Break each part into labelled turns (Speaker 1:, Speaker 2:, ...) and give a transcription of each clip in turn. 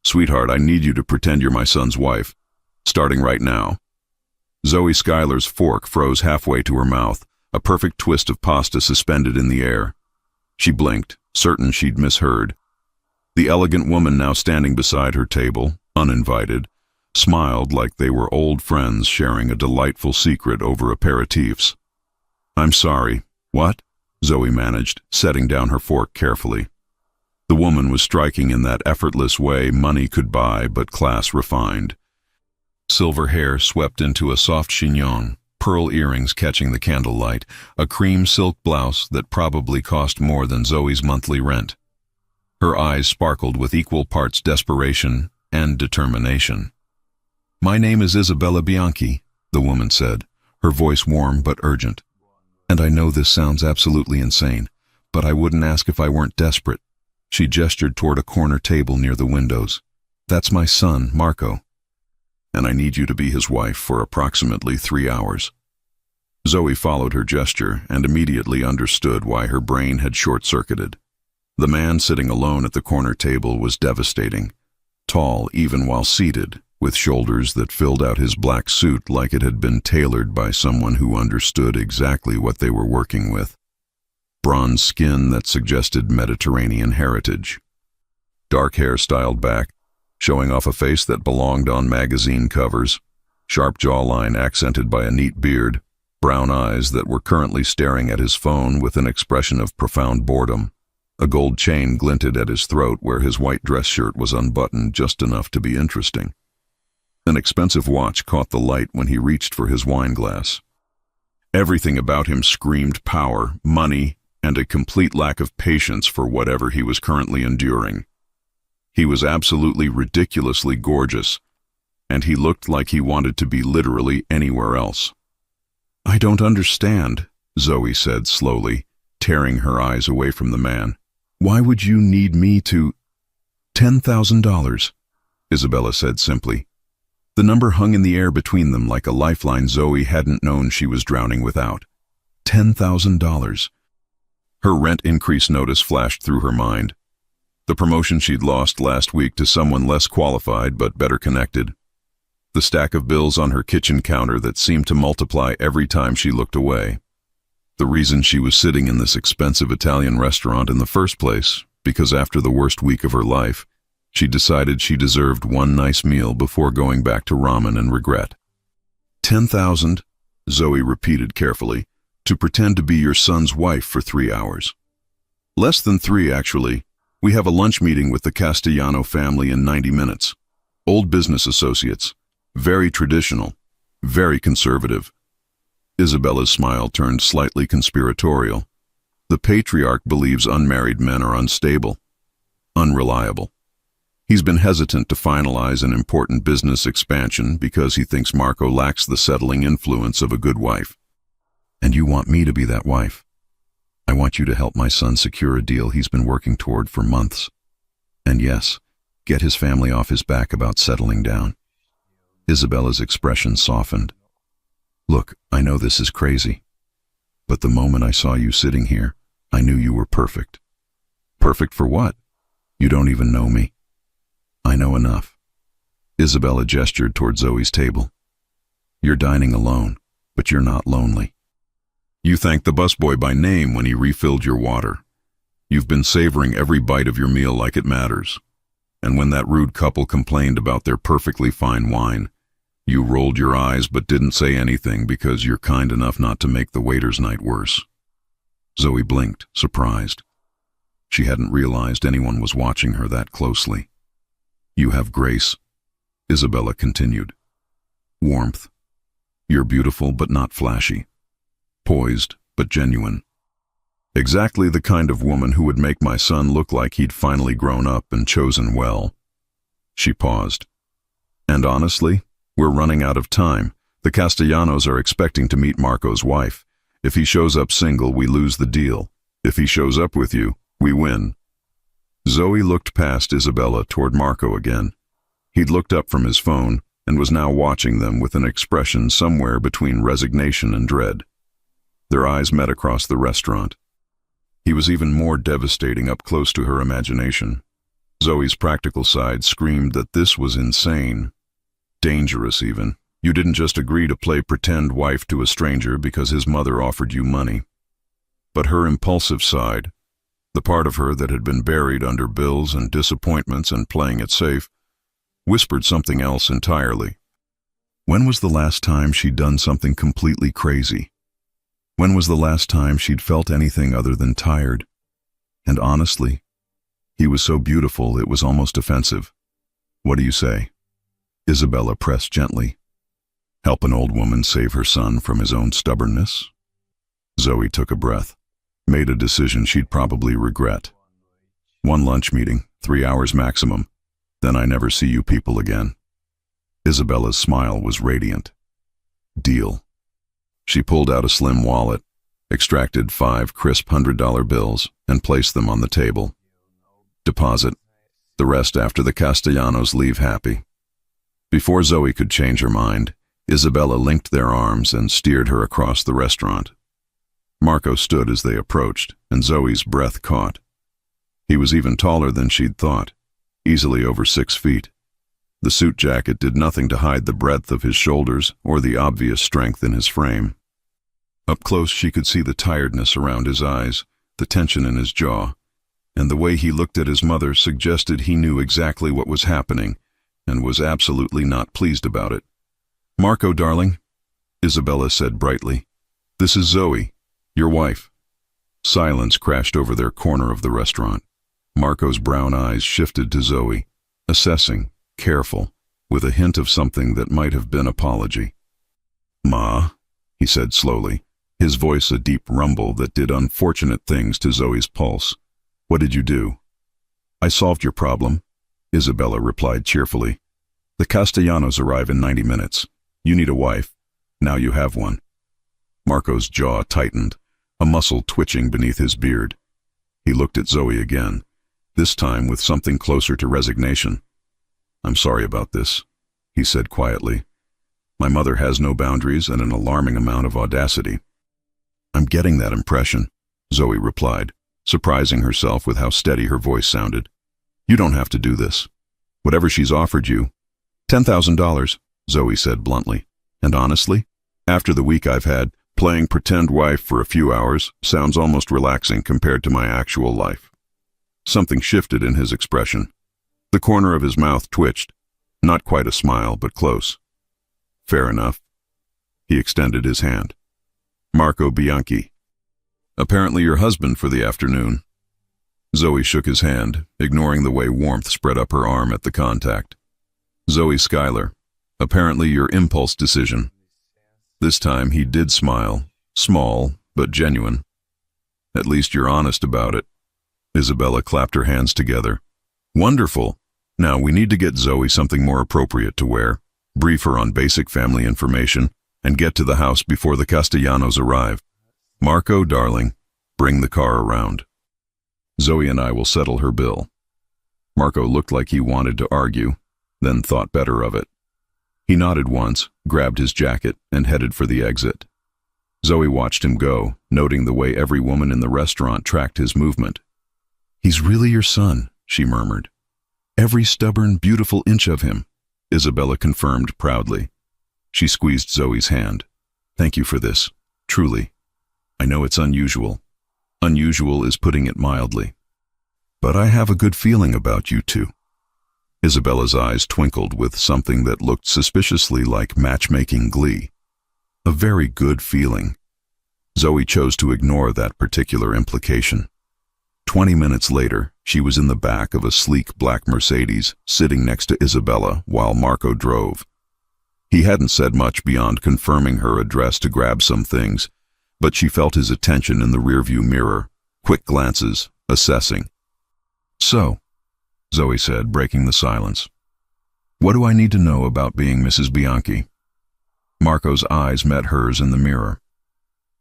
Speaker 1: Sweetheart, I need you to pretend you're my son's wife. Starting right now. Zoe Schuyler's fork froze halfway to her mouth, a perfect twist of pasta suspended in the air. She blinked, certain she'd misheard. The elegant woman now standing beside her table, uninvited, smiled like they were old friends sharing a delightful secret over aperitifs. I'm sorry. What? Zoe managed, setting down her fork carefully. The woman was striking in that effortless way money could buy but class refined. Silver hair swept into a soft chignon, pearl earrings catching the candlelight, a cream silk blouse that probably cost more than Zoe's monthly rent. Her eyes sparkled with equal parts desperation and determination. My name is Isabella Bianchi, the woman said, her voice warm but urgent. And I know this sounds absolutely insane, but I wouldn't ask if I weren't desperate. She gestured toward a corner table near the windows. That's my son, Marco. And I need you to be his wife for approximately 3 hours. Zoe followed her gesture and immediately understood why her brain had short-circuited. The man sitting alone at the corner table was devastating, tall even while seated, with shoulders that filled out his black suit like it had been tailored by someone who understood exactly what they were working with. Bronze skin that suggested Mediterranean heritage. Dark hair styled back, showing off a face that belonged on magazine covers, sharp jawline accented by a neat beard, brown eyes that were currently staring at his phone with an expression of profound boredom. A gold chain glinted at his throat where his white dress shirt was unbuttoned just enough to be interesting. An expensive watch caught the light when he reached for his wine glass. Everything about him screamed power, money, and a complete lack of patience for whatever he was currently enduring. He was absolutely ridiculously gorgeous, and he looked like he wanted to be literally anywhere else. I don't understand, Zoe said slowly, tearing her eyes away from the man. Why would you need me to... $10,000, Isabella said simply. The number hung in the air between them like a lifeline Zoe hadn't known she was drowning without. $10,000. Her rent increase notice flashed through her mind. The promotion she'd lost last week to someone less qualified but better connected. The stack of bills on her kitchen counter that seemed to multiply every time she looked away. The reason she was sitting in this expensive Italian restaurant in the first place, because after the worst week of her life, she decided she deserved one nice meal before going back to ramen and regret. 10,000, Zoe repeated carefully, to pretend to be your son's wife for 3 hours. Less than 3, actually. We have a lunch meeting with the Castellano family in 90 minutes. Old business associates. Very traditional. Very conservative. Isabella's smile turned slightly conspiratorial. The patriarch believes unmarried men are unstable, unreliable. He's been hesitant to finalize an important business expansion because he thinks Marco lacks the settling influence of a good wife. And you want me to be that wife? I want you to help my son secure a deal he's been working toward for months. And yes, get his family off his back about settling down. Isabella's expression softened. Look, I know this is crazy, but the moment I saw you sitting here, I knew you were perfect. Perfect for what? You don't even know me. I know enough. Isabella gestured toward Zoe's table. You're dining alone, but you're not lonely. You thanked the busboy by name when he refilled your water. You've been savoring every bite of your meal like it matters. And when that rude couple complained about their perfectly fine wine, you rolled your eyes but didn't say anything because you're kind enough not to make the waiter's night worse. Zoe blinked, surprised. She hadn't realized anyone was watching her that closely. You have grace, Isabella continued. Warmth. You're beautiful but not flashy. Poised but genuine. Exactly the kind of woman who would make my son look like he'd finally grown up and chosen well. She paused. And honestly, we're running out of time. The Castellanos are expecting to meet Marco's wife. If he shows up single, we lose the deal. If he shows up with you, we win. Zoe looked past Isabella toward Marco again. He'd looked up from his phone and was now watching them with an expression somewhere between resignation and dread. Their eyes met across the restaurant. He was even more devastating up close to her imagination. Zoe's practical side screamed that this was insane. Dangerous, even. You didn't just agree to play pretend wife to a stranger because his mother offered you money. But her impulsive side, the part of her that had been buried under bills and disappointments and playing it safe, whispered something else entirely. When was the last time she'd done something completely crazy? When was the last time she'd felt anything other than tired? And honestly, he was so beautiful it was almost offensive. What do you say? Isabella pressed gently. Help an old woman save her son from his own stubbornness? Zoe took a breath, made a decision she'd probably regret. One lunch meeting, 3 hours maximum. Then I never see you people again. Isabella's smile was radiant. Deal. She pulled out a slim wallet, extracted 5 crisp $100 bills, and placed them on the table. Deposit. The rest after the Castellanos leave happy. Before Zoe could change her mind, Isabella linked their arms and steered her across the restaurant. Marco stood as they approached, and Zoe's breath caught. He was even taller than she'd thought, easily over 6 feet. The suit jacket did nothing to hide the breadth of his shoulders or the obvious strength in his frame. Up close she could see the tiredness around his eyes, the tension in his jaw, and the way he looked at his mother suggested he knew exactly what was happening and was absolutely not pleased about it. Marco, darling, Isabella said brightly. This is Zoe, your wife. Silence crashed over their corner of the restaurant. Marco's brown eyes shifted to Zoe, assessing, careful, with a hint of something that might have been apology. Ma, he said slowly, his voice a deep rumble that did unfortunate things to Zoe's pulse. What did you do? I solved your problem, Isabella replied cheerfully. The Castellanos arrive in 90 minutes. You need a wife. Now you have one. Marco's jaw tightened, a muscle twitching beneath his beard. He looked at Zoe again, this time with something closer to resignation. I'm sorry about this, he said quietly. My mother has no boundaries and an alarming amount of audacity. I'm getting that impression, Zoe replied, surprising herself with how steady her voice sounded. You don't have to do this. Whatever she's offered you. $10,000, Zoe said bluntly. And honestly, after the week I've had, playing pretend wife for a few hours sounds almost relaxing compared to my actual life. Something shifted in his expression. The corner of his mouth twitched. Not quite a smile, but close. Fair enough. He extended his hand. Marco Bianchi. Apparently your husband for the afternoon. Zoe shook his hand, ignoring the way warmth spread up her arm at the contact. Zoe Schuyler. Apparently your impulse decision. This time he did smile, small but genuine. At least you're honest about it. Isabella clapped her hands together. Wonderful. Now we need to get Zoe something more appropriate to wear, brief her on basic family information, and get to the house before the Castellanos arrive. Marco, darling, bring the car around. Zoe and I will settle her bill. Marco looked like he wanted to argue, then thought better of it. He nodded once, grabbed his jacket, and headed for the exit. Zoe watched him go, noting the way every woman in the restaurant tracked his movement. He's really your son, she murmured. Every stubborn, beautiful inch of him, Isabella confirmed proudly. She squeezed Zoe's hand. Thank you for this, truly. I know it's unusual. Unusual is putting it mildly. But I have a good feeling about you two. Isabella's eyes twinkled with something that looked suspiciously like matchmaking glee. A very good feeling. Zoe chose to ignore that particular implication. 20 minutes later, she was in the back of a sleek black Mercedes, sitting next to Isabella while Marco drove. He hadn't said much beyond confirming her address to grab some things, but she felt his attention in the rearview mirror, quick glances, assessing. So, Zoe said, breaking the silence. What do I need to know about being Mrs. Bianchi? Marco's eyes met hers in the mirror.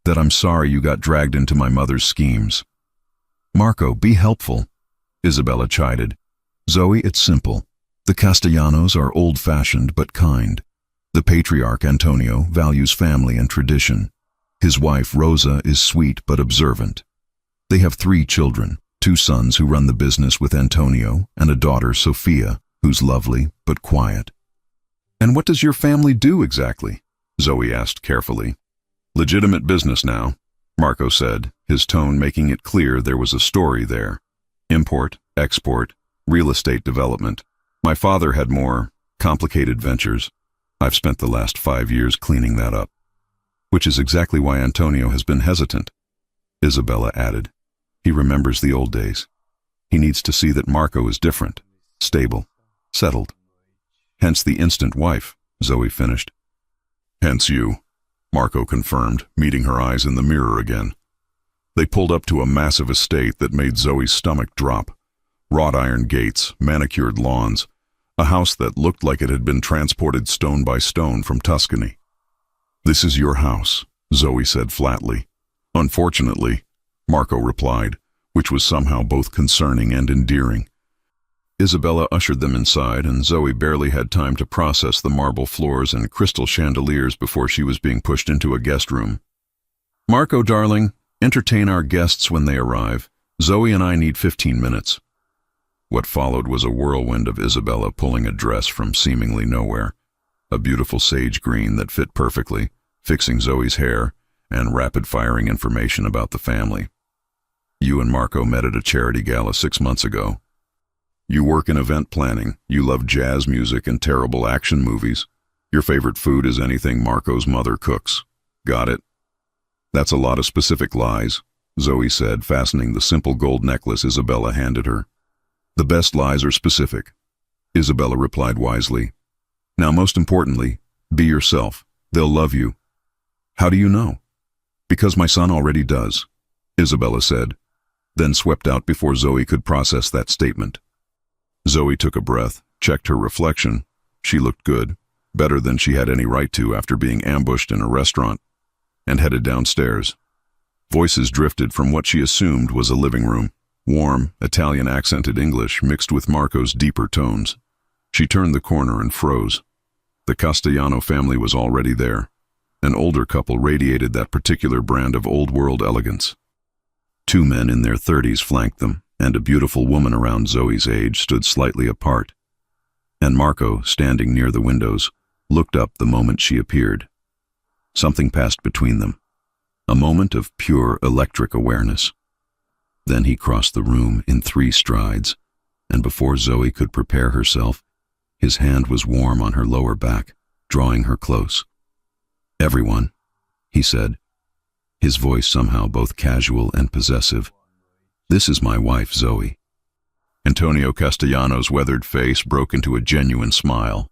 Speaker 1: That I'm sorry you got dragged into my mother's schemes. Marco, be helpful, Isabella chided. Zoe, it's simple. The Castellanos are old-fashioned but kind. The patriarch Antonio values family and tradition. His wife Rosa is sweet but observant. They have 3 children, 2 sons who run the business with Antonio, and a daughter, Sophia, who's lovely but quiet. "And what does your family do exactly?" Zoe asked carefully. "Legitimate business now," Marco said, his tone making it clear there was a story there. "Import, export, real estate development. My father had more complicated ventures. I've spent the last 5 years cleaning that up." "Which is exactly why Antonio has been hesitant," Isabella added. "He remembers the old days. He needs to see that Marco is different, stable, settled. Hence the instant wife," Zoe finished. "Hence you," Marco confirmed, meeting her eyes in the mirror again. They pulled up to a massive estate that made Zoe's stomach drop. Wrought iron gates, manicured lawns, a house that looked like it had been transported stone by stone from Tuscany. "This is your house," Zoe said flatly. "Unfortunately," Marco replied, which was somehow both concerning and endearing. Isabella ushered them inside, and Zoe barely had time to process the marble floors and crystal chandeliers before she was being pushed into a guest room. "Marco, darling, entertain our guests when they arrive. Zoe and I need 15 minutes. What followed was a whirlwind of Isabella pulling a dress from seemingly nowhere, a beautiful sage green that fit perfectly, fixing Zoe's hair, and rapid-firing information about the family. "You and Marco met at a charity gala 6 months ago. You work in event planning. You love jazz music and terrible action movies. Your favorite food is anything Marco's mother cooks. Got it?" "That's a lot of specific lies," Zoe said, fastening the simple gold necklace Isabella handed her. "The best lies are specific," Isabella replied wisely. "Now, most importantly, be yourself. They'll love you." "How do you know?" "Because my son already does," Isabella said, then swept out before Zoe could process that statement. Zoe took a breath, checked her reflection. She looked good, better than she had any right to after being ambushed in a restaurant, and headed downstairs. Voices drifted from what she assumed was a living room. Warm, Italian-accented English mixed with Marco's deeper tones. She turned the corner and froze. The Castellano family was already there. An older couple radiated that particular brand of old-world elegance. 2 men in their 30s flanked them, and a beautiful woman around Zoe's age stood slightly apart. And Marco, standing near the windows, looked up the moment she appeared. Something passed between them. A moment of pure electric awareness. Then he crossed the room in 3 strides, and before Zoe could prepare herself, his hand was warm on her lower back, drawing her close. "Everyone," he said, his voice somehow both casual and possessive. "This is my wife, Zoe." Antonio Castellano's weathered face broke into a genuine smile.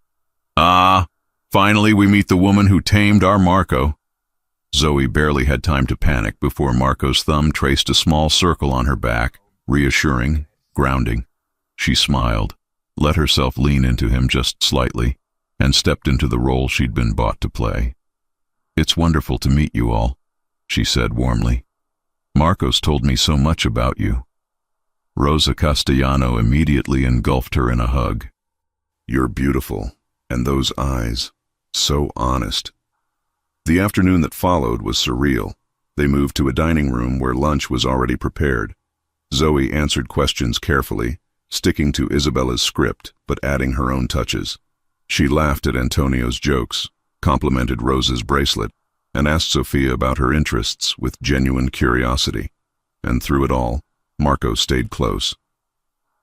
Speaker 1: "Ah, finally we meet the woman who tamed our Marco." Zoe barely had time to panic before Marco's thumb traced a small circle on her back, reassuring, grounding. She smiled, let herself lean into him just slightly, and stepped into the role she'd been bought to play. "It's wonderful to meet you all," she said warmly. "Marco's told me so much about you." Rosa Castellano immediately engulfed her in a hug. "You're beautiful, and those eyes, so honest." The afternoon that followed was surreal. They moved to a dining room where lunch was already prepared. Zoe answered questions carefully, sticking to Isabella's script, but adding her own touches. She laughed at Antonio's jokes, complimented Rosa's bracelet, and asked Sophia about her interests with genuine curiosity. And through it all, Marco stayed close.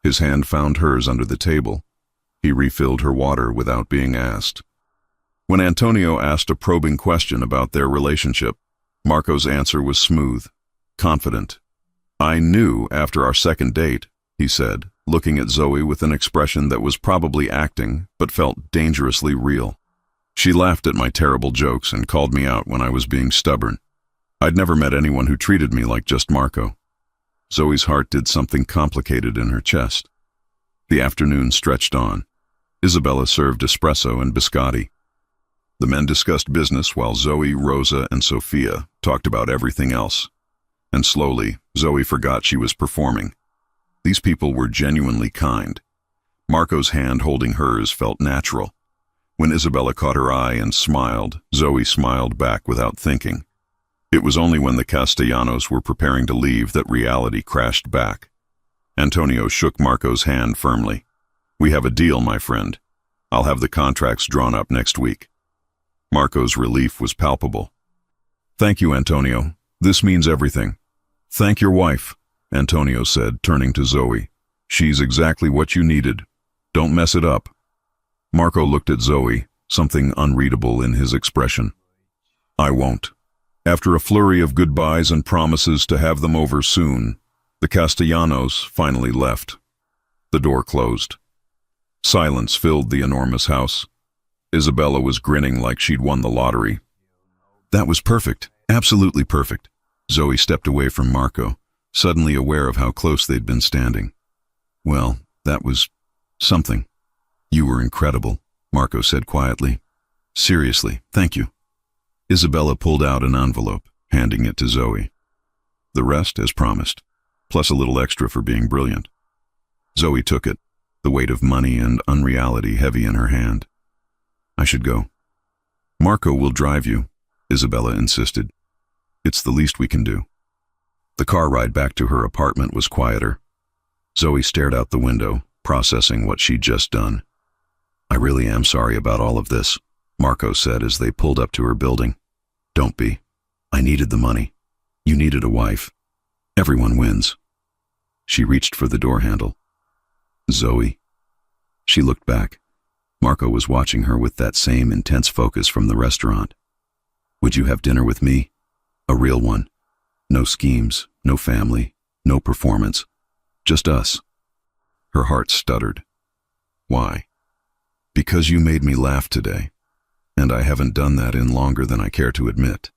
Speaker 1: His hand found hers under the table. He refilled her water without being asked. When Antonio asked a probing question about their relationship, Marco's answer was smooth, confident. "I knew after our second date," he said, looking at Zoe with an expression that was probably acting, but felt dangerously real. "She laughed at my terrible jokes and called me out when I was being stubborn. I'd never met anyone who treated me like just Marco." Zoe's heart did something complicated in her chest. The afternoon stretched on. Isabella served espresso and biscotti. The men discussed business while Zoe, Rosa, and Sophia talked about everything else. And slowly, Zoe forgot she was performing. These people were genuinely kind. Marco's hand holding hers felt natural. When Isabella caught her eye and smiled, Zoe smiled back without thinking. It was only when the Castellanos were preparing to leave that reality crashed back. Antonio shook Marco's hand firmly. We have a deal, my friend. I'll have the contracts drawn up next week. Marco's relief was palpable. Thank you, Antonio. This means everything. Thank your wife, Antonio said, turning to Zoe. She's exactly what you needed. Don't mess it up. Marco looked at Zoe, something unreadable in his expression. I won't. After a flurry of goodbyes and promises to have them over soon, the Castellanos finally left. The door closed. Silence filled the enormous house. Isabella was grinning like she'd won the lottery. That was perfect, absolutely perfect. Zoe stepped away from Marco, suddenly aware of how close they'd been standing. Well, that was something. You were incredible, Marco said quietly. Seriously, thank you. Isabella pulled out an envelope, handing it to Zoe. The rest, as promised, plus a little extra for being brilliant. Zoe took it, the weight of money and unreality heavy in her hand. I should go. Marco will drive you, Isabella insisted. It's the least we can do. The car ride back to her apartment was quieter. Zoe stared out the window, processing what she'd just done. I really am sorry about all of this, Marco said as they pulled up to her building. Don't be. I needed the money. You needed a wife. Everyone wins. She reached for the door handle. Zoe. She looked back. Marco was watching her with that same intense focus from the restaurant. Would you have dinner with me? A real one. No schemes, no family, no performance. Just us. Her heart stuttered. Why? Because you made me laugh today, and I haven't done that in longer than I care to admit.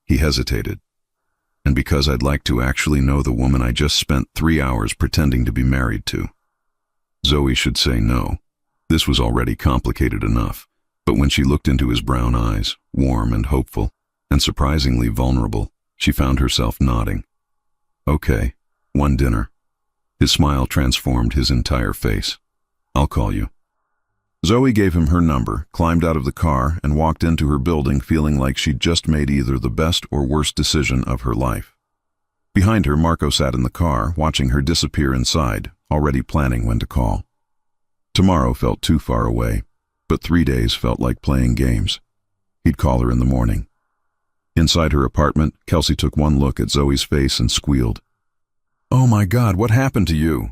Speaker 1: He hesitated. And because I'd like to actually know the woman I just spent 3 hours pretending to be married to. Zoe should say no. This was already complicated enough, but when she looked into his brown eyes, warm and hopeful, and surprisingly vulnerable, she found herself nodding. Okay, one dinner. His smile transformed his entire face. I'll call you. Zoe gave him her number, climbed out of the car, and walked into her building feeling like she'd just made either the best or worst decision of her life. Behind her, Marco sat in the car, watching her disappear inside, already planning when to call. Tomorrow felt too far away, but 3 days felt like playing games. He'd call her in the morning. Inside her apartment, Kelsey took one look at Zoe's face and squealed. Oh my God, what happened to you?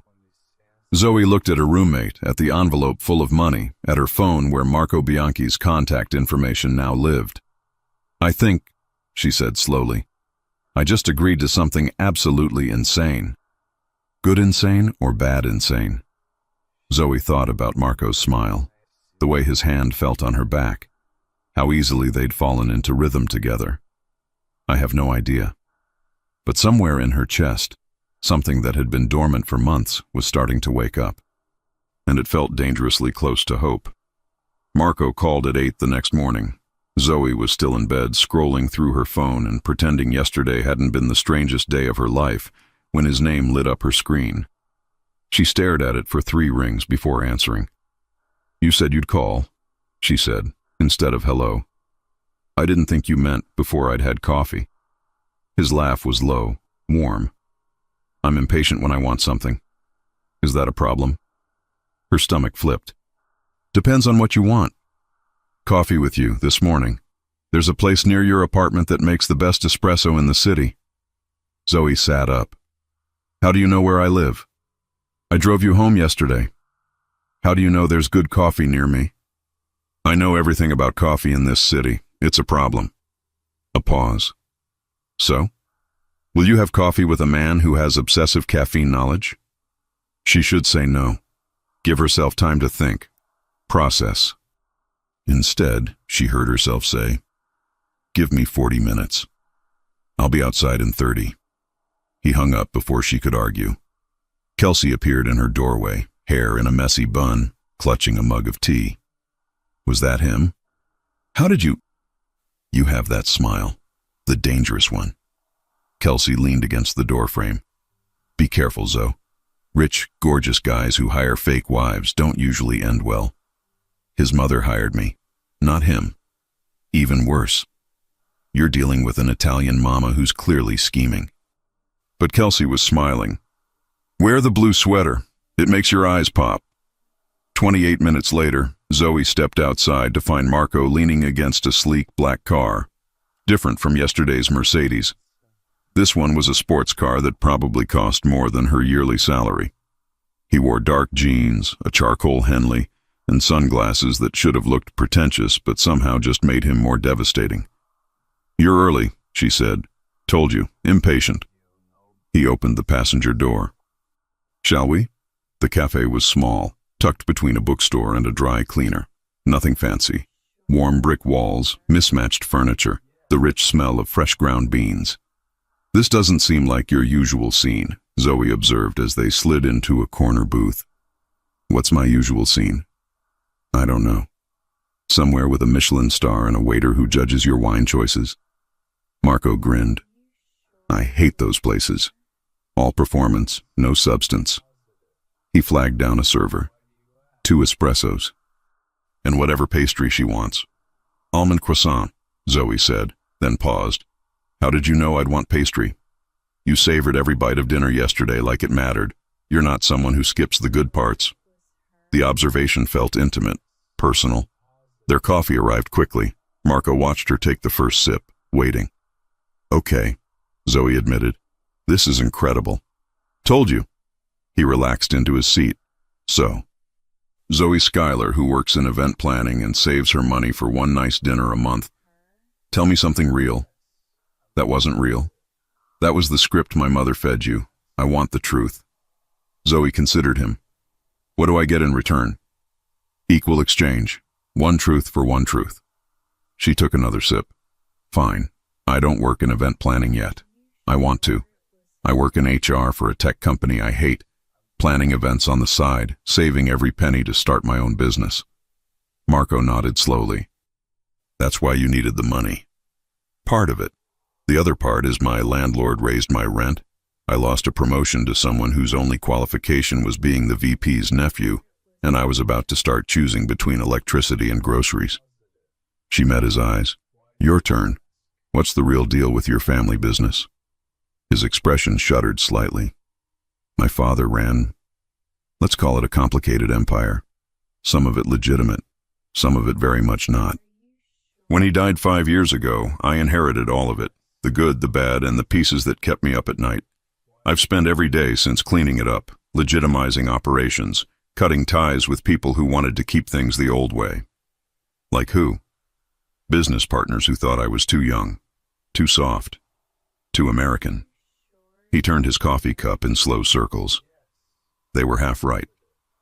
Speaker 1: Zoe looked at her roommate, at the envelope full of money, at her phone where Marco Bianchi's contact information now lived. I think, she said slowly, I just agreed to something absolutely insane. Good insane or bad insane? Zoe thought about Marco's smile, the way his hand felt on her back, how easily they'd fallen into rhythm together. I have no idea. But somewhere in her chest, something that had been dormant for months was starting to wake up, and it felt dangerously close to hope. Marco called at 8 the next morning. Zoe was still in bed, scrolling through her phone and pretending yesterday hadn't been the strangest day of her life when his name lit up her screen. She stared at it for 3 rings before answering. You said you'd call, she said, instead of hello. I didn't think you meant before I'd had coffee. His laugh was low, warm. I'm impatient when I want something. Is that a problem? Her stomach flipped. Depends on what you want. Coffee with you this morning. There's a place near your apartment that makes the best espresso in the city. Zoe sat up. How do you know where I live? I drove you home yesterday. How do you know there's good coffee near me? I know everything about coffee in this city. It's a problem. A pause. So? Will you have coffee with a man who has obsessive caffeine knowledge? She should say no. Give herself time to think. Process. Instead, she heard herself say, Give me 40 minutes. I'll be outside in 30. He hung up before she could argue. Kelsey appeared in her doorway, hair in a messy bun, clutching a mug of tea. Was that him? How did you... You have that smile, the dangerous one. Kelsey leaned against the doorframe. Be careful, Zoe. Rich, gorgeous guys who hire fake wives don't usually end well. His mother hired me, not him. Even worse. You're dealing with an Italian mama who's clearly scheming. But Kelsey was smiling. Wear the blue sweater. It makes your eyes pop. 28 minutes later, Zoe stepped outside to find Marco leaning against a sleek black car, different from yesterday's Mercedes. This one was a sports car that probably cost more than her yearly salary. He wore dark jeans, a charcoal Henley, and sunglasses that should have looked pretentious but somehow just made him more devastating. "You're early," she said. "Told you, impatient." He opened the passenger door. "Shall we?" The cafe was small, tucked between a bookstore and a dry cleaner. Nothing fancy. Warm brick walls, mismatched furniture, the rich smell of fresh ground beans. "This doesn't seem like your usual scene," Zoe observed as they slid into a corner booth. "What's my usual scene?" "I don't know. Somewhere with a Michelin star and a waiter who judges your wine choices." Marco grinned. "I hate those places. All performance, no substance." He flagged down a server. 2 espressos. "And whatever pastry she wants." "Almond croissant," Zoe said, then paused. "How did you know I'd want pastry?" "You savored every bite of dinner yesterday like it mattered. You're not someone who skips the good parts." The observation felt intimate, personal. Their coffee arrived quickly. Marco watched her take the first sip, waiting. "Okay," Zoe admitted. "This is incredible." "Told you." He relaxed into his seat. "So, Zoe Schuyler, who works in event planning and saves her money for one nice dinner a month. Tell me something real." "That wasn't real. That was the script my mother fed you. I want the truth." Zoe considered him. "What do I get in return?" "Equal exchange. One truth for one truth." She took another sip. "Fine. I don't work in event planning yet. I want to. I work in HR for a tech company I hate, planning events on the side, saving every penny to start my own business." Marco nodded slowly. "That's why you needed the money." "Part of it. The other part is my landlord raised my rent. I lost a promotion to someone whose only qualification was being the VP's nephew, and I was about to start choosing between electricity and groceries." She met his eyes. "Your turn. What's the real deal with your family business?" His expression shuddered slightly. "My father ran, let's call it a complicated empire. Some of it legitimate, some of it very much not. When he died 5 years ago, I inherited all of it, the good, the bad, and the pieces that kept me up at night. I've spent every day since cleaning it up, legitimizing operations, cutting ties with people who wanted to keep things the old way." "Like who?" "Business partners who thought I was too young, too soft, too American." He turned his coffee cup in slow circles. "They were half right.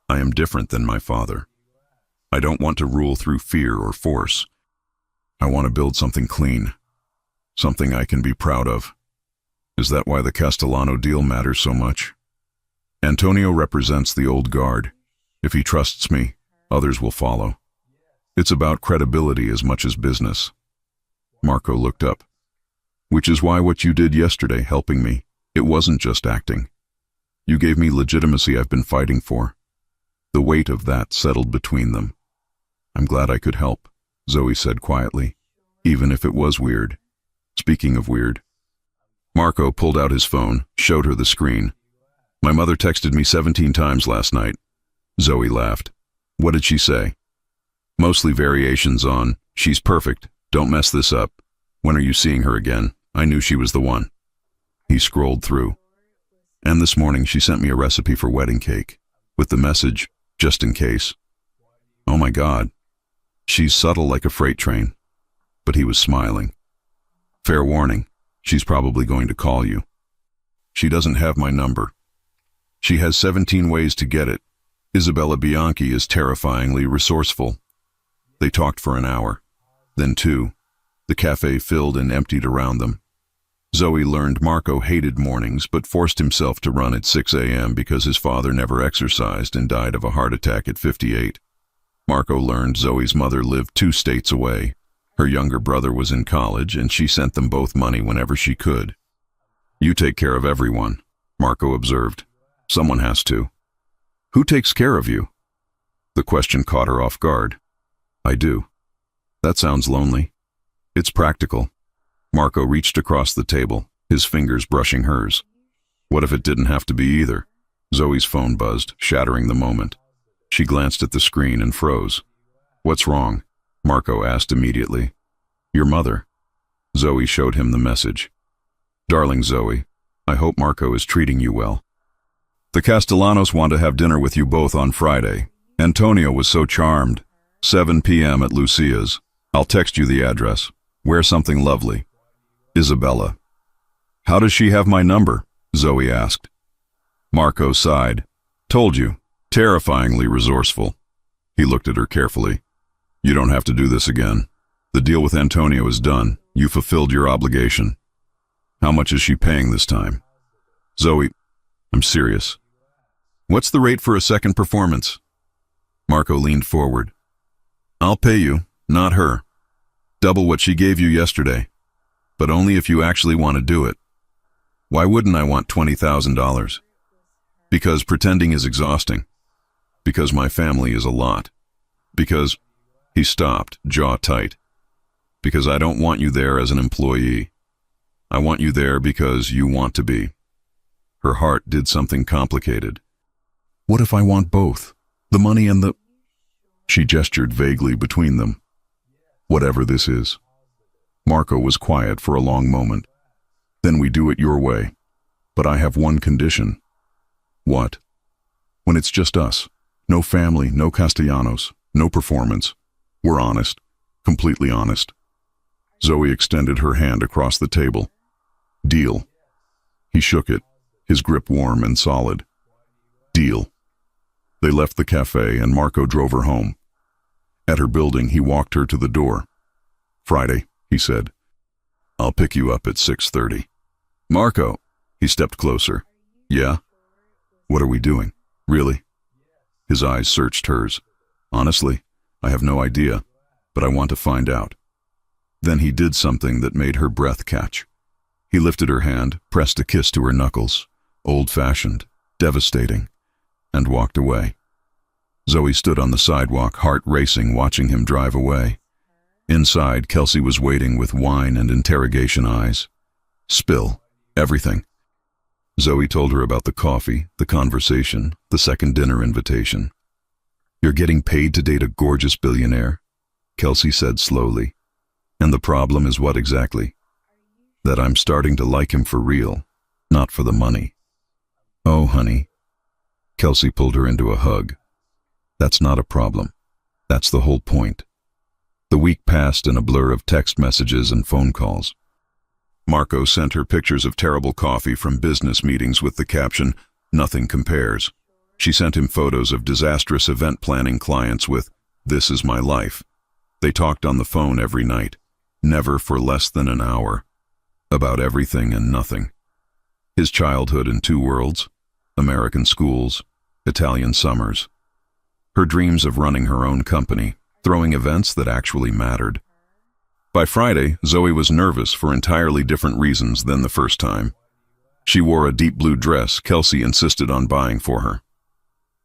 Speaker 1: I am different than my father. I don't want to rule through fear or force. I want to build something clean, something I can be proud of. Is that why the Castellano deal matters so much? Antonio represents the old guard. If he trusts me, others will follow. It's about credibility as much as business." Marco looked up. "Which is why what you did yesterday, helping me, it wasn't just acting. You gave me legitimacy I've been fighting for." The weight of that settled between them. "I'm glad I could help," Zoe said quietly, "even if it was weird." Speaking of weird. Marco pulled out his phone, showed her the screen. "My mother texted me 17 times last night." Zoe laughed. "What did she say?" "Mostly variations on, 'She's perfect, don't mess this up. When are you seeing her again? I knew she was the one.'" He scrolled through. "And this morning she sent me a recipe for wedding cake, with the message, 'just in case.'" "Oh my God." "She's subtle like a freight train." But he was smiling. "Fair warning, she's probably going to call you." "She doesn't have my number." "She has 17 ways to get it. Isabella Bianchi is terrifyingly resourceful." They talked for an hour, then 2. The cafe filled and emptied around them. Zoe learned Marco hated mornings but forced himself to run at 6 a.m. because his father never exercised and died of a heart attack at 58. Marco learned Zoe's mother lived 2 states away. Her younger brother was in college and she sent them both money whenever she could. "You take care of everyone," Marco observed. "Someone has to." "Who takes care of you?" The question caught her off guard. "I do." "That sounds lonely." "It's practical." Marco reached across the table, his fingers brushing hers. "What if it didn't have to be either?" Zoe's phone buzzed, shattering the moment. She glanced at the screen and froze. "What's wrong?" Marco asked immediately. "Your mother." Zoe showed him the message. "Darling Zoe, I hope Marco is treating you well. The Castellanos want to have dinner with you both on Friday. Antonio was so charmed. 7 p.m. at Lucia's. I'll text you the address. Wear something lovely. Isabella." "How does she have my number?" Zoe asked. Marco sighed. "Told you. Terrifyingly resourceful." He looked at her carefully. "You don't have to do this again. The deal with Antonio is done. You fulfilled your obligation. How much is she paying this time?" "Zoe, I'm serious. What's the rate for a second performance?" Marco leaned forward. "I'll pay you, not her. Double what she gave you yesterday. But only if you actually want to do it." "Why wouldn't I want $20,000? "Because pretending is exhausting. Because my family is a lot. Because—" He stopped, jaw tight. "Because I don't want you there as an employee. I want you there because you want to be." Her heart did something complicated. "What if I want both? The money and the—" She gestured vaguely between them. "Whatever this is." Marco was quiet for a long moment. "Then we do it your way. But I have one condition." "What?" "When it's just us. No family, no Castellanos, no performance. We're honest. Completely honest." Zoe extended her hand across the table. "Deal." He shook it, his grip warm and solid. "Deal." They left the cafe and Marco drove her home. At her building, he walked her to the door. "Friday," he said. "I'll pick you up at 6:30. "Marco." He stepped closer. "Yeah?" "What are we doing? Really?" His eyes searched hers. "Honestly, I have no idea, but I want to find out." Then he did something that made her breath catch. He lifted her hand, pressed a kiss to her knuckles, old-fashioned, devastating, and walked away. Zoe stood on the sidewalk, heart racing, watching him drive away. Inside, Kelsey was waiting with wine and interrogation eyes. "Spill. Everything." Zoe told her about the coffee, the conversation, the second dinner invitation. "You're getting paid to date a gorgeous billionaire," Kelsey said slowly. "And the problem is what exactly?" "That I'm starting to like him for real, not for the money." "Oh, honey." Kelsey pulled her into a hug. "That's not a problem. That's the whole point." The week passed in a blur of text messages and phone calls. Marco sent her pictures of terrible coffee from business meetings with the caption, "Nothing compares." She sent him photos of disastrous event planning clients with, "This is my life." They talked on the phone every night, never for less than an hour, about everything and nothing. His childhood in two worlds, American schools, Italian summers. Her dreams of running her own company, throwing events that actually mattered. By Friday, Zoe was nervous for entirely different reasons than the first time. She wore a deep blue dress Kelsey insisted on buying for her.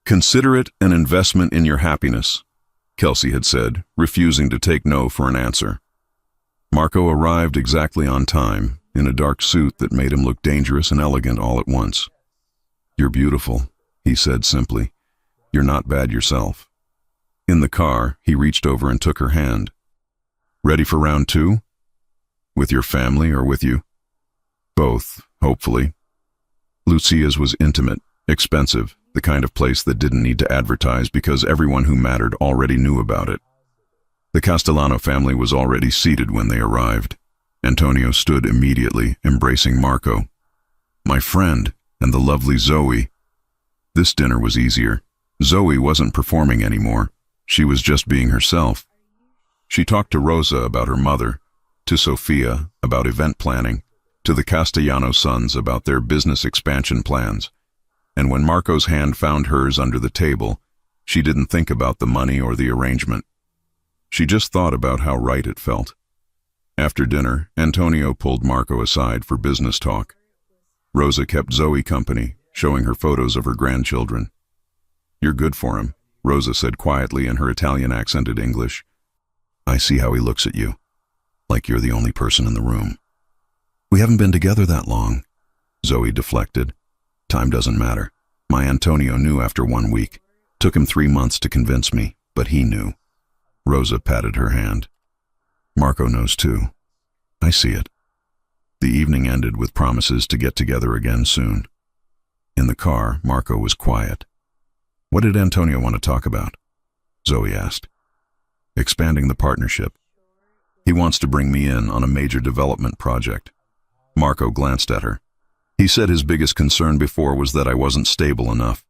Speaker 1: "Consider it an investment in your happiness," Kelsey had said, refusing to take no for an answer. Marco arrived exactly on time, in a dark suit that made him look dangerous and elegant all at once. "You're beautiful," he said simply. "You're not bad yourself." In the car, he reached over and took her hand. "Ready for round two? With your family or with you?" "Both, hopefully." Lucia's was intimate, expensive, the kind of place that didn't need to advertise because everyone who mattered already knew about it. The Castellano family was already seated when they arrived. Antonio stood immediately, embracing Marco. "My friend, and the lovely Zoe." This dinner was easier. Zoe wasn't performing anymore. She was just being herself. She talked to Rosa about her mother, to Sofia about event planning, to the Castellano sons about their business expansion plans. And when Marco's hand found hers under the table, she didn't think about the money or the arrangement. She just thought about how right it felt. After dinner, Antonio pulled Marco aside for business talk. Rosa kept Zoe company, showing her photos of her grandchildren. "You're good for him," Rosa said quietly in her Italian-accented English. "I see how he looks at you, like you're the only person in the room." "We haven't been together that long," Zoe deflected. "Time doesn't matter." My Antonio knew after 1 week. Took him 3 months to convince me, but he knew. Rosa patted her hand. Marco knows too. I see it. The evening ended with promises to get together again soon. In the car, Marco was quiet. What did Antonio want to talk about? Zoe asked. Expanding the partnership. He wants to bring me in on a major development project. Marco glanced at her. He said his biggest concern before was that I wasn't stable enough,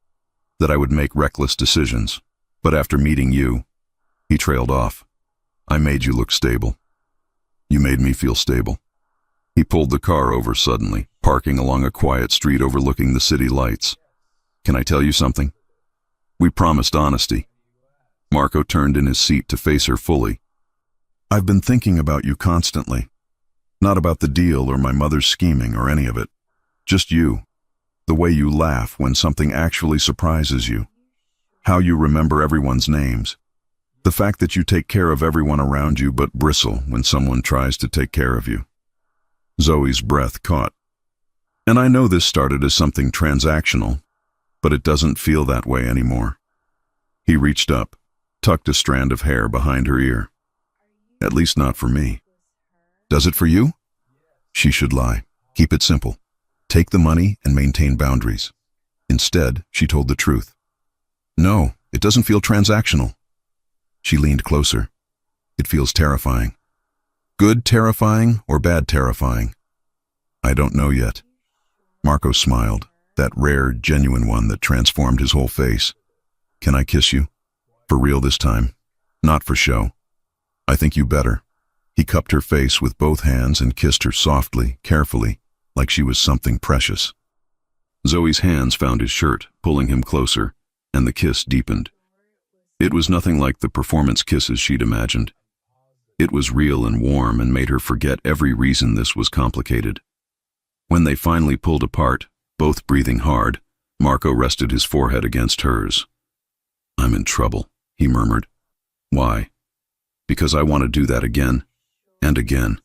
Speaker 1: that I would make reckless decisions. But after meeting you, he trailed off. I made you look stable. You made me feel stable. He pulled the car over suddenly, parking along a quiet street overlooking the city lights. Can I tell you something? We promised honesty. Marco turned in his seat to face her fully. I've been thinking about you constantly. Not about the deal or my mother's scheming or any of it. Just you. The way you laugh when something actually surprises you. How you remember everyone's names. The fact that you take care of everyone around you but bristle when someone tries to take care of you. Zoe's breath caught. And I know this started as something transactional, but it doesn't feel that way anymore. He reached up, tucked a strand of hair behind her ear. At least not for me. Does it for you? She should lie. Keep it simple. Take the money and maintain boundaries. Instead, she told the truth. No, it doesn't feel transactional. She leaned closer. It feels terrifying. Good terrifying or bad terrifying? I don't know yet. Marco smiled, that rare, genuine one that transformed his whole face. Can I kiss you? For real this time. Not for show. I think you better. He cupped her face with both hands and kissed her softly, carefully, like she was something precious. Zoe's hands found his shirt, pulling him closer, and the kiss deepened. It was nothing like the performance kisses she'd imagined. It was real and warm and made her forget every reason this was complicated. When they finally pulled apart, both breathing hard, Marco rested his forehead against hers. I'm in trouble, he murmured. Why? Because I want to do that again, and again,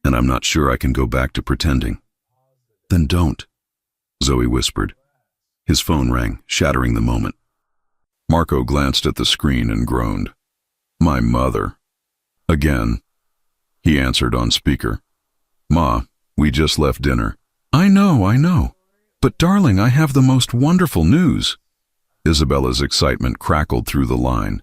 Speaker 1: and I'm not sure I can go back to pretending. Then don't, Zoe whispered. His phone rang, shattering the moment. Marco glanced at the screen and groaned. My mother. Again. He answered on speaker. Ma, we just left dinner. I know. But darling, I have the most wonderful news. Isabella's excitement crackled through the line.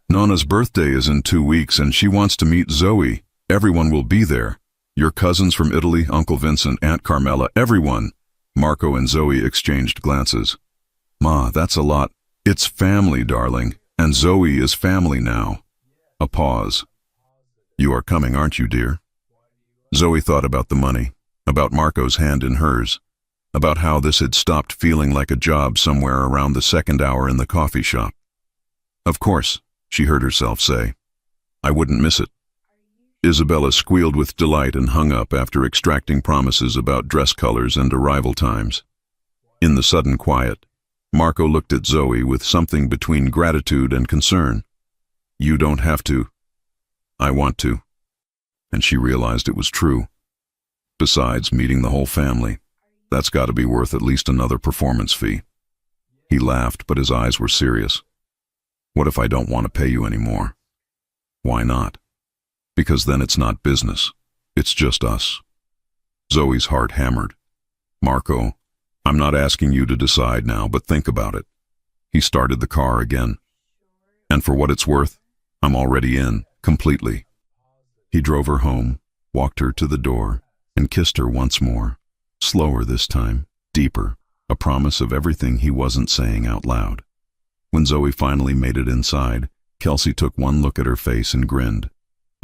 Speaker 1: Nona's birthday is in 2 weeks and she wants to meet Zoe. Everyone will be there. Your cousins from Italy, Uncle Vincent, Aunt Carmela, everyone. Marco and Zoe exchanged glances. Ma, that's a lot. It's family, darling, and Zoe is family now. A pause. You are coming, aren't you, dear? Zoe thought about the money, about Marco's hand in hers, about how this had stopped feeling like a job somewhere around the second hour in the coffee shop. Of course, she heard herself say. I wouldn't miss it. Isabella squealed with delight and hung up after extracting promises about dress colors and arrival times. In the sudden quiet, Marco looked at Zoe with something between gratitude and concern. You don't have to. I want to. And she realized it was true. Besides, meeting the whole family, that's got to be worth at least another performance fee. He laughed, but his eyes were serious. What if I don't want to pay you anymore? Why not? Because then it's not business. It's just us. Zoe's heart hammered. Marco, I'm not asking you to decide now, but think about it. He started the car again. And for what it's worth, I'm already in, completely. He drove her home, walked her to the door, and kissed her once more. Slower this time, deeper, a promise of everything he wasn't saying out loud. When Zoe finally made it inside, Kelsey took one look at her face and grinned.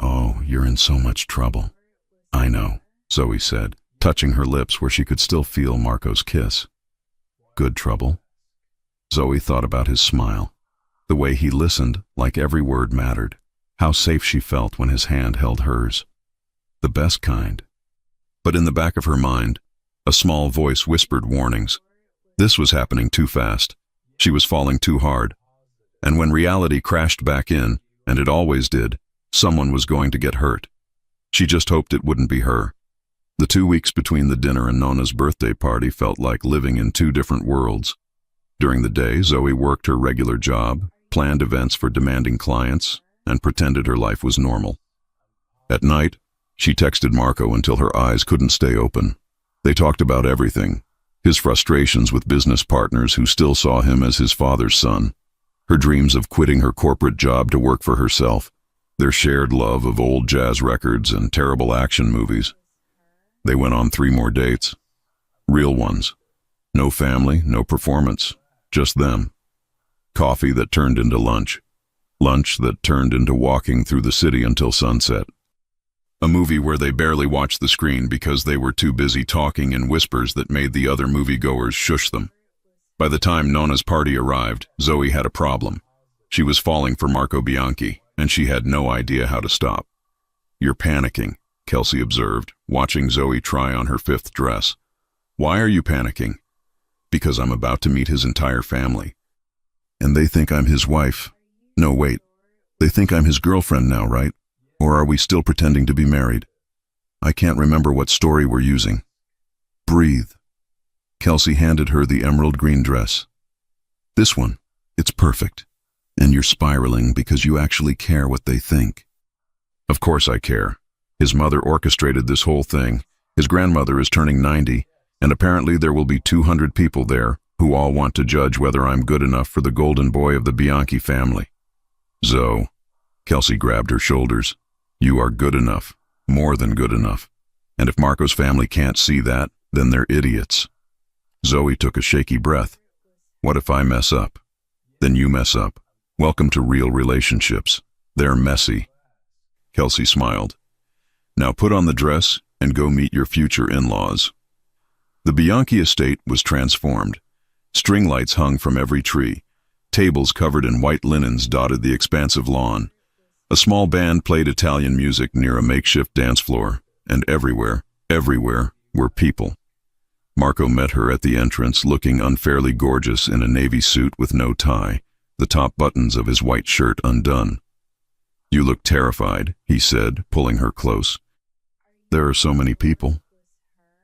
Speaker 1: Oh, you're in so much trouble. I know, Zoe said, touching her lips where she could still feel Marco's kiss. Good trouble? Zoe thought about his smile, the way he listened like every word mattered, how safe she felt when his hand held hers. The best kind. But in the back of her mind, a small voice whispered warnings. This was happening too fast. She was falling too hard. And when reality crashed back in, and it always did, someone was going to get hurt. She just hoped it wouldn't be her. The 2 weeks between the dinner and Nona's birthday party felt like living in two different worlds. During the day, Zoe worked her regular job, planned events for demanding clients, and pretended her life was normal. At night, she texted Marco until her eyes couldn't stay open. They talked about everything: his frustrations with business partners who still saw him as his father's son, her dreams of quitting her corporate job to work for herself, their shared love of old jazz records and terrible action movies. They went on 3 more dates. Real ones. No family, no performance. Just them. Coffee that turned into lunch. Lunch that turned into walking through the city until sunset. A movie where they barely watched the screen because they were too busy talking in whispers that made the other moviegoers shush them. By the time Nona's party arrived, Zoe had a problem. She was falling for Marco Bianchi, and she had no idea how to stop. "You're panicking," Kelsey observed, watching Zoe try on her 5th dress. "Why are you panicking?" "Because I'm about to meet his entire family. And they think I'm his wife. No, wait. They think I'm his girlfriend now, right? Or are we still pretending to be married? I can't remember what story we're using." "Breathe." Kelsey handed her the emerald green dress. "This one. It's perfect. And you're spiraling because you actually care what they think." "Of course I care. His mother orchestrated this whole thing. His grandmother is turning 90, and apparently there will be 200 people there who all want to judge whether I'm good enough for the golden boy of the Bianchi family." "Zoe," Kelsey grabbed her shoulders, "you are good enough, more than good enough. And if Marco's family can't see that, then they're idiots." Zoe took a shaky breath. "What if I mess up?" "Then you mess up. Welcome to real relationships. They're messy." Kelsey smiled. "Now put on the dress and go meet your future in-laws." The Bianchi estate was transformed. String lights hung from every tree. Tables covered in white linens dotted the expansive lawn. A small band played Italian music near a makeshift dance floor, and everywhere were people. Marco met her at the entrance, looking unfairly gorgeous in a navy suit with no tie, the top buttons of his white shirt undone. "You look terrified," he said, pulling her close. "There are so many people."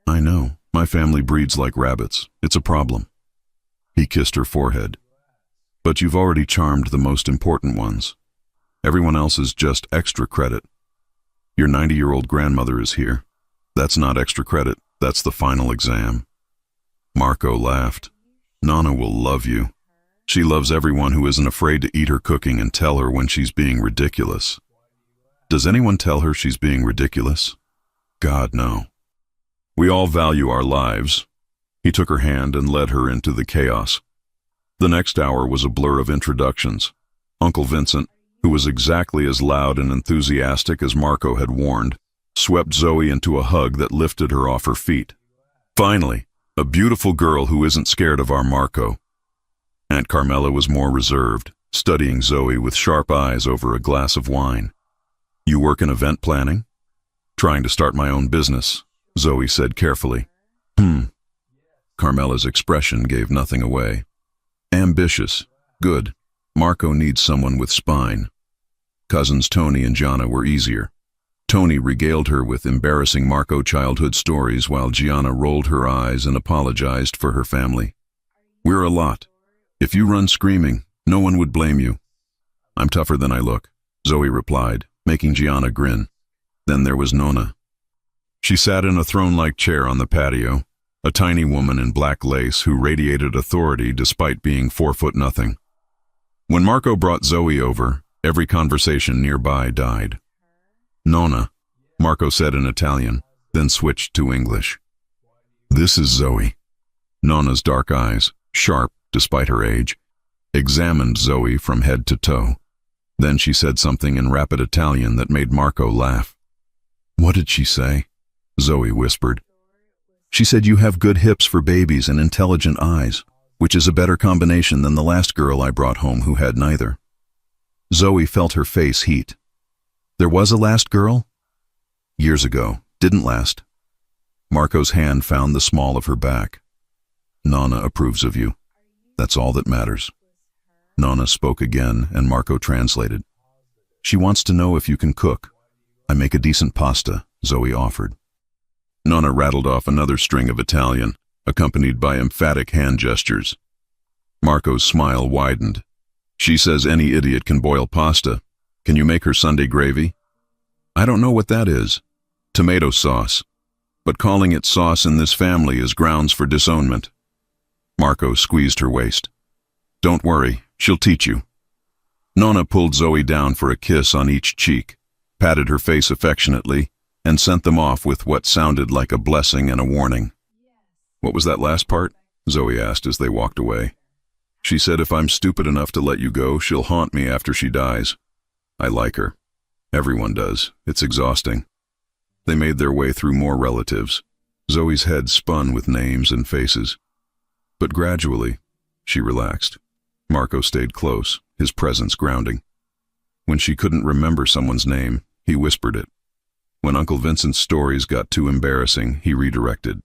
Speaker 1: "I know. My family breeds like rabbits. It's a problem." He kissed her forehead. "But you've already charmed the most important ones. Everyone else is just extra credit. Your 90-year-old grandmother is here. That's not extra credit. That's the final exam." Marco laughed. "Nana will love you. She loves everyone who isn't afraid to eat her cooking and tell her when she's being ridiculous." "Does anyone tell her she's being ridiculous?" "God, no. We all value our lives." He took her hand and led her into the chaos. The next hour was a blur of introductions. Uncle Vincent, who was exactly as loud and enthusiastic as Marco had warned, swept Zoe into a hug that lifted her off her feet. "Finally, a beautiful girl who isn't scared of our Marco." Aunt Carmela was more reserved, studying Zoe with sharp eyes over a glass of wine. "You work in event planning?" "Trying to start my own business," Zoe said carefully. Carmela's expression gave nothing away. "Ambitious. Good. Marco needs someone with spine." Cousins Tony and Gianna were easier. Tony regaled her with embarrassing Marco childhood stories while Gianna rolled her eyes and apologized for her family. "We're a lot. If you run screaming, no one would blame you." "I'm tougher than I look," Zoe replied, making Gianna grin. Then there was Nona. She sat in a throne-like chair on the patio, a tiny woman in black lace who radiated authority despite being 4'0". When Marco brought Zoe over, every conversation nearby died. "Nona," Marco said in Italian, then switched to English. "This is Zoe." Nona's dark eyes, sharp despite her age, examined Zoe from head to toe. Then she said something in rapid Italian that made Marco laugh. "What did she say?" Zoe whispered. "She said you have good hips for babies and intelligent eyes, which is a better combination than the last girl I brought home who had neither." Zoe felt her face heat. "There was a last girl?" "Years ago. Didn't last." Marco's hand found the small of her back. "Nana approves of you. That's all that matters." Nana spoke again, and Marco translated. "She wants to know if you can cook." "I make a decent pasta," Zoe offered. Nana rattled off another string of Italian, accompanied by emphatic hand gestures. Marco's smile widened. She says any idiot can boil pasta. Can you make her Sunday gravy? I don't know what that is. Tomato sauce. But calling it sauce in this family is grounds for disownment. Marco squeezed her waist. Don't worry, she'll teach you. Nonna pulled Zoe down for a kiss on each cheek, patted her face affectionately, and sent them off with what sounded like a blessing and a warning. What was that last part? Zoe asked as they walked away. She said if I'm stupid enough to let you go, she'll haunt me after she dies. I like her. Everyone does. It's exhausting. They made their way through more relatives. Zoe's head spun with names and faces. But gradually, she relaxed. Marco stayed close, his presence grounding. When she couldn't remember someone's name, he whispered it. When Uncle Vincent's stories got too embarrassing, he redirected.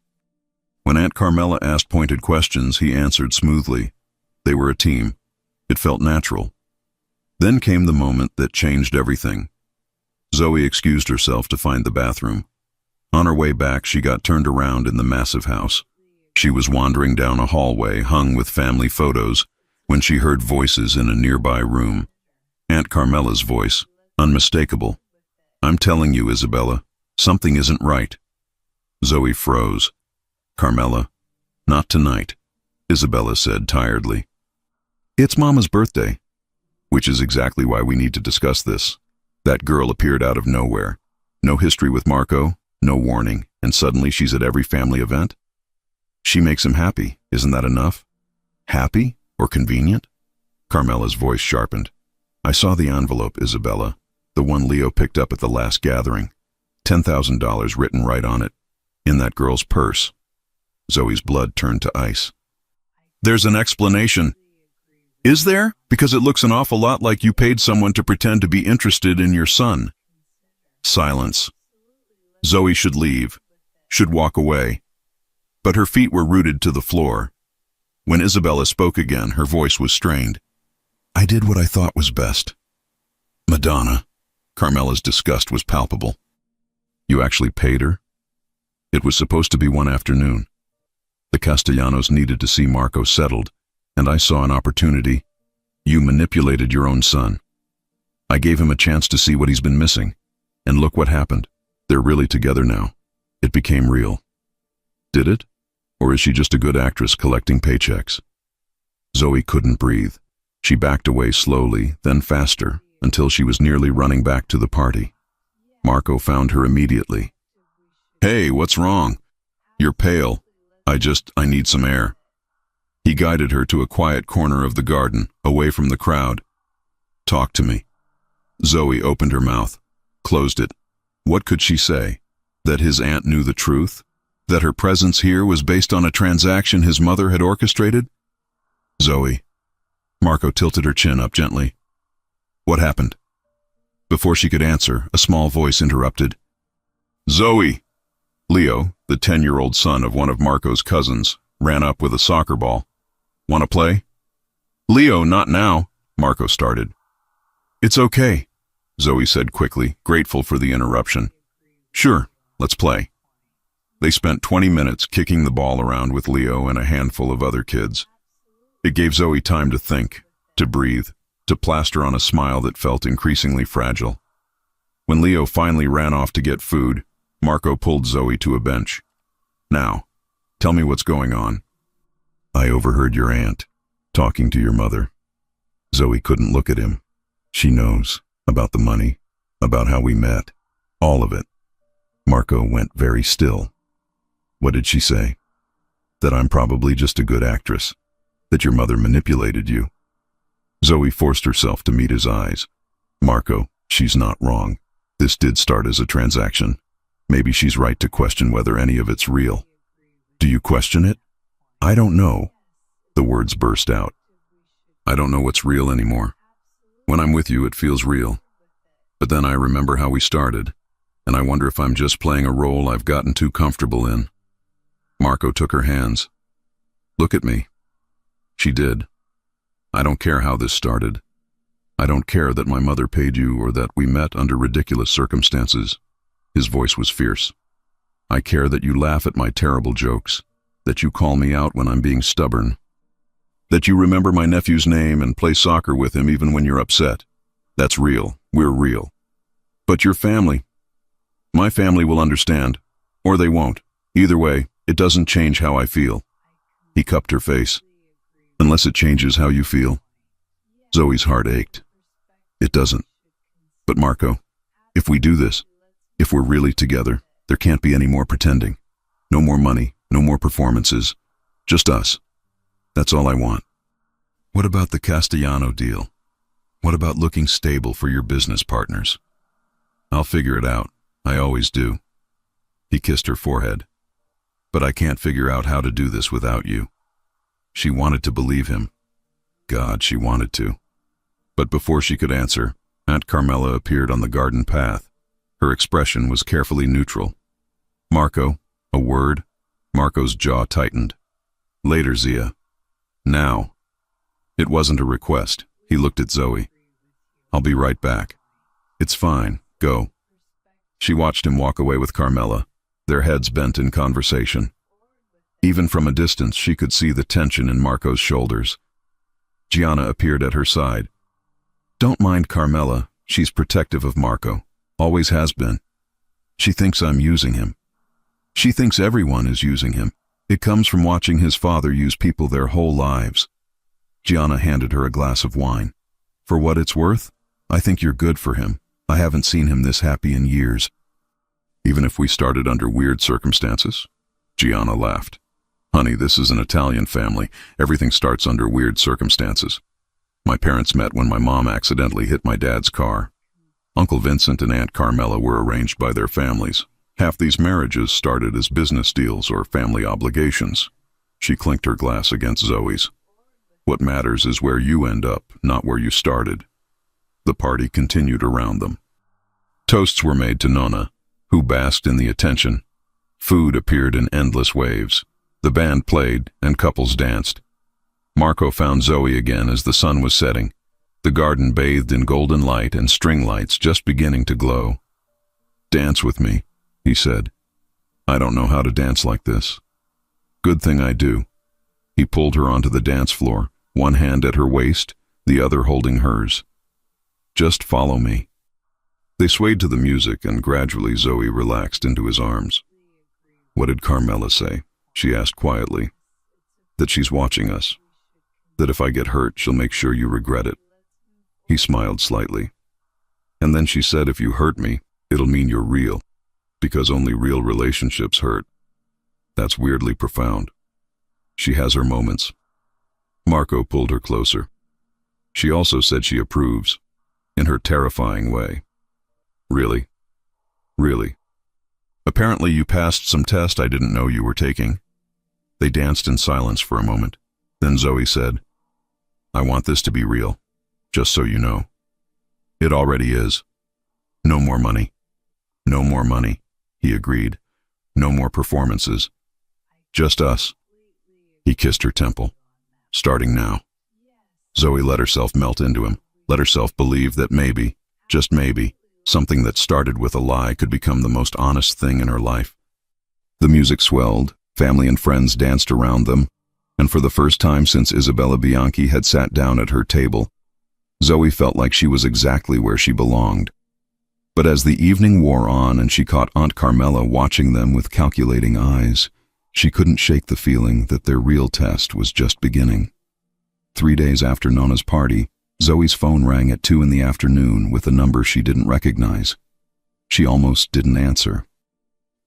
Speaker 1: When Aunt Carmela asked pointed questions, he answered smoothly. They were a team. It felt natural. Then came the moment that changed everything. Zoe excused herself to find the bathroom. On her way back, she got turned around in the massive house. She was wandering down a hallway hung with family photos when she heard voices in a nearby room. Aunt Carmela's voice, unmistakable. I'm telling you, Isabella, something isn't right. Zoe froze. Carmela, not tonight, Isabella said tiredly. It's Mama's birthday, which is exactly why we need to discuss this. That girl appeared out of nowhere. No history with Marco, no warning, and suddenly she's at every family event? She makes him happy, isn't that enough? Happy or convenient? Carmela's voice sharpened. I saw the envelope, Isabella, the one Leo picked up at the last gathering. $10,000 written right on it, in that girl's purse. Zoe's blood turned to ice. There's an explanation. Is there? Because it looks an awful lot like you paid someone to pretend to be interested in your son. Silence. Zoe should leave, should walk away. But her feet were rooted to the floor. When Isabella spoke again, her voice was strained. I did what I thought was best. Madonna. Carmela's disgust was palpable. You actually paid her? It was supposed to be one afternoon. The Castellanos needed to see Marco settled, and I saw an opportunity. You manipulated your own son. I gave him a chance to see what he's been missing. And look what happened. They're really together now. It became real. Did it? Or is she just a good actress collecting paychecks? Zoe couldn't breathe. She backed away slowly, then faster, until she was nearly running back to the party. Marco found her immediately. Hey, what's wrong? You're pale. I need some air. He guided her to a quiet corner of the garden, away from the crowd. Talk to me. Zoe opened her mouth, closed it. What could she say? That his aunt knew the truth? That her presence here was based on a transaction his mother had orchestrated? Zoe. Marco tilted her chin up gently. What happened? Before she could answer, a small voice interrupted. Zoe! Leo, the 10-year-old son of one of Marco's cousins, ran up with a soccer ball. Want to play? Leo, not now, Marco started. It's okay, Zoe said quickly, grateful for the interruption. Sure, let's play. They spent 20 minutes kicking the ball around with Leo and a handful of other kids. It gave Zoe time to think, to breathe, to plaster on a smile that felt increasingly fragile. When Leo finally ran off to get food, Marco pulled Zoe to a bench. Now, tell me what's going on. I overheard your aunt talking to your mother. Zoe couldn't look at him. She knows about the money, about how we met, all of it. Marco went very still. What did she say? That I'm probably just a good actress, that your mother manipulated you. Zoe forced herself to meet his eyes. Marco, she's not wrong. This did start as a transaction. Maybe she's right to question whether any of it's real. Do you question it? I don't know. The words burst out. I don't know what's real anymore. When I'm with you, it feels real. But then I remember how we started, and I wonder if I'm just playing a role I've gotten too comfortable in. Marco took her hands. Look at me. She did. I don't care how this started. I don't care that my mother paid you or that we met under ridiculous circumstances. His voice was fierce. I care that you laugh at my terrible jokes, that you call me out when I'm being stubborn. That you remember my nephew's name and play soccer with him even when you're upset. That's real. We're real. But your family, my family will understand, or they won't. Either way, it doesn't change how I feel. He cupped her face. Unless it changes how you feel. Zoe's heart ached. It doesn't. But Marco, if we do this, if we're really together, there can't be any more pretending. No more money, no more performances. Just us. That's all I want. What about the Castellano deal? What about looking stable for your business partners? I'll figure it out. I always do. He kissed her forehead. But I can't figure out how to do this without you. She wanted to believe him. God, she wanted to. But before she could answer, Aunt Carmela appeared on the garden path. Her expression was carefully neutral. Marco, a word. Marco's jaw tightened. Later, Zia. Now. It wasn't a request. He looked at Zoe. I'll be right back. It's fine. Go. She watched him walk away with Carmela, their heads bent in conversation. Even from a distance, she could see the tension in Marco's shoulders. Gianna appeared at her side. Don't mind Carmela. She's protective of Marco. Always has been. She thinks I'm using him. She thinks everyone is using him. It comes from watching his father use people their whole lives. Gianna handed her a glass of wine. For what it's worth, I think you're good for him. I haven't seen him this happy in years. Even if we started under weird circumstances? Gianna laughed. Honey, this is an Italian family. Everything starts under weird circumstances. My parents met when my mom accidentally hit my dad's car. Uncle Vincent and Aunt Carmela were arranged by their families. Half these marriages started as business deals or family obligations. She clinked her glass against Zoe's. What matters is where you end up, not where you started. The party continued around them. Toasts were made to Nonna, who basked in the attention. Food appeared in endless waves. The band played, and couples danced. Marco found Zoe again as the sun was setting. The garden bathed in golden light and string lights just beginning to glow. Dance with me, he said. I don't know how to dance like this. Good thing I do. He pulled her onto the dance floor, one hand at her waist, the other holding hers. Just follow me. They swayed to the music, and gradually Zoe relaxed into his arms. What did Carmela say? She asked quietly. That she's watching us. That if I get hurt, she'll make sure you regret it. He smiled slightly. And then she said, if you hurt me, it'll mean you're real, because only real relationships hurt. That's weirdly profound. She has her moments. Marco pulled her closer. She also said she approves, in her terrifying way. Really? Really? Apparently you passed some test I didn't know you were taking. They danced in silence for a moment. Then Zoe said, I want this to be real, just so you know. It already is. No more money. No more money, he agreed. No more performances. Just us. He kissed her temple. Starting now. Zoe let herself melt into him, let herself believe that maybe, just maybe, something that started with a lie could become the most honest thing in her life. The music swelled, family and friends danced around them, and for the first time since Isabella Bianchi had sat down at her table, Zoe felt like she was exactly where she belonged. But as the evening wore on and she caught Aunt Carmela watching them with calculating eyes, she couldn't shake the feeling that their real test was just beginning. 3 days after Nonna's party, Zoe's phone rang at 2 in the afternoon with a number she didn't recognize. She almost didn't answer.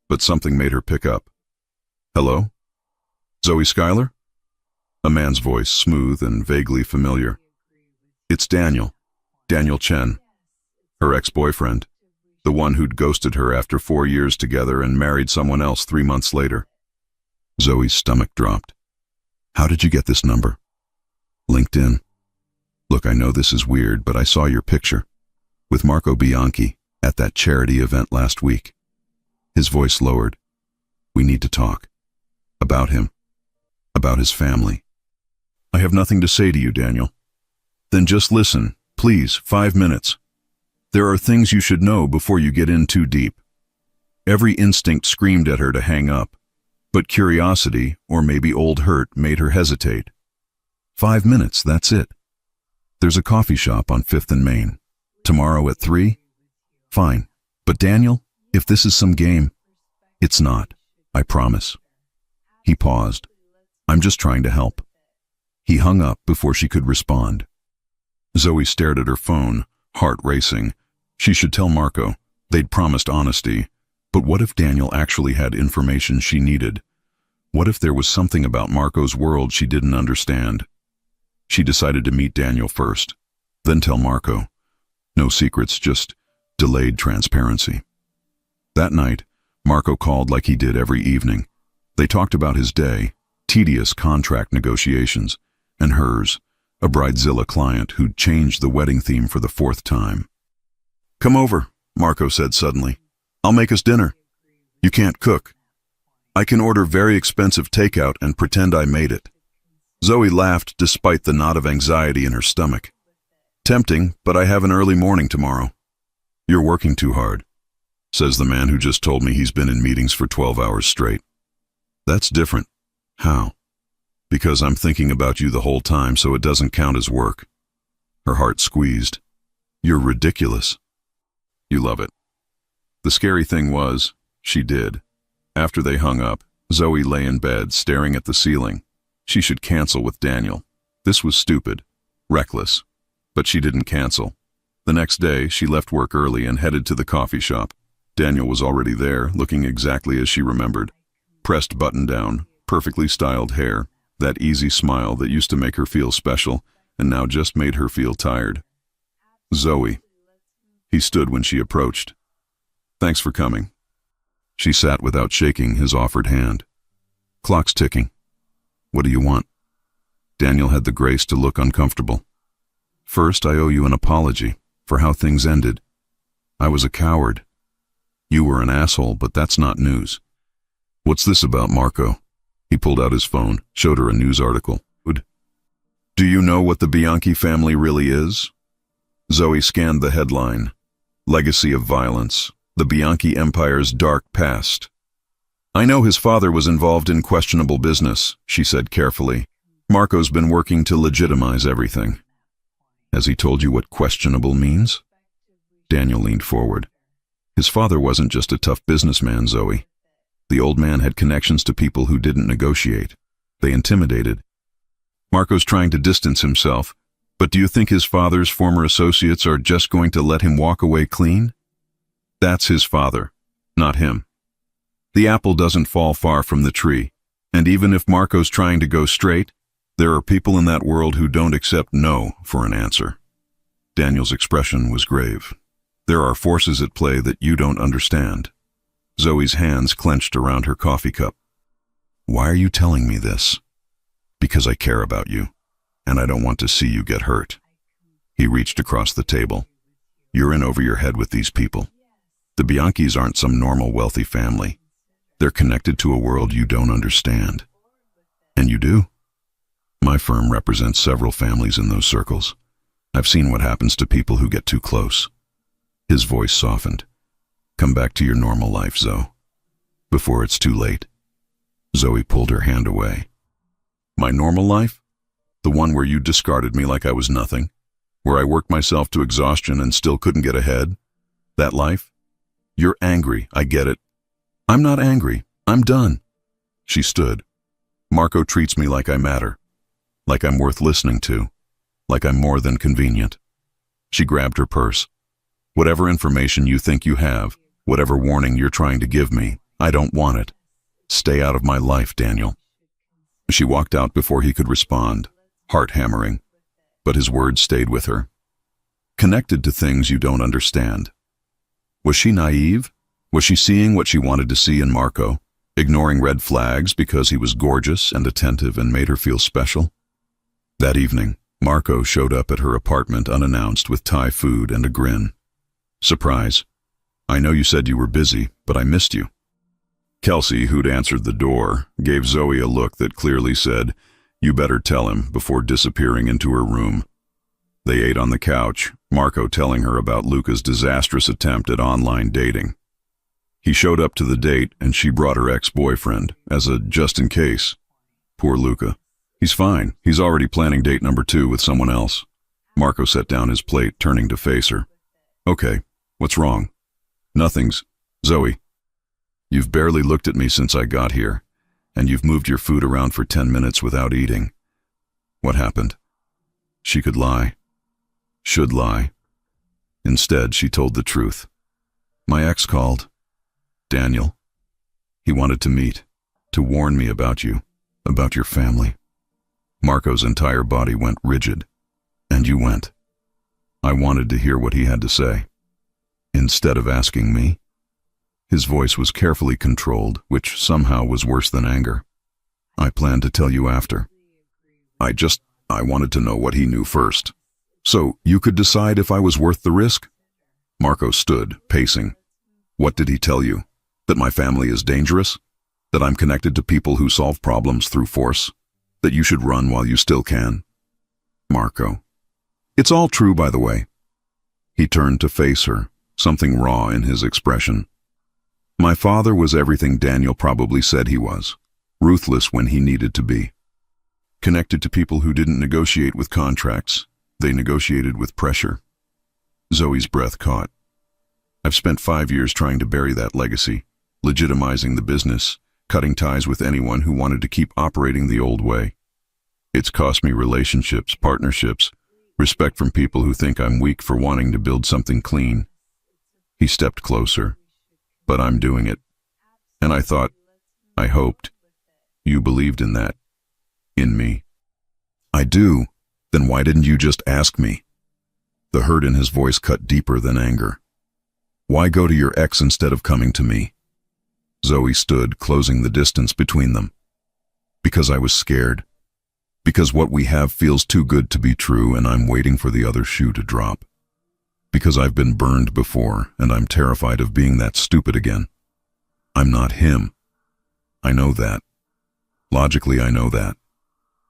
Speaker 1: But something made her pick up. Hello? Zoe Schuyler? A man's voice, smooth and vaguely familiar. It's Daniel. Daniel Chen. Her ex-boyfriend. The one who'd ghosted her after 4 years together and married someone else 3 months later. Zoe's stomach dropped. How did you get this number? LinkedIn. Look, I know this is weird, but I saw your picture with Marco Bianchi at that charity event last week. His voice lowered. We need to talk. About him. About his family. I have nothing to say to you, Daniel. Then just listen, please, 5 minutes. There are things you should know before you get in too deep. Every instinct screamed at her to hang up, but curiosity, or maybe old hurt, made her hesitate. 5 minutes, that's it. There's a coffee shop on 5th and Main. Tomorrow at 3? Fine. But Daniel, if this is some game, it's not. I promise. He paused. I'm just trying to help. He hung up before she could respond. Zoe stared at her phone, heart racing. She should tell Marco. They'd promised honesty. But what if Daniel actually had information she needed? What if there was something about Marco's world she didn't understand? She decided to meet Daniel first, then tell Marco. No secrets, just delayed transparency. That night, Marco called like he did every evening. They talked about his day, tedious contract negotiations, and hers, a bridezilla client who'd changed the wedding theme for the 4th time. Come over, Marco said suddenly. I'll make us dinner. You can't cook. I can order very expensive takeout and pretend I made it. Zoe laughed despite the knot of anxiety in her stomach. Tempting, but I have an early morning tomorrow. You're working too hard, says the man who just told me he's been in meetings for 12 hours straight. That's different. How? Because I'm thinking about you the whole time, so it doesn't count as work. Her heart squeezed. You're ridiculous. You love it. The scary thing was, she did. After they hung up, Zoe lay in bed staring at the ceiling. She should cancel with Daniel. This was stupid, reckless. But she didn't cancel. The next day, she left work early and headed to the coffee shop. Daniel was already there, looking exactly as she remembered. Pressed button down, perfectly styled hair, that easy smile that used to make her feel special and now just made her feel tired. Zoe. He stood when she approached. Thanks for coming. She sat without shaking his offered hand. Clock's ticking. What do you want? Daniel had the grace to look uncomfortable. First, I owe you an apology for how things ended. I was a coward. You were an asshole, but that's not news. What's this about Marco? He pulled out his phone, showed her a news article. Do you know what the Bianchi family really is? Zoe scanned the headline. Legacy of violence. The Bianchi Empire's dark past. I know his father was involved in questionable business, she said carefully. Marco's been working to legitimize everything. Has he told you what questionable means? Daniel leaned forward. His father wasn't just a tough businessman, Zoe. The old man had connections to people who didn't negotiate. They intimidated. Marco's trying to distance himself, but do you think his father's former associates are just going to let him walk away clean? That's his father, not him. The apple doesn't fall far from the tree, and even if Marco's trying to go straight, there are people in that world who don't accept no for an answer. Daniel's expression was grave. There are forces at play that you don't understand. Zoe's hands clenched around her coffee cup. Why are you telling me this? Because I care about you, and I don't want to see you get hurt. He reached across the table. You're in over your head with these people. The Bianchis aren't some normal wealthy family. They're connected to a world you don't understand. And you do? My firm represents several families in those circles. I've seen what happens to people who get too close. His voice softened. Come back to your normal life, Zoe. Before it's too late. Zoe pulled her hand away. My normal life? The one where you discarded me like I was nothing? Where I worked myself to exhaustion and still couldn't get ahead? That life? You're angry, I get it. I'm not angry. I'm done. She stood. Marco treats me like I matter. Like I'm worth listening to. Like I'm more than convenient. She grabbed her purse. Whatever information you think you have, whatever warning you're trying to give me, I don't want it. Stay out of my life, Daniel. She walked out before he could respond, heart hammering, but his words stayed with her. Connected to things you don't understand. Was she naive? Was she seeing what she wanted to see in Marco, ignoring red flags because he was gorgeous and attentive and made her feel special? That evening, Marco showed up at her apartment unannounced with Thai food and a grin. Surprise. I know you said you were busy, but I missed you. Kelsey, who'd answered the door, gave Zoe a look that clearly said, you better tell him, before disappearing into her room. They ate on the couch, Marco telling her about Luca's disastrous attempt at online dating. He showed up to the date and she brought her ex-boyfriend, as a just in case. Poor Luca. He's fine. He's already planning date number 2 with someone else. Marco set down his plate, turning to face her. Okay, what's wrong? Nothing's. Zoe, you've barely looked at me since I got here, and you've moved your food around for 10 minutes without eating. What happened? She could lie. Should lie. Instead, she told the truth. My ex called. Daniel. He wanted to meet, to warn me about you, about your family. Marco's entire body went rigid. And you went. I wanted to hear what he had to say. Instead of asking me. His voice was carefully controlled, which somehow was worse than anger. I planned to tell you after. I wanted to know what he knew first. So you could decide if I was worth the risk? Marco stood, pacing. What did he tell you? That my family is dangerous? That I'm connected to people who solve problems through force? That you should run while you still can? Marco. It's all true, by the way. He turned to face her, something raw in his expression. My father was everything Daniel probably said he was. Ruthless when he needed to be. Connected to people who didn't negotiate with contracts. They negotiated with pressure. Zoe's breath caught. I've spent 5 years trying to bury that legacy, legitimizing the business, cutting ties with anyone who wanted to keep operating the old way. It's cost me relationships, partnerships, respect from people who think I'm weak for wanting to build something clean. He stepped closer. But I'm doing it. And I thought, I hoped, you believed in that. In me. I do. Then why didn't you just ask me? The hurt in his voice cut deeper than anger. Why go to your ex instead of coming to me? Zoe stood, closing the distance between them. Because I was scared. Because what we have feels too good to be true and I'm waiting for the other shoe to drop. Because I've been burned before and I'm terrified of being that stupid again. I'm not him. I know that. Logically, I know that.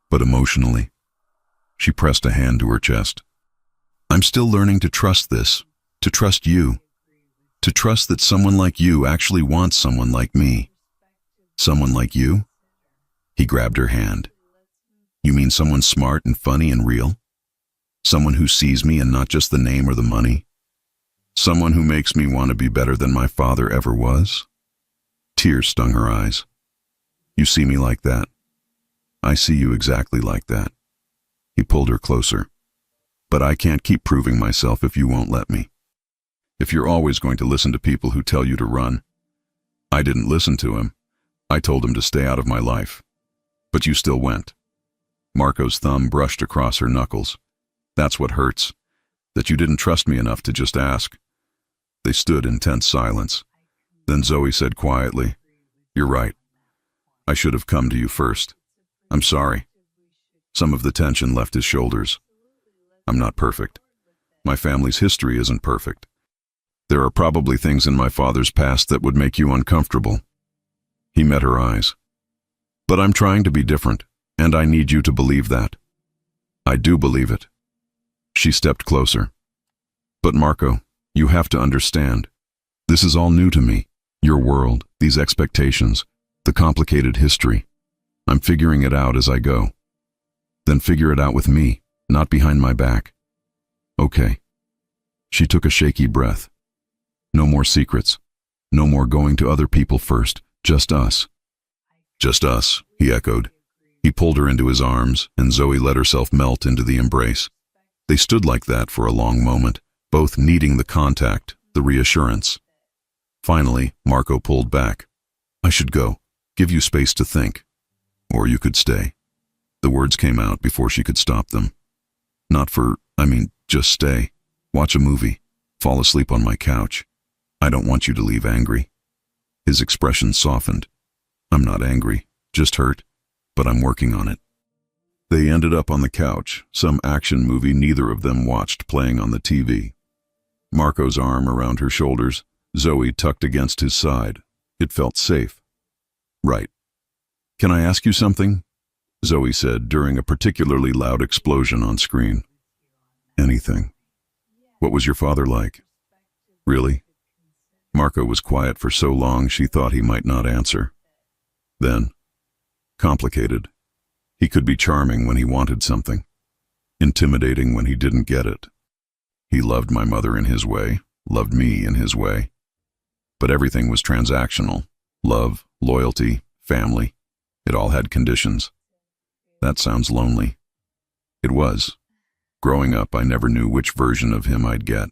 Speaker 1: But emotionally, she pressed a hand to her chest. I'm still learning to trust this, to trust you, to trust that someone like you actually wants someone like me. Someone like you? He grabbed her hand. You mean someone smart and funny and real? Someone who sees me and not just the name or the money? Someone who makes me want to be better than my father ever was? Tears stung her eyes. You see me like that. I see you exactly like that. He pulled her closer. But I can't keep proving myself if you won't let me. If you're always going to listen to people who tell you to run. I didn't listen to him. I told him to stay out of my life. But you still went. Marco's thumb brushed across her knuckles. That's what hurts. That you didn't trust me enough to just ask. They stood in tense silence. Then Zoe said quietly, You're right. I should have come to you first. I'm sorry. Some of the tension left his shoulders. I'm not perfect. My family's history isn't perfect. There are probably things in my father's past that would make you uncomfortable. He met her eyes. But I'm trying to be different, and I need you to believe that. I do believe it. She stepped closer. But Marco, you have to understand. This is all new to me. Your world, these expectations, the complicated history. I'm figuring it out as I go. Then figure it out with me, not behind my back. Okay. She took a shaky breath. No more secrets. No more going to other people first. Just us. Just us, he echoed. He pulled her into his arms, and Zoe let herself melt into the embrace. They stood like that for a long moment, both needing the contact, the reassurance. Finally, Marco pulled back. I should go. Give you space to think. Or you could stay. The words came out before she could stop them. Just stay. Watch a movie. Fall asleep on my couch. I don't want you to leave angry. His expression softened. I'm not angry, just hurt, but I'm working on it. They ended up on the couch, some action movie neither of them watched playing on the TV. Marco's arm around her shoulders, Zoe tucked against his side. It felt safe. Right. Can I ask you something? Zoe said during a particularly loud explosion on screen. Anything. What was your father like? Really? Marco was quiet for so long she thought he might not answer. Then, complicated. He could be charming when he wanted something, intimidating when he didn't get it. He loved my mother in his way, loved me in his way. But everything was transactional. Love, loyalty, family. It all had conditions. That sounds lonely. It was. Growing up, I never knew which version of him I'd get.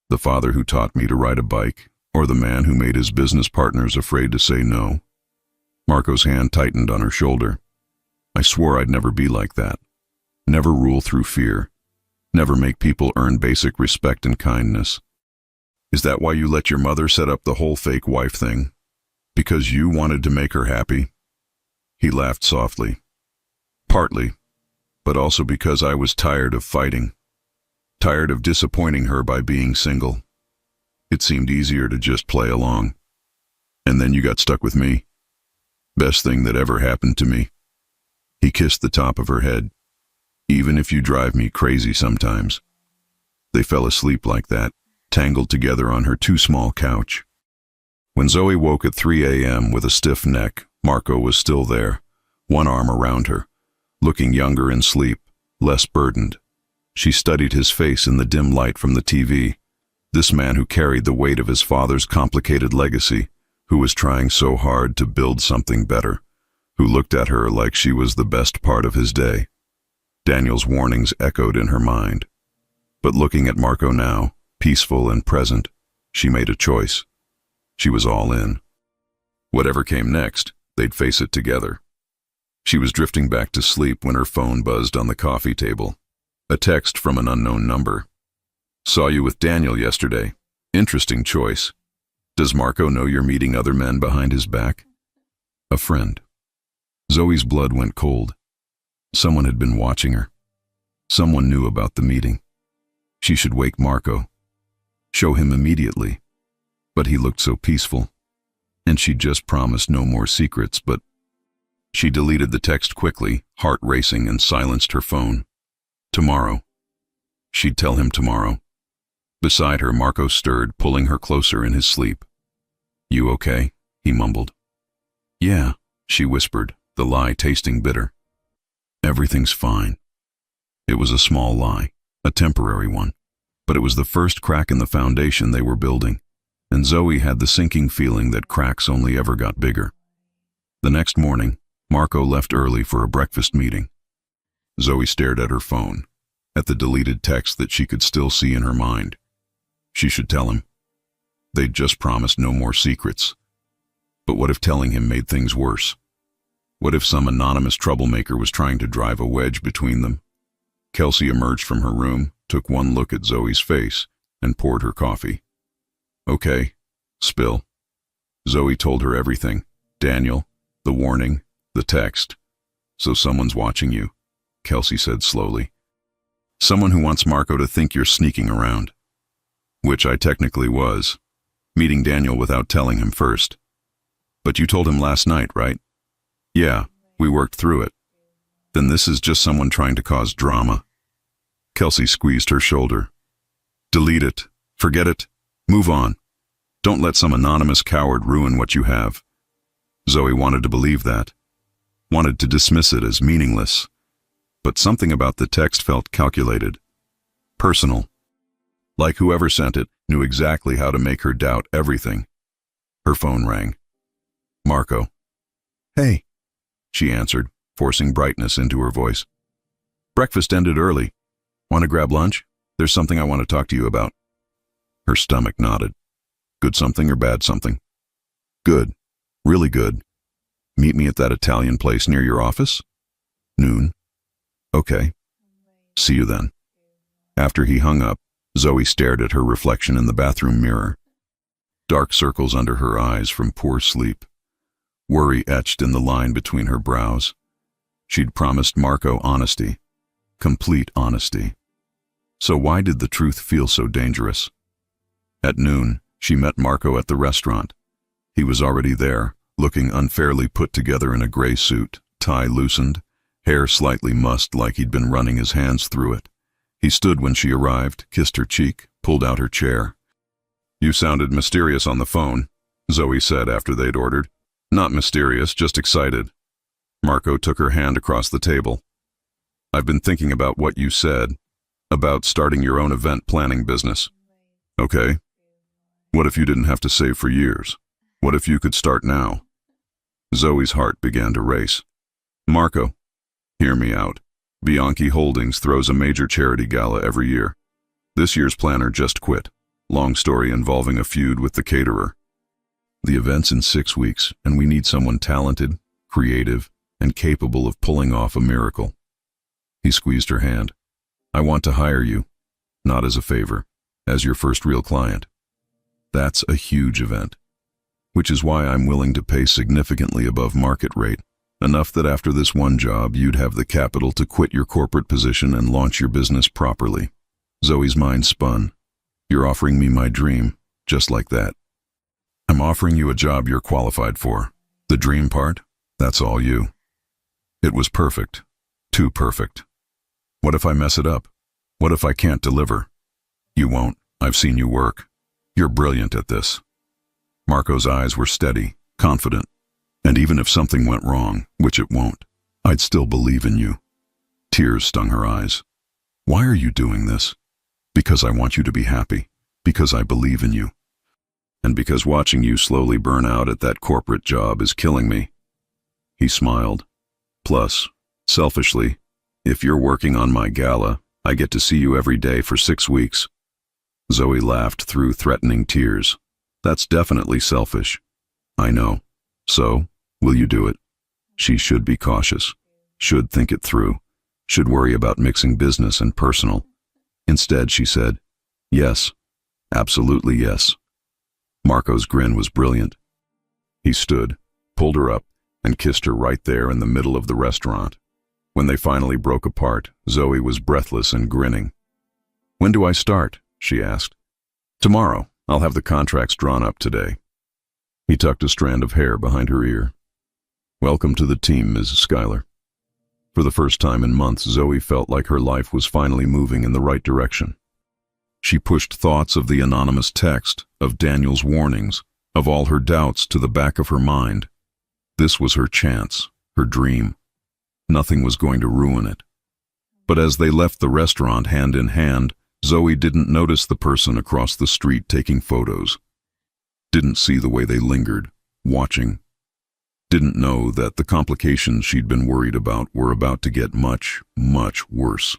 Speaker 1: The father who taught me to ride a bike, or the man who made his business partners afraid to say no. Marco's hand tightened on her shoulder. I swore I'd never be like that. Never rule through fear. Never make people earn basic respect and kindness. Is that why you let your mother set up the whole fake wife thing? Because you wanted to make her happy? He laughed softly. Partly, but also because I was tired of fighting. Tired of disappointing her by being single. It seemed easier to just play along. And then you got stuck with me. Best thing that ever happened to me. He kissed the top of her head. Even if you drive me crazy sometimes. They fell asleep like that, tangled together on her too small couch. When Zoe woke at 3 a.m. with a stiff neck, Marco was still there, one arm around her, looking younger in sleep, less burdened. She studied his face in the dim light from the TV, this man who carried the weight of his father's complicated legacy, who was trying so hard to build something better, who looked at her like she was the best part of his day. Daniel's warnings echoed in her mind. But looking at Marco now, peaceful and present, she made a choice. She was all in. Whatever came next, they'd face it together. She was drifting back to sleep when her phone buzzed on the coffee table. A text from an unknown number. Saw you with Daniel yesterday. Interesting choice. Does Marco know you're meeting other men behind his back? A friend. Zoe's blood went cold. Someone had been watching her. Someone knew about the meeting. She should wake Marco. Show him immediately. But he looked so peaceful. And she'd just promised no more secrets, but... She deleted the text quickly, heart racing, and silenced her phone. Tomorrow. She'd tell him tomorrow. Beside her, Marco stirred, pulling her closer in his sleep. You okay? He mumbled. Yeah, she whispered, the lie tasting bitter. Everything's fine. It was a small lie, a temporary one, but it was the first crack in the foundation they were building, and Zoe had the sinking feeling that cracks only ever got bigger. The next morning, Marco left early for a breakfast meeting. Zoe stared at her phone, at the deleted text that she could still see in her mind. She should tell him. They'd just promised no more secrets. But what if telling him made things worse? What if some anonymous troublemaker was trying to drive a wedge between them? Kelsey emerged from her room, took one look at Zoe's face, and poured her coffee. Okay, spill. Zoe told her everything. Daniel, the warning, the text. So someone's watching you, Kelsey said slowly. Someone who wants Marco to think you're sneaking around. Which I technically was, meeting Daniel without telling him first. But you told him last night, right? Yeah, we worked through it. Then this is just someone trying to cause drama. Kelsey squeezed her shoulder. Delete it. Forget it. Move on. Don't let some anonymous coward ruin what you have. Zoe wanted to believe that. Wanted to dismiss it as meaningless. But something about the text felt calculated. Personal. Like whoever sent it knew exactly how to make her doubt everything. Her phone rang. Marco. Hey, she answered, forcing brightness into her voice. Breakfast ended early. Want to grab lunch? There's something I want to talk to you about. Her stomach nodded. Good something or bad something? Good. Really good. Meet me at that Italian place near your office? Noon. Okay. See you then. After he hung up, Zoe stared at her reflection in the bathroom mirror. Dark circles under her eyes from poor sleep. Worry etched in the line between her brows. She'd promised Marco honesty. Complete honesty. So why did the truth feel so dangerous? At noon, she met Marco at the restaurant. He was already there, looking unfairly put together in a gray suit, tie loosened, hair slightly mussed like he'd been running his hands through it. He stood when she arrived, kissed her cheek, pulled out her chair. You sounded mysterious on the phone, Zoe said after they'd ordered. Not mysterious, just excited. Marco took her hand across the table. I've been thinking about what you said, about starting your own event planning business. Okay. What if you didn't have to save for years? What if you could start now? Zoe's heart began to race. Marco, hear me out. Bianchi Holdings throws a major charity gala every year. This year's planner just quit. Long story involving a feud with the caterer. The event's in 6 weeks, and we need someone talented, creative, and capable of pulling off a miracle. He squeezed her hand. I want to hire you, not as a favor, as your first real client. That's a huge event, which is why I'm willing to pay significantly above market rate, enough that after this one job you'd have the capital to quit your corporate position and launch your business properly. Zoe's mind spun. You're offering me my dream, just like that. I'm offering you a job you're qualified for. The dream part, that's all you. It was perfect. Too perfect. What if I mess it up? What if I can't deliver? You won't. I've seen you work. You're brilliant at this. Marco's eyes were steady, confident. And even if something went wrong, which it won't, I'd still believe in you. Tears stung her eyes. Why are you doing this? Because I want you to be happy. Because I believe in you. And because watching you slowly burn out at that corporate job is killing me. He smiled. Plus, selfishly, if you're working on my gala, I get to see you every day for 6 weeks. Zoe laughed through threatening tears. That's definitely selfish. I know. So, will you do it? She should be cautious. Should think it through. Should worry about mixing business and personal. Instead, she said, yes. Absolutely yes. Marco's grin was brilliant. He stood, pulled her up, and kissed her right there in the middle of the restaurant. When they finally broke apart, Zoe was breathless and grinning. When do I start? She asked. Tomorrow. I'll have the contracts drawn up today. He tucked a strand of hair behind her ear. Welcome to the team, Mrs. Schuyler. For the first time in months, Zoe felt like her life was finally moving in the right direction. She pushed thoughts of the anonymous text, of Daniel's warnings, of all her doubts to the back of her mind. This was her chance, her dream. Nothing was going to ruin it. But as they left the restaurant hand in hand, Zoe didn't notice the person across the street taking photos. Didn't see the way they lingered, watching. Didn't know that the complications she'd been worried about were about to get much, much worse.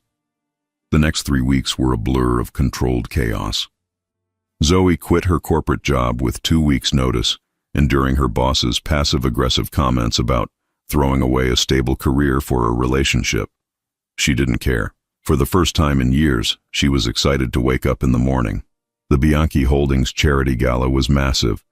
Speaker 1: The next 3 weeks were a blur of controlled chaos. Zoe quit her corporate job with 2 weeks' notice, enduring her boss's passive-aggressive comments about throwing away a stable career for a relationship. She didn't care. For the first time in years, she was excited to wake up in the morning. The Bianchi Holdings charity gala was massive.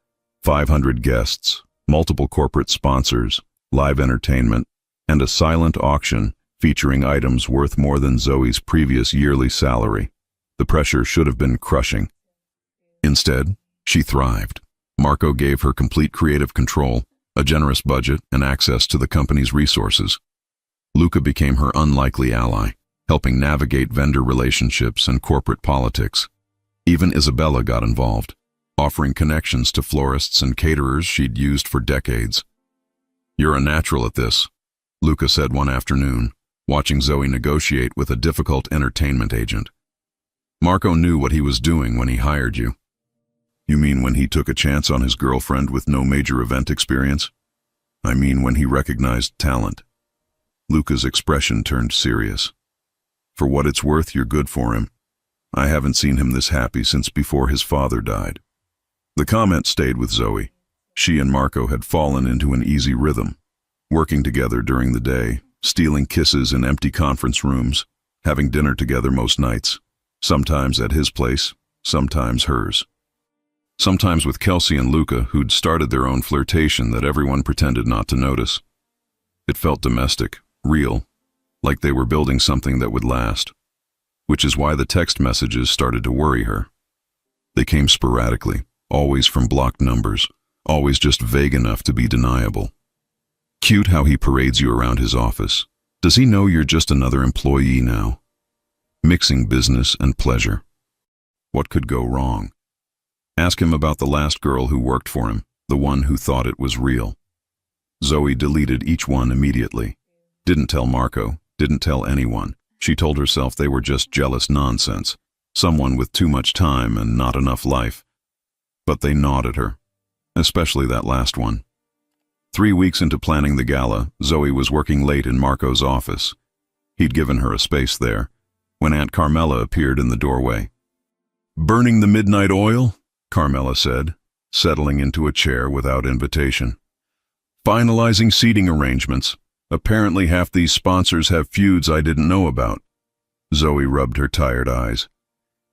Speaker 1: 500 guests, multiple corporate sponsors, live entertainment, and a silent auction featuring items worth more than Zoe's previous yearly salary. The pressure should have been crushing. Instead, she thrived. Marco gave her complete creative control, a generous budget, and access to the company's resources. Luca became her unlikely ally, helping navigate vendor relationships and corporate politics. Even Isabella got involved, offering connections to florists and caterers she'd used for decades. You're a natural at this, Luca said one afternoon, watching Zoe negotiate with a difficult entertainment agent. Marco knew what he was doing when he hired you. You mean when he took a chance on his girlfriend with no major event experience? I mean when he recognized talent. Luca's expression turned serious. For what it's worth, you're good for him. I haven't seen him this happy since before his father died. The comment stayed with Zoe. She and Marco had fallen into an easy rhythm, working together during the day, stealing kisses in empty conference rooms, having dinner together most nights, sometimes at his place, sometimes hers. Sometimes with Kelsey and Luca, who'd started their own flirtation that everyone pretended not to notice. It felt domestic, real, like they were building something that would last, which is why the text messages started to worry her. They came sporadically, always from blocked numbers, always just vague enough to be deniable. Cute how he parades you around his office. Does he know you're just another employee now? Mixing business and pleasure. What could go wrong? Ask him about the last girl who worked for him, the one who thought it was real. Zoe deleted each one immediately. Didn't tell Marco, didn't tell anyone. She told herself they were just jealous nonsense, someone with too much time and not enough life. But they gnawed at her, especially that last one. 3 weeks into planning the gala, Zoe was working late in Marco's office. He'd given her a space there, when Aunt Carmela appeared in the doorway. "Burning the midnight oil?" Carmela said, settling into a chair without invitation. "Finalizing seating arrangements. Apparently half these sponsors have feuds I didn't know about." Zoe rubbed her tired eyes.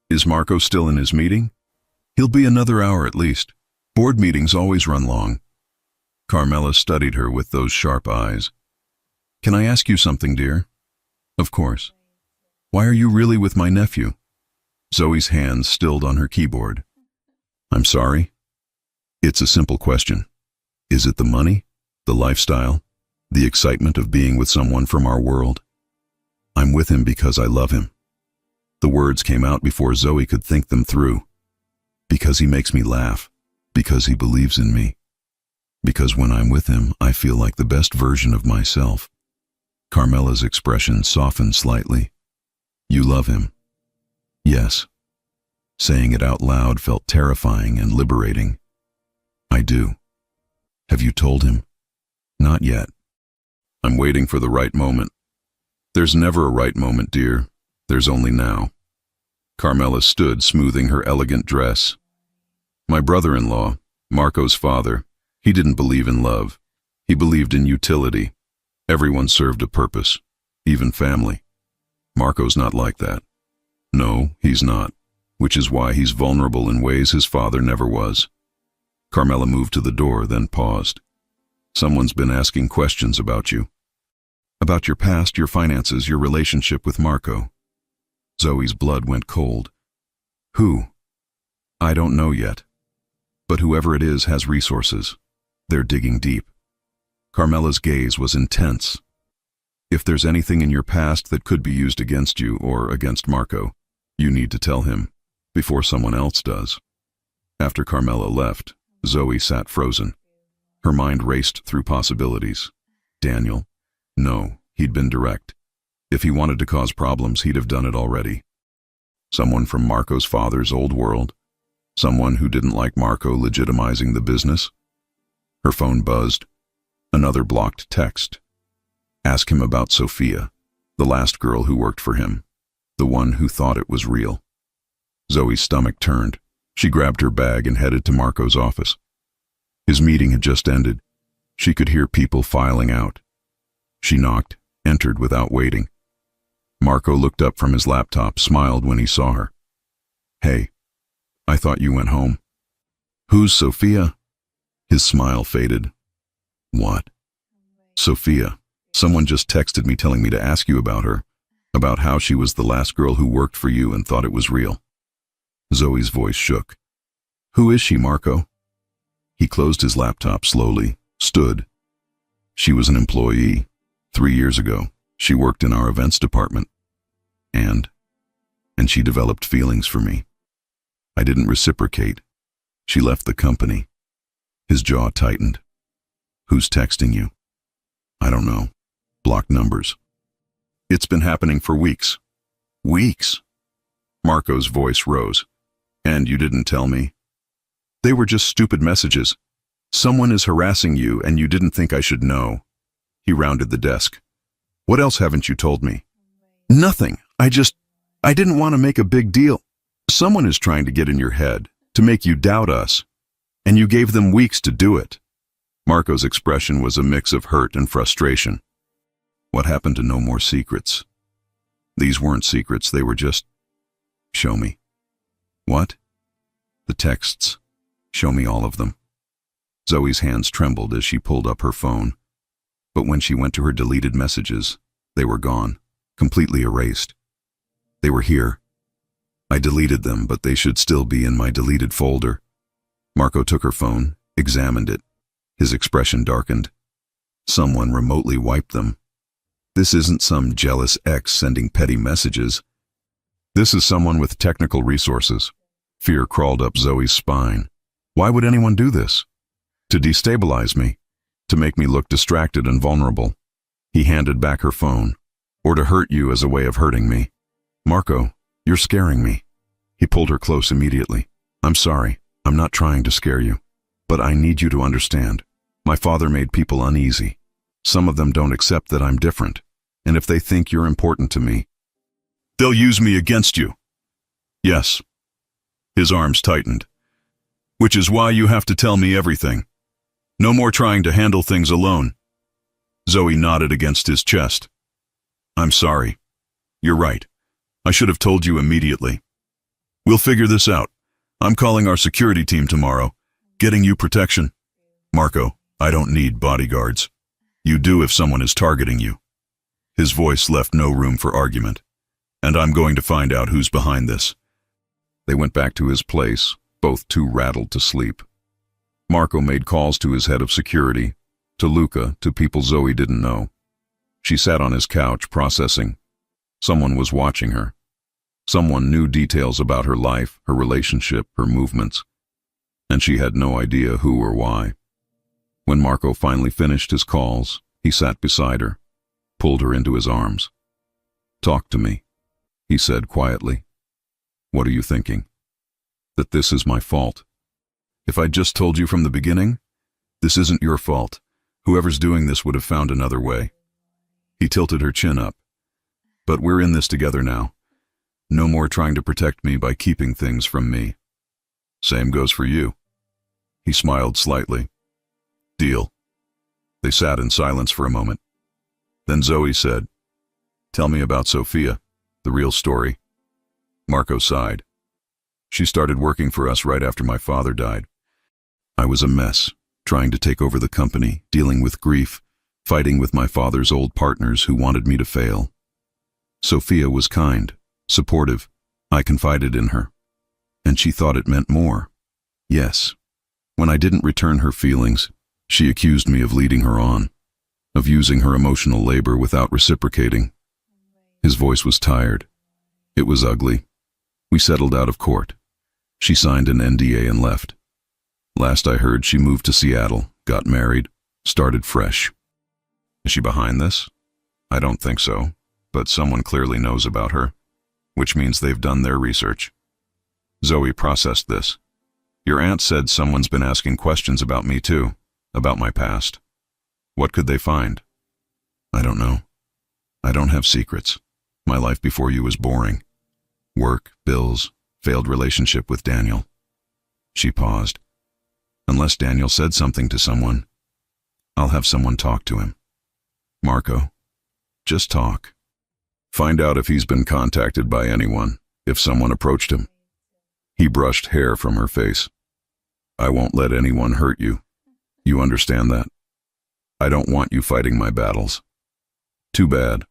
Speaker 1: "Is Marco still in his meeting?" "He'll be another hour at least. Board meetings always run long." Carmela studied her with those sharp eyes. "Can I ask you something, dear?" "Of course." "Why are you really with my nephew?" Zoe's hands stilled on her keyboard. "I'm sorry. It's a simple question. Is it the money, the lifestyle, the excitement of being with someone from our world? I'm with him because I love him." The words came out before Zoe could think them through. "Because he makes me laugh. Because he believes in me. Because when I'm with him, I feel like the best version of myself." Carmela's expression softened slightly. "You love him?" "Yes." Saying it out loud felt terrifying and liberating. "I do." "Have you told him?" "Not yet." "I'm waiting for the right moment." "There's never a right moment, dear. There's only now." Carmela stood, smoothing her elegant dress. "My brother-in-law, Marco's father, he didn't believe in love. He believed in utility. Everyone served a purpose, even family. Marco's not like that. No, he's not, which is why he's vulnerable in ways his father never was." Carmela moved to the door, then paused. "Someone's been asking questions about you. About your past, your finances, your relationship with Marco." Zoe's blood went cold. "Who?" "I don't know yet. But whoever it is has resources. They're digging deep." Carmela's gaze was intense. "If there's anything in your past that could be used against you or against Marco, you need to tell him, before someone else does." After Carmela left, Zoe sat frozen. Her mind raced through possibilities. Daniel? No, he'd been direct. If he wanted to cause problems, he'd have done it already. Someone from Marco's father's old world? Someone who didn't like Marco legitimizing the business? Her phone buzzed. Another blocked text. Ask him about Sophia, the last girl who worked for him, the one who thought it was real. Zoe's stomach turned. She grabbed her bag and headed to Marco's office. His meeting had just ended. She could hear people filing out. She knocked, entered without waiting. Marco looked up from his laptop, smiled when he saw her. "Hey, I thought you went home." "Who's Sophia?" His smile faded. "What?" "Sophia. Someone just texted me telling me to ask you about her, about how she was the last girl who worked for you and thought it was real." Zoe's voice shook. "Who is she, Marco?" He closed his laptop slowly, stood. "She was an employee. 3 years ago, she worked in our events department. And she developed feelings for me. I didn't reciprocate. She left the company." His jaw tightened. "Who's texting you?" "I don't know. Blocked numbers." "It's been happening for weeks." "Weeks?" Marco's voice rose. "And you didn't tell me?" "They were just stupid messages. Someone is harassing you and you didn't think I should know." He rounded the desk. "What else haven't you told me?" "Nothing. I didn't want to make a big deal. Someone is trying to get in your head, to make you doubt us. And you gave them weeks to do it." Marco's expression was a mix of hurt and frustration. "What happened to no more secrets?" "These weren't secrets, they were just..." "Show me." "What?" "The texts. Show me all of them." Zoe's hands trembled as she pulled up her phone. But when she went to her deleted messages, they were gone, completely erased. "They were here. I deleted them, but they should still be in my deleted folder." Marco took her phone, examined it. His expression darkened. Someone remotely wiped them. This isn't some jealous ex sending petty messages. This is someone with technical resources. Fear crawled up Zoe's spine. Why would anyone do this? To destabilize me? to make me look distracted and vulnerable. He handed back her phone, or to hurt you as a way of hurting me. Marco, you're scaring me. He pulled her close immediately. I'm sorry, I'm not trying to scare you. But I need you to understand. My father made people uneasy. Some of them don't accept that I'm different. And if they think you're important to me, they'll use me against you. Yes. His arms tightened. Which is why you have to tell me everything. No more trying to handle things alone. Zoe nodded against his chest. I'm sorry. You're right. I should have told you immediately. We'll figure this out. I'm calling our security team tomorrow, getting you protection. Marco, I don't need bodyguards. You do if someone is targeting you. His voice left no room for argument. And I'm going to find out who's behind this. They went back to his place, both too rattled to sleep. Marco made calls to his head of security, to Luca, to people Zoe didn't know. She sat on his couch, processing. Someone was watching her. Someone knew details about her life, her relationship, her movements. And she had no idea who or why. When Marco finally finished his calls, he sat beside her, pulled her into his arms. Talk to me, he said quietly. What are you thinking? That this is my fault. If I'd just told you from the beginning, this isn't your fault. Whoever's doing this would have found another way. He tilted her chin up. But we're in this together now. No more trying to protect me by keeping things from me. Same goes for you. He smiled slightly. Deal. They sat in silence for a moment. Then Zoe said, Tell me about Sophia, the real story. Marco sighed. She started working for us right after my father died. I was a mess, trying to take over the company, dealing with grief, fighting with my father's old partners who wanted me to fail. Sophia was kind, supportive. I confided in her. And she thought it meant more. Yes. When I didn't return her feelings, she accused me of leading her on, of using her emotional labor without reciprocating. His voice was tired. It was ugly. We settled out of court. She signed an NDA and left. Last I heard, she moved to Seattle, got married, started fresh. Is she behind this? I don't think so, but someone clearly knows about her, which means they've done their research. Zoe processed this. Your aunt said someone's been asking questions about me too, about my past. What could they find? I don't know. I don't have secrets. My life before you was boring. Work, bills, failed relationship with Daniel. She paused. Unless Daniel said something to someone, I'll have someone talk to him. Marco, just talk. Find out if he's been contacted by anyone, if someone approached him. He brushed hair from her face. I won't let anyone hurt you. You understand that? I don't want you fighting my battles. Too bad.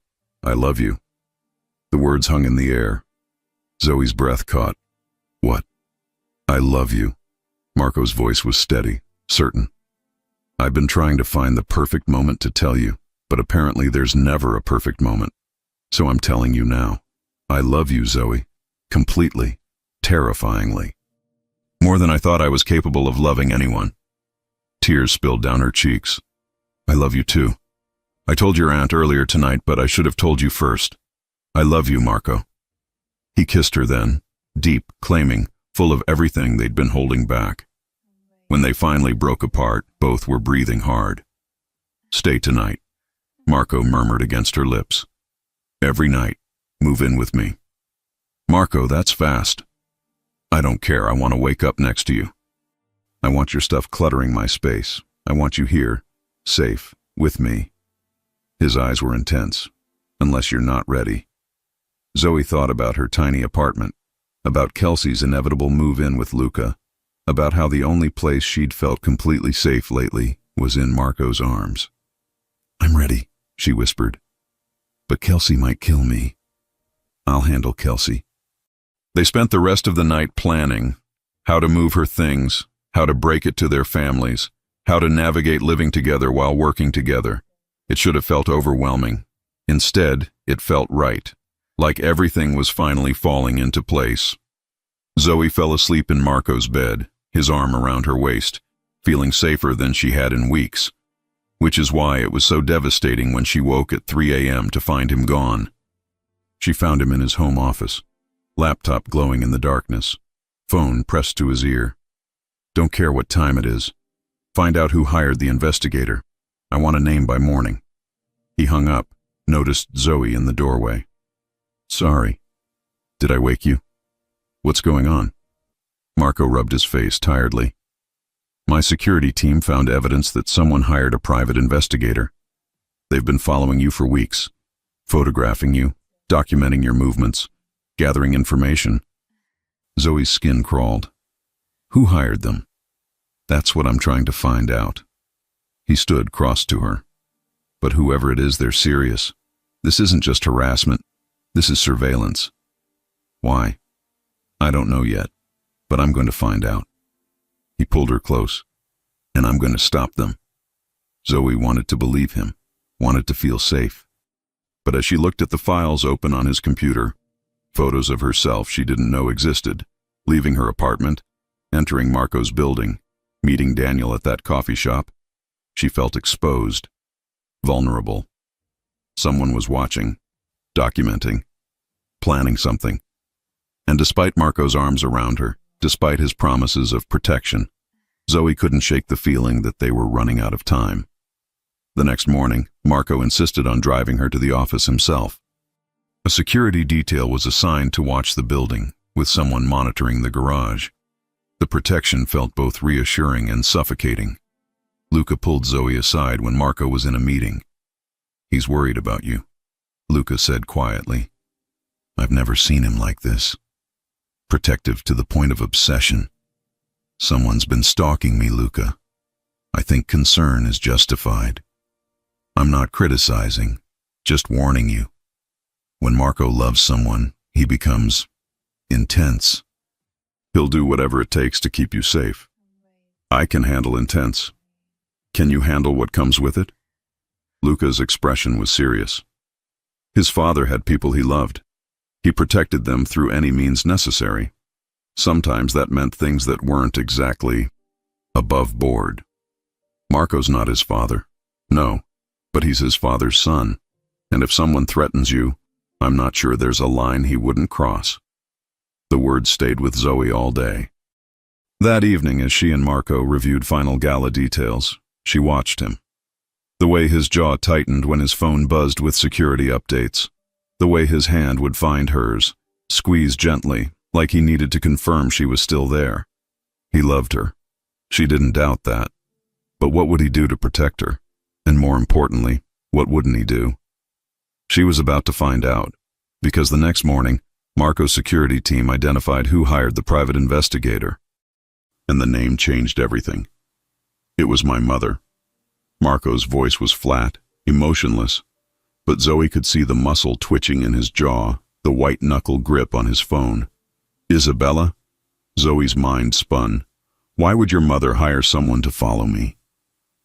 Speaker 1: I love you. The words hung in the air. Zoe's breath caught. What? I love you. Marco's voice was steady, certain. I've been trying to find the perfect moment to tell you, but apparently there's never a perfect moment. So I'm telling you now. I love you, Zoe. Completely. Terrifyingly. More than I thought I was capable of loving anyone. Tears spilled down her cheeks. I love you too. I told your aunt earlier tonight, but I should have told you first. I love you, Marco. He kissed her then, deep, claiming, full of everything they'd been holding back. When they finally broke apart, both were breathing hard. Stay tonight, Marco murmured against her lips. Every night, move in with me. Marco, that's fast. I don't care, I want to wake up next to you. I want your stuff cluttering my space. I want you here, safe, with me. His eyes were intense. Unless you're not ready. Zoe thought about her tiny apartment, about Kelsey's inevitable move-in with Luca, about how the only place she'd felt completely safe lately was in Marco's arms. I'm ready, she whispered. But Kelsey might kill me. I'll handle Kelsey. They spent the rest of the night planning how to move her things, how to break it to their families, how to navigate living together while working together. It should have felt overwhelming. Instead, it felt right, like everything was finally falling into place. Zoe fell asleep in Marco's bed, his arm around her waist, feeling safer than she had in weeks. which is why it was so devastating when she woke at 3 a.m. to find him gone. She found him in his home office, laptop glowing in the darkness, phone pressed to his ear. "Don't care what time it is. Find out who hired the investigator. I want a name by morning." He hung up, noticed Zoe in the doorway. "Sorry. Did I wake you? What's going on?" Marco rubbed his face tiredly. "My security team found evidence that someone hired a private investigator. They've been following you for weeks, photographing you, documenting your movements, gathering information." Zoe's skin crawled. "Who hired them?" "That's what I'm trying to find out." He stood cross to her. "But whoever it is, they're serious. This isn't just harassment. This is surveillance." "Why?" "I don't know yet, but I'm going to find out." He pulled her close. "And I'm going to stop them." Zoe wanted to believe him, wanted to feel safe. But as she looked at the files open on his computer, photos of herself she didn't know existed, leaving her apartment, entering Marco's building, meeting Daniel at that coffee shop, she felt exposed, vulnerable. Someone was watching, documenting, planning something. And despite Marco's arms around her, despite his promises of protection, Zoe couldn't shake the feeling that they were running out of time. The next morning, Marco insisted on driving her to the office himself. A security detail was assigned to watch the building, with someone monitoring the garage. The protection felt both reassuring and suffocating. Luca pulled Zoe aside when Marco was in a meeting. "He's worried about you," Luca said quietly. "I've never seen him like this. Protective to the point of obsession. Someone's been stalking me, Luca. I think concern is justified. I'm not criticizing, just warning you. When Marco loves someone, he becomes intense. He'll do whatever it takes to keep you safe. I can handle intense. Can you handle what comes with it?" Luca's expression was serious. His father had people he loved. He protected them through any means necessary. Sometimes that meant things that weren't exactly above board. Marco's not his father. No, but he's his father's son. And if someone threatens you, I'm not sure there's a line he wouldn't cross. The words stayed with Zoe all day. That evening, as she and Marco reviewed final gala details, she watched him. The way his jaw tightened when his phone buzzed with security updates. The way his hand would find hers, squeeze gently, like he needed to confirm she was still there. He loved her. She didn't doubt that. But what would he do to protect her? And more importantly, what wouldn't he do? She was about to find out, because the next morning, Marco's security team identified who hired the private investigator. And the name changed everything. It was my mother. Marco's voice was flat, emotionless, but Zoe could see the muscle twitching in his jaw, the white-knuckle grip on his phone. "Isabella?" Zoe's mind spun. "Why would your mother hire someone to follow me?"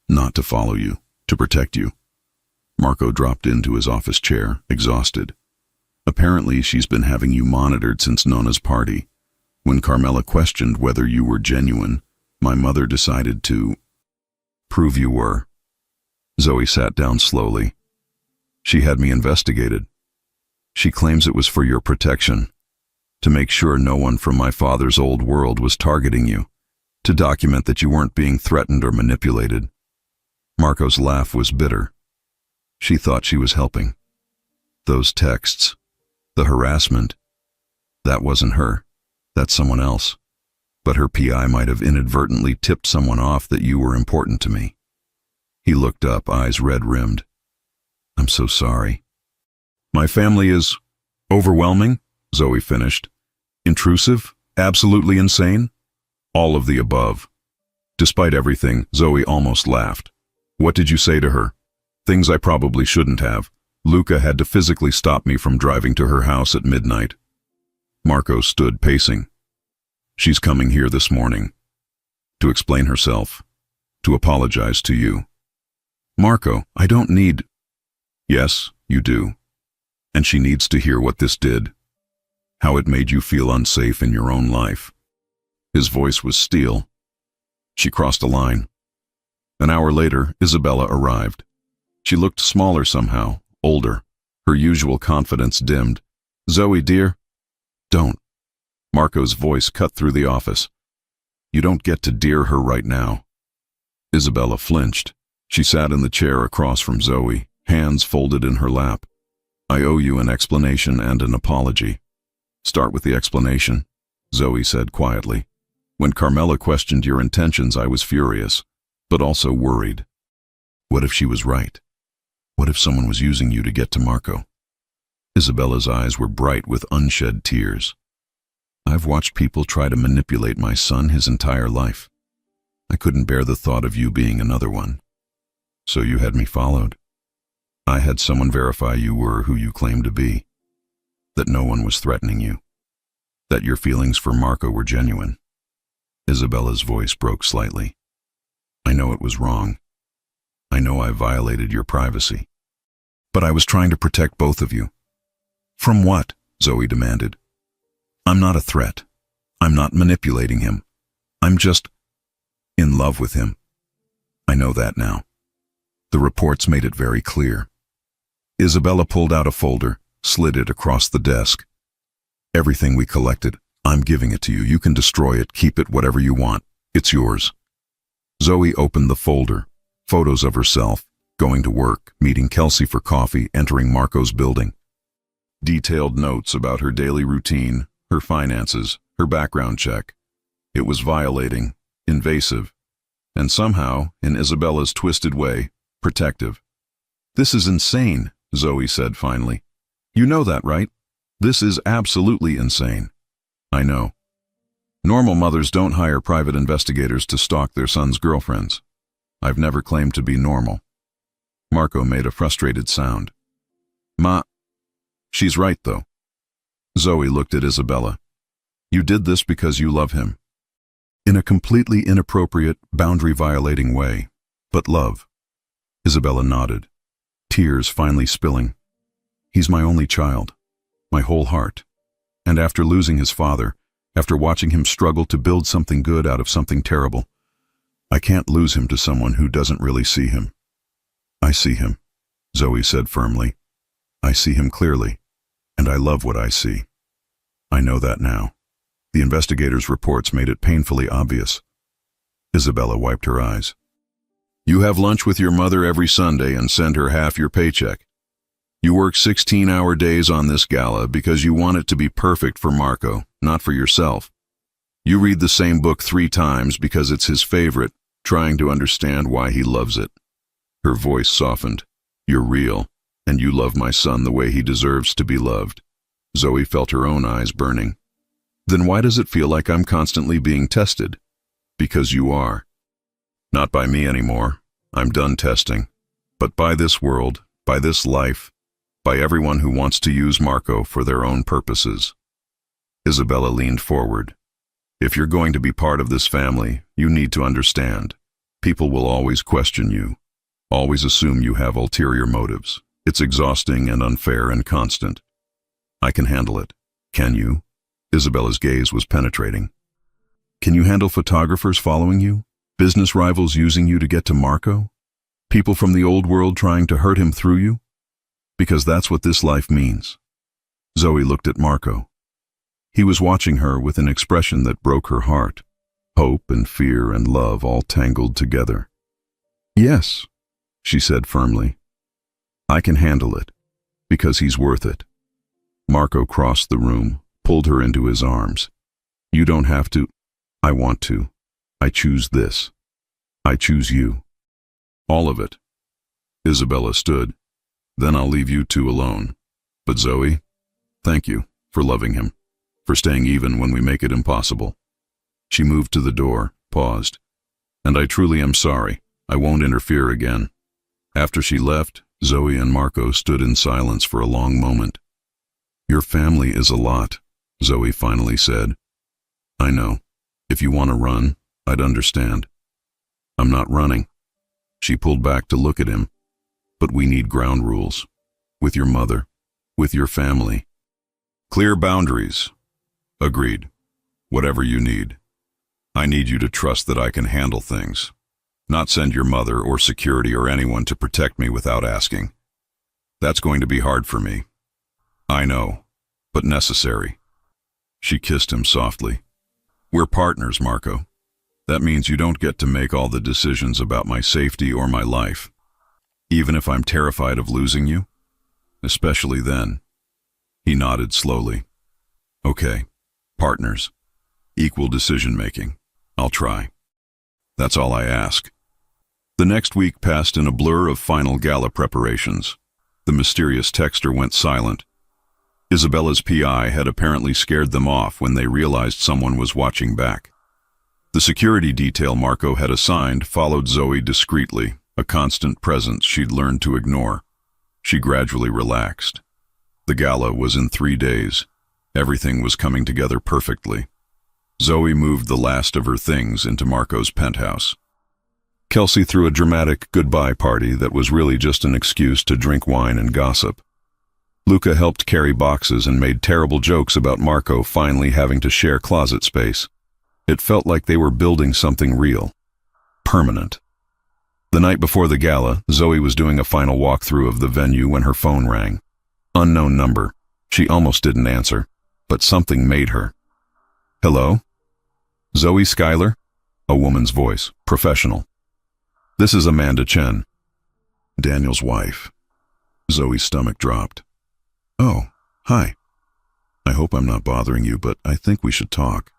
Speaker 1: "Not to follow you, to protect you." Marco dropped into his office chair, exhausted. "Apparently she's been having you monitored since Nona's party. When Carmela questioned whether you were genuine, my mother decided to prove you were." Zoe sat down slowly. "She had me investigated. She claims it was for your protection, to make sure no one from my father's old world was targeting you, to document that you weren't being threatened or manipulated." Marco's laugh was bitter. She thought she was helping. Those texts, the harassment, that wasn't her. That's someone else. But her PI might have inadvertently tipped someone off that you were important to me. He looked up, eyes red-rimmed. "I'm so sorry." "My family is overwhelming," Zoe finished. "Intrusive? Absolutely insane?" "All of the above." Despite everything, Zoe almost laughed. "What did you say to her?" "Things I probably shouldn't have. Luca had to physically stop me from driving to her house at midnight." Marco stood pacing. "She's coming here this morning. To explain herself. To apologize to you." "Marco, I don't need—" "Yes, you do. And she needs to hear what this did. How it made you feel unsafe in your own life." His voice was steel. "She crossed a line. An hour later, Isabella arrived. She looked smaller somehow, older. Her usual confidence dimmed. "Zoe, dear." "Don't." Marco's voice cut through the office. "You don't get to dear her right now." Isabella flinched. She sat in the chair across from Zoe, hands folded in her lap. "I owe you an explanation and an apology." "Start with the explanation," Zoe said quietly. "When Carmela questioned your intentions, I was furious, but also worried. What if she was right? What if someone was using you to get to Marco?" Isabella's eyes were bright with unshed tears. "I've watched people try to manipulate my son his entire life. I couldn't bear the thought of you being another one. So you had me followed. I had someone verify you were who you claimed to be, that no one was threatening you, that your feelings for Marco were genuine." Isabella's voice broke slightly. "I know it was wrong. I know I violated your privacy. But I was trying to protect both of you." "From what?" Zoe demanded. "I'm not a threat. I'm not manipulating him. I'm just in love with him. I know that now. The reports made it very clear." Isabella pulled out a folder, slid it across the desk. "Everything we collected, I'm giving it to you. You can destroy it, keep it, whatever you want. It's yours." Zoe opened the folder. Photos of herself, going to work, meeting Kelsey for coffee, entering Marco's building. Detailed notes about her daily routine, her finances, her background check. It was violating, invasive, and somehow, in Isabella's twisted way, protective. "This is insane," Zoe said finally. "You know that, right? This is absolutely insane." "I know. Normal mothers don't hire private investigators to stalk their sons' girlfriends. I've never claimed to be normal." Marco made a frustrated sound. She's right, though." Zoe looked at Isabella. "You did this because you love him. In a completely inappropriate, boundary-violating way, but love." Isabella nodded, tears finally spilling. "He's my only child, my whole heart. And after losing his father, after watching him struggle to build something good out of something terrible, I can't lose him to someone who doesn't really see him." "I see him," Zoe said firmly. "I see him clearly, and I love what I see. I know that now. The investigators' reports made it painfully obvious." Isabella wiped her eyes. "You have lunch with your mother every Sunday and send her half your paycheck. You work 16-hour days on this gala because you want it to be perfect for Marco, not for yourself. You read the same book 3 times because it's his favorite, trying to understand why he loves it." Her voice softened. "You're real, and you love my son the way he deserves to be loved." Zoe felt her own eyes burning. "Then why does it feel like I'm constantly being tested?" "Because you are. Not by me anymore. I'm done testing. But by this world, by this life, by everyone who wants to use Marco for their own purposes." Isabella leaned forward. "If you're going to be part of this family, you need to understand. People will always question you, always assume you have ulterior motives. It's exhausting and unfair and constant. I can handle it. Can you?" Isabella's gaze was penetrating. "Can you handle photographers following you? Business rivals using you to get to Marco? People from the old world trying to hurt him through you? Because that's what this life means." Zoe looked at Marco. He was watching her with an expression that broke her heart. Hope and fear and love all tangled together. "Yes," she said firmly. "I can handle it, because he's worth it." Marco crossed the room, pulled her into his arms. "You don't have to." "I want to. I choose this. I choose you. All of it." Isabella stood. "Then I'll leave you two alone. But Zoe, thank you for loving him, for staying even when we make it impossible." She moved to the door, paused. "And I truly am sorry. I won't interfere again." After she left, Zoe and Marco stood in silence for a long moment. "Your family is a lot," Zoe finally said. "I know. If you want to run, I'd understand." "I'm not running." She pulled back to look at him. "But we need ground rules. With your mother. With your family. Clear boundaries." "Agreed. Whatever you need. I need you to trust that I can handle things. Not send your mother or security or anyone to protect me without asking. That's going to be hard for me. I know, but necessary. She kissed him softly. We're partners, Marco. That means you don't get to make all the decisions about my safety or my life. Even if I'm terrified of losing you? Especially then. He nodded slowly. Okay, partners. Equal decision-making. I'll try. That's all I ask. The next week passed in a blur of final gala preparations. The mysterious texter went silent. Isabella's PI had apparently scared them off when they realized someone was watching back. The security detail Marco had assigned followed Zoe discreetly, a constant presence she'd learned to ignore. She gradually relaxed. The gala was in 3 days. Everything was coming together perfectly. Zoe moved the last of her things into Marco's penthouse. Kelsey threw a dramatic goodbye party that was really just an excuse to drink wine and gossip. Luca helped carry boxes and made terrible jokes about Marco finally having to share closet space. It felt like they were building something real, permanent. The night before the gala, Zoe was doing a final walkthrough of the venue when her phone rang. Unknown number. She almost didn't answer, but something made her. Hello? Zoe Schuyler? A woman's voice, professional. This is Amanda Chen, Daniel's wife. Zoe's stomach dropped. Oh, hi. I hope I'm not bothering you, but I think we should talk.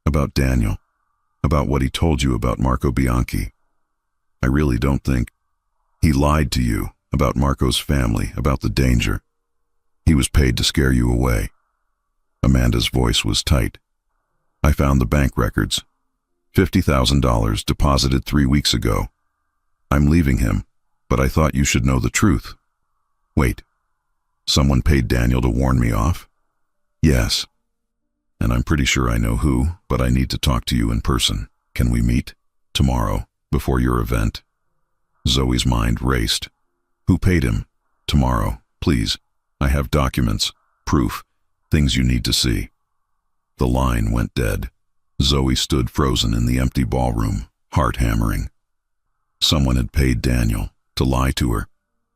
Speaker 1: About Daniel. About what he told you about Marco Bianchi. I really don't think... He lied to you about Marco's family, about the danger. He was paid to scare you away. Amanda's voice was tight. I found the bank records. $50,000 deposited 3 weeks ago. I'm leaving him, but I thought you should know the truth. Wait. Someone paid Daniel to warn me off? Yes. And I'm pretty sure I know who, but I need to talk to you in person. Can we meet? Tomorrow, before your event? Zoe's mind raced. Who paid him? Tomorrow, please. I have documents, proof, things you need to see. The line went dead. Zoe stood frozen in the empty ballroom, heart hammering. Someone had paid Daniel to lie to her,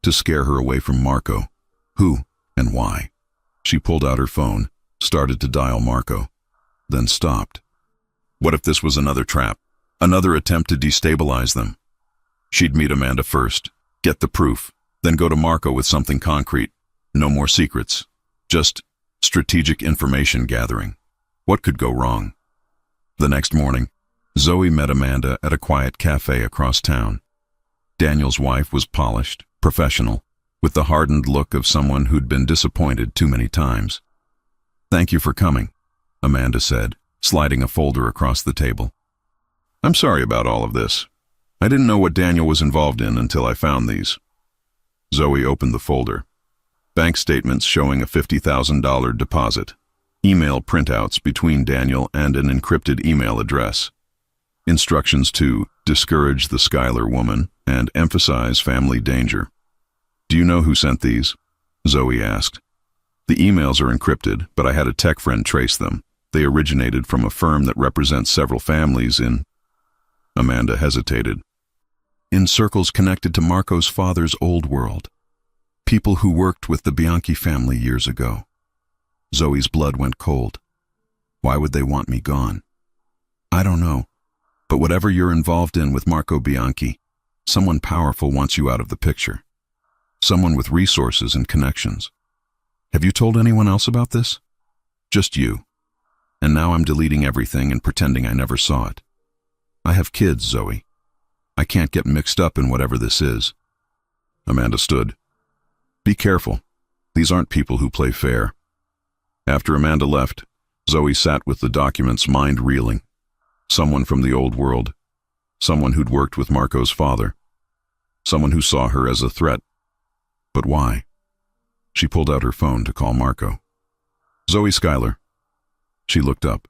Speaker 1: to scare her away from Marco. Who and why? She pulled out her phone, started to dial Marco, then stopped. What if this was another trap? Another attempt to destabilize them? She'd meet Amanda first, get the proof, then go to Marco with something concrete. No more secrets. Just strategic information gathering. What could go wrong? The next morning, Zoe met Amanda at a quiet cafe across town. Daniel's wife was polished, professional, with the hardened look of someone who'd been disappointed too many times. Thank you for coming, Amanda said, sliding a folder across the table. I'm sorry about all of this. I didn't know what Daniel was involved in until I found these. Zoe opened the folder. Bank statements showing a $50,000 deposit. Email printouts between Daniel and an encrypted email address. Instructions to discourage the Schuyler woman and emphasize family danger. Do you know who sent these? Zoe asked. The emails are encrypted, but I had a tech friend trace them. They originated from a firm that represents several families in... Amanda hesitated. In circles connected to Marco's father's old world. People who worked with the Bianchi family years ago. Zoe's blood went cold. Why would they want me gone? I don't know. But whatever you're involved in with Marco Bianchi, someone powerful wants you out of the picture. Someone with resources and connections. Have you told anyone else about this? Just you. And now I'm deleting everything and pretending I never saw it. I have kids, Zoe. I can't get mixed up in whatever this is. Amanda stood. Be careful. These aren't people who play fair. After Amanda left, Zoe sat with the documents, mind reeling. Someone from the old world. Someone who'd worked with Marco's father. Someone who saw her as a threat. But why? She pulled out her phone to call Marco. Zoe Schuyler. She looked up.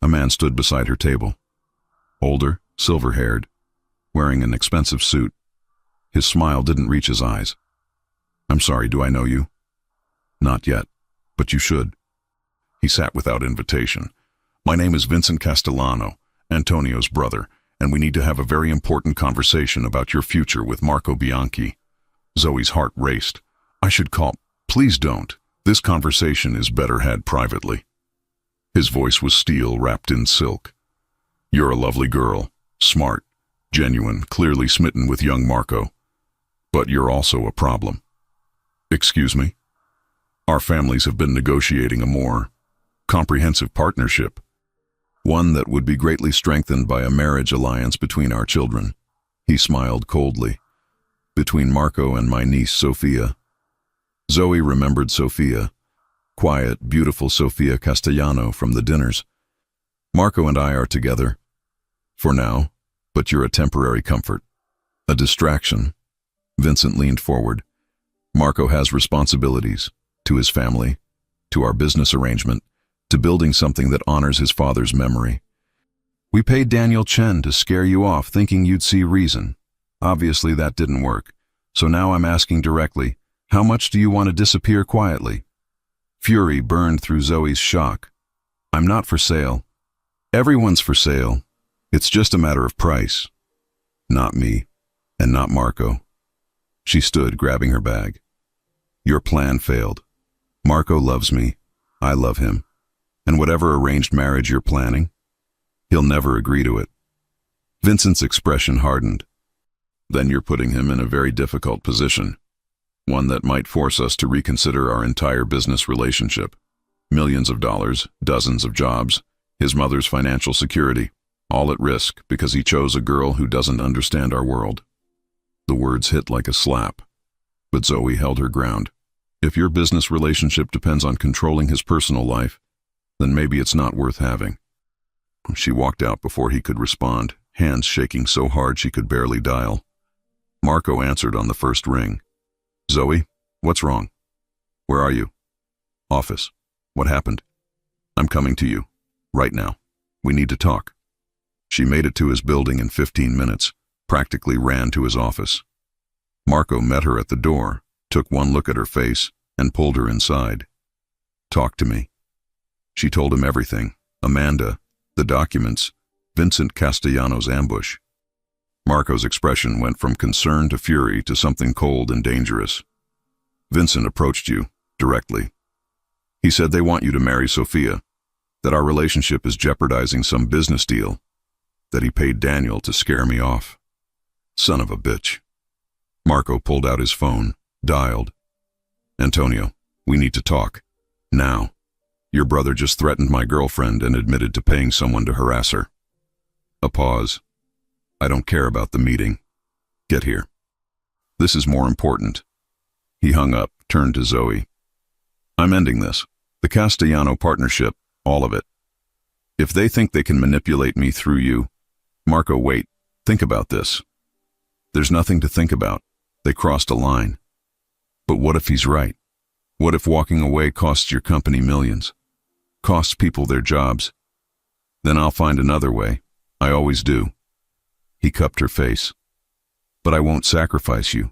Speaker 1: A man stood beside her table. Older, silver-haired, wearing an expensive suit. His smile didn't reach his eyes. I'm sorry, do I know you? Not yet, but you should. He sat without invitation. My name is Vincent Castellano, Antonio's brother, and we need to have a very important conversation about your future with Marco Bianchi. Zoe's heart raced. I should call. Please don't. This conversation is better had privately. His voice was steel wrapped in silk. You're a lovely girl, smart, genuine, clearly smitten with young Marco. But you're also a problem. Excuse me? Our families have been negotiating a more comprehensive partnership, one that would be greatly strengthened by a marriage alliance between our children. He smiled coldly. Between Marco and my niece Sofia. Zoe remembered Sofia, quiet, beautiful Sofia Castellano from the dinners. Marco and I are together, for now, but you're a temporary comfort, a distraction. Vincent leaned forward. Marco has responsibilities, to his family, to our business arrangement, to building something that honors his father's memory. We paid Daniel Chen to scare you off thinking you'd see reason. Obviously that didn't work, so now I'm asking directly, how much do you want to disappear quietly? Fury burned through Zoe's shock. I'm not for sale. Everyone's for sale. It's just a matter of price. Not me, and not Marco. She stood, grabbing her bag. Your plan failed. Marco loves me. I love him. And whatever arranged marriage you're planning, he'll never agree to it. Vincent's expression hardened. Then you're putting him in a very difficult position, one that might force us to reconsider our entire business relationship. Millions of dollars, dozens of jobs, his mother's financial security, all at risk because he chose a girl who doesn't understand our world. The words hit like a slap, but Zoe held her ground. If your business relationship depends on controlling his personal life, then maybe it's not worth having. She walked out before he could respond, hands shaking so hard she could barely dial. Marco answered on the first ring. Zoe, what's wrong? Where are you? Office. What happened? I'm coming to you. Right now. We need to talk. She made it to his building in 15 minutes, practically ran to his office. Marco met her at the door, took one look at her face, and pulled her inside. Talk to me. She told him everything. Amanda, the documents, Vincent Castellano's ambush. Marco's expression went from concern to fury to something cold and dangerous. Vincent approached you, directly. He said they want you to marry Sofia, that our relationship is jeopardizing some business deal, that he paid Daniel to scare me off. Son of a bitch. Marco pulled out his phone, dialed. Antonio, we need to talk. Now. Your brother just threatened my girlfriend and admitted to paying someone to harass her. A pause. I don't care about the meeting. Get here. This is more important. He hung up, turned to Zoe. I'm ending this. The Castellano partnership, all of it. If they think they can manipulate me through you, Marco, wait, think about this. There's nothing to think about. They crossed a line. But what if he's right? What if walking away costs your company millions? Costs people their jobs? Then I'll find another way. I always do. He cupped her face. But I won't sacrifice you.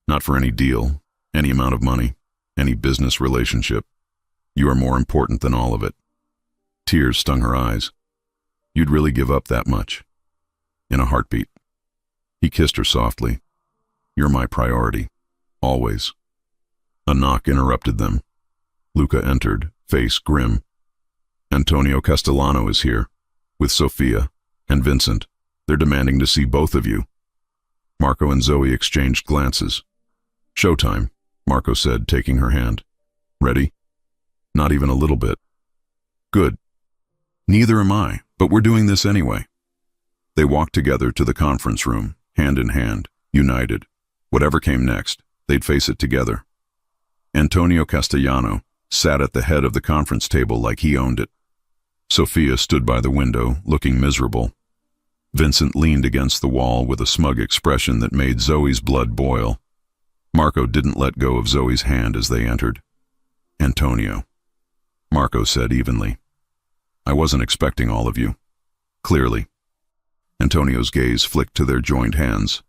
Speaker 1: Not for any deal, any amount of money, any business relationship. You are more important than all of it. Tears stung her eyes. You'd really give up that much? In a heartbeat. He kissed her softly. You're my priority. Always. A knock interrupted them. Luca entered, face grim. Antonio Castellano is here, with Sofia and Vincent. They're demanding to see both of you. Marco and Zoe exchanged glances. Showtime, Marco said, taking her hand. Ready? Not even a little bit. Good. Neither am I, but we're doing this anyway. They walked together to the conference room, hand in hand, united. Whatever came next, they'd face it together. Antonio Castellano sat at the head of the conference table like he owned it. Sofia stood by the window, looking miserable. Vincent leaned against the wall with a smug expression that made Zoe's blood boil. Marco didn't let go of Zoe's hand as they entered. Antonio, Marco said evenly. I wasn't expecting all of you. Clearly. Antonio's gaze flicked to their joined hands.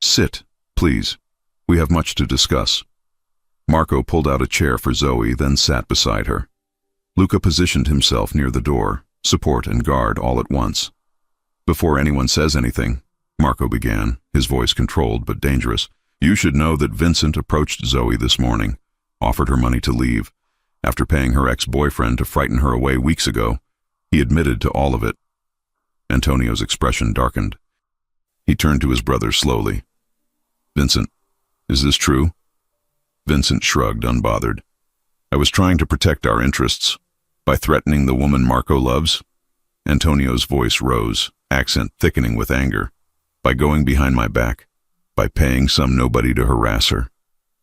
Speaker 1: Sit, please. We have much to discuss. Marco pulled out a chair for Zoe, then sat beside her. Luca positioned himself near the door, support and guard all at once. Before anyone says anything, Marco began, his voice controlled but dangerous. You should know that Vincent approached Zoe this morning, offered her money to leave. After paying her ex-boyfriend to frighten her away weeks ago, he admitted to all of it. Antonio's expression darkened. He turned to his brother slowly. Vincent, is this true? Vincent shrugged, unbothered. I was trying to protect our interests by threatening the woman Marco loves. Antonio's voice rose, accent thickening with anger. By going behind my back, by paying some nobody to harass her.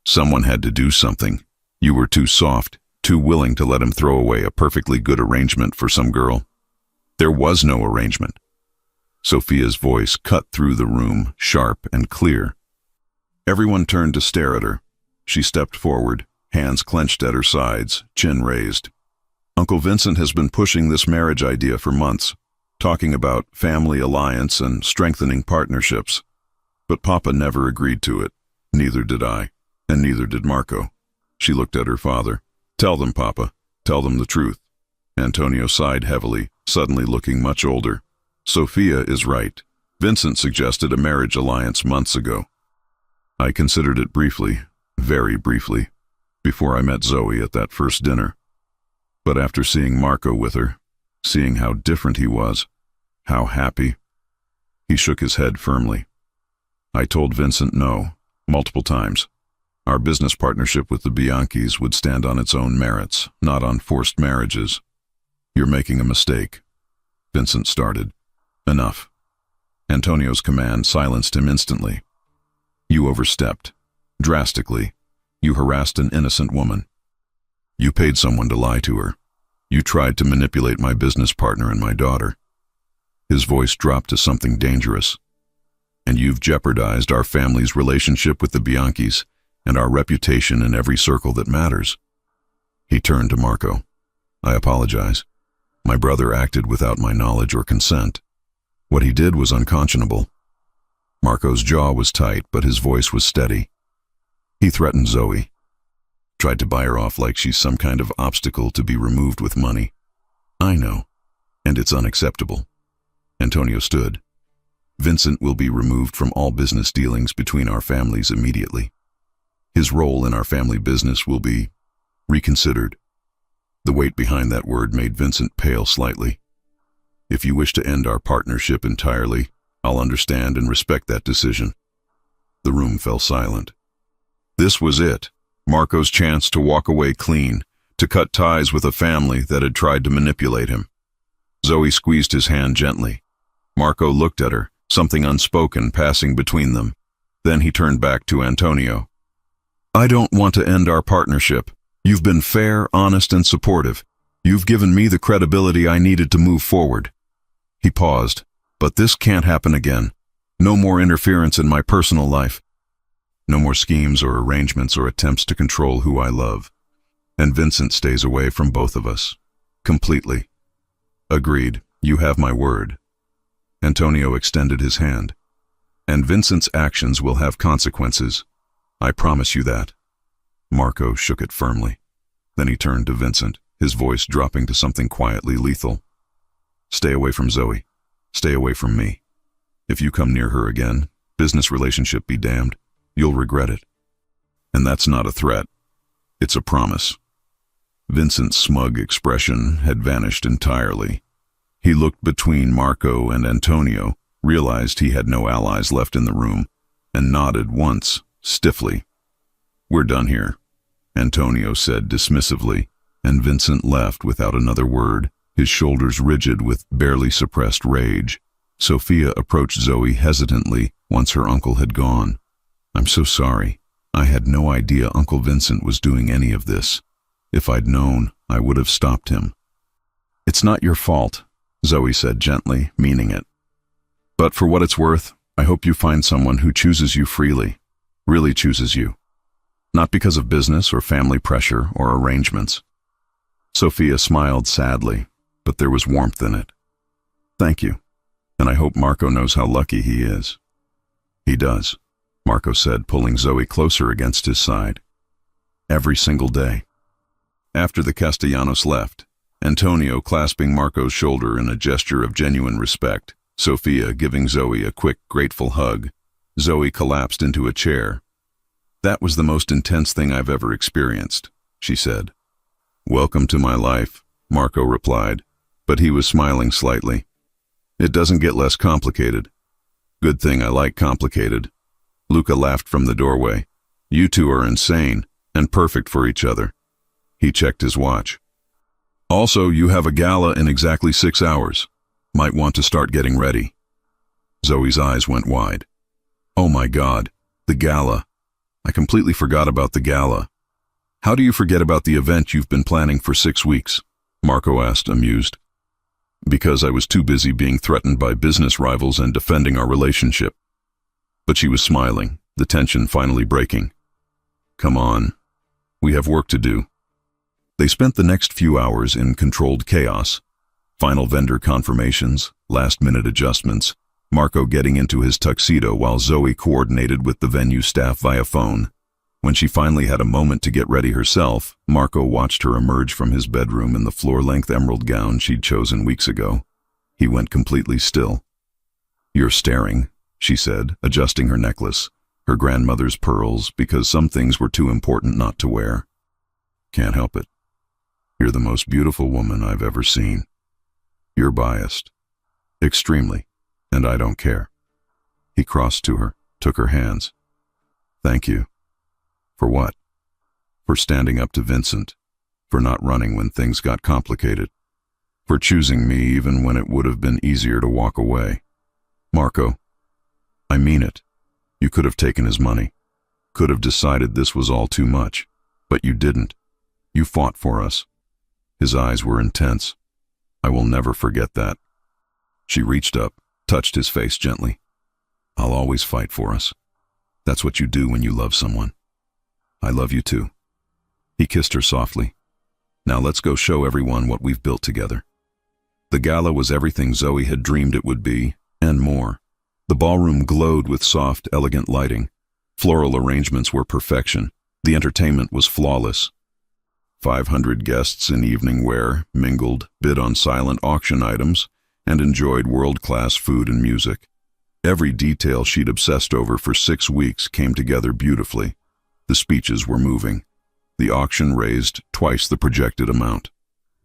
Speaker 1: Someone had to do something. You were too soft, too willing to let him throw away a perfectly good arrangement for some girl. There was no arrangement. Sophia's voice cut through the room, sharp and clear. Everyone turned to stare at her. She stepped forward, hands clenched at her sides, chin raised. Uncle Vincent has been pushing this marriage idea for months, talking about family alliance and strengthening partnerships. But Papa never agreed to it. Neither did I, and neither did Marco. She looked at her father. Tell them, Papa. Tell them the truth. Antonio sighed heavily, suddenly looking much older. Sophia is right. Vincent suggested a marriage alliance months ago. I considered it briefly, very briefly, before I met Zoe at that first dinner. But after seeing Marco with her, seeing how different he was, how happy, he shook his head firmly. I told Vincent no, multiple times. Our business partnership with the Bianchis would stand on its own merits, not on forced marriages. You're making a mistake. Vincent started. Enough. Antonio's command silenced him instantly. You overstepped. Drastically. You harassed an innocent woman. You paid someone to lie to her. You tried to manipulate my business partner and my daughter. His voice dropped to something dangerous. And you've jeopardized our family's relationship with the Bianchis and our reputation in every circle that matters. He turned to Marco. I apologize. My brother acted without my knowledge or consent. What he did was unconscionable. Marco's jaw was tight, but his voice was steady. He threatened Zoe. Tried to buy her off like she's some kind of obstacle to be removed with money. I know, and it's unacceptable. Antonio stood. Vincent will be removed from all business dealings between our families immediately. His role in our family business will be reconsidered. The weight behind that word made Vincent pale slightly. If you wish to end our partnership entirely, I'll understand and respect that decision. The room fell silent. This was it, Marco's chance to walk away clean, to cut ties with a family that had tried to manipulate him. Zoe squeezed his hand gently. Marco looked at her, something unspoken passing between them. Then he turned back to Antonio. I don't want to end our partnership. You've been fair, honest, and supportive. You've given me the credibility I needed to move forward. He paused. But this can't happen again. No more interference in my personal life. No more schemes or arrangements or attempts to control who I love. And Vincent stays away from both of us. Completely. Agreed. You have my word. Antonio extended his hand. And Vincent's actions will have consequences. I promise you that. Marco shook it firmly. Then he turned to Vincent, his voice dropping to something quietly lethal. Stay away from Zoe. Stay away from me. If you come near her again, business relationship be damned, you'll regret it. And that's not a threat. It's a promise. Vincent's smug expression had vanished entirely. He looked between Marco and Antonio, realized he had no allies left in the room, and nodded once, stiffly. We're done here, Antonio said dismissively, and Vincent left without another word, his shoulders rigid with barely suppressed rage. Sophia approached Zoe hesitantly once her uncle had gone. I'm so sorry. I had no idea Uncle Vincent was doing any of this. If I'd known, I would have stopped him. It's not your fault, Zoe said gently, meaning it. But for what it's worth, I hope you find someone who chooses you freely, really chooses you. Not because of business or family pressure or arrangements. Sophia smiled sadly, but there was warmth in it. Thank you, and I hope Marco knows how lucky he is. He does, Marco said, pulling Zoe closer against his side. Every single day. After the Castellanos left, Antonio clasping Marco's shoulder in a gesture of genuine respect, Sophia giving Zoe a quick, grateful hug. Zoe collapsed into a chair. "That was the most intense thing I've ever experienced," she said. "Welcome to my life," Marco replied, but he was smiling slightly. "It doesn't get less complicated." "Good thing I like complicated." Luca laughed from the doorway. "You two are insane and perfect for each other." He checked his watch. "Also, you have a gala in exactly 6 hours. Might want to start getting ready." Zoe's eyes went wide. "Oh my God, the gala. I completely forgot about the gala." "How do you forget about the event you've been planning for 6 weeks?" Marco asked, amused. "Because I was too busy being threatened by business rivals and defending our relationship." But she was smiling, the tension finally breaking. "Come on. We have work to do." They spent the next few hours in controlled chaos. Final vendor confirmations, last-minute adjustments, Marco getting into his tuxedo while Zoe coordinated with the venue staff via phone. When she finally had a moment to get ready herself, Marco watched her emerge from his bedroom in the floor-length emerald gown she'd chosen weeks ago. He went completely still. "You're staring," she said, adjusting her necklace, her grandmother's pearls, because some things were too important not to wear. "Can't help it. You're the most beautiful woman I've ever seen. You're biased. Extremely. And I don't care." He crossed to her, took her hands. "Thank you." "For what?" "For standing up to Vincent. For not running when things got complicated. For choosing me even when it would have been easier to walk away." "Marco, I mean it. You could have taken his money. Could have decided this was all too much. But you didn't. You fought for us." His eyes were intense. "I will never forget that." She reached up, touched his face gently. "I'll always fight for us. That's what you do when you love someone. I love you too." He kissed her softly. "Now let's go show everyone what we've built together." The gala was everything Zoe had dreamed it would be, and more. The ballroom glowed with soft, elegant lighting. Floral arrangements were perfection. The entertainment was flawless. 500 guests in evening wear mingled, bid on silent auction items, and enjoyed world-class food and music. Every detail she'd obsessed over for 6 weeks came together beautifully. The speeches were moving. The auction raised twice the projected amount.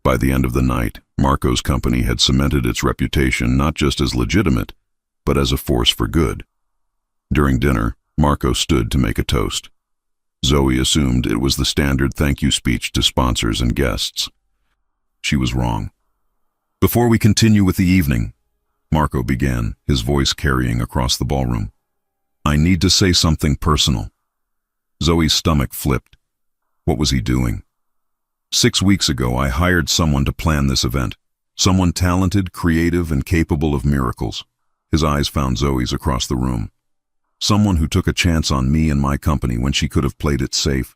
Speaker 1: By the end of the night, Marco's company had cemented its reputation not just as legitimate, but as a force for good. During dinner, Marco stood to make a toast. Zoe assumed it was the standard thank you speech to sponsors and guests. She was wrong. "Before we continue with the evening," Marco began, his voice carrying across the ballroom, "I need to say something personal." Zoe's stomach flipped. What was he doing? 6 weeks ago, I hired someone to plan this event. Someone talented, creative, and capable of miracles. His eyes found Zoe's across the room. Someone who took a chance on me and my company when she could have played it safe.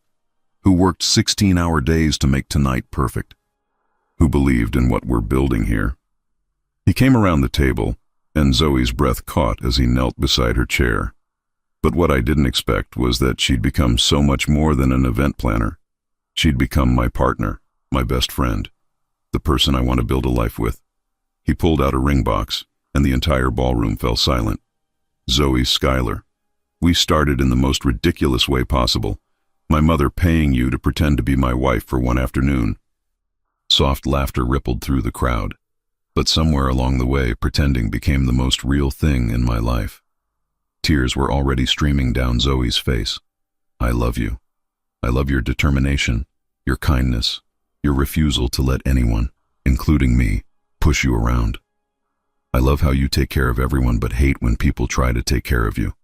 Speaker 1: Who worked 16-hour days to make tonight perfect. Who believed in what we're building here. He came around the table, and Zoe's breath caught as he knelt beside her chair. But what I didn't expect was that she'd become so much more than an event planner. She'd become my partner, my best friend, the person I want to build a life with. He pulled out a ring box, and the entire ballroom fell silent. "Zoe Schuyler, we started in the most ridiculous way possible. My mother paying you to pretend to be my wife for one afternoon." Soft laughter rippled through the crowd. But somewhere along the way, pretending became the most real thing in my life. Tears were already streaming down Zoe's face. "I love you. I love your determination, your kindness, your refusal to let anyone, including me, push you around. I love how you take care of everyone but hate when people try to take care of you.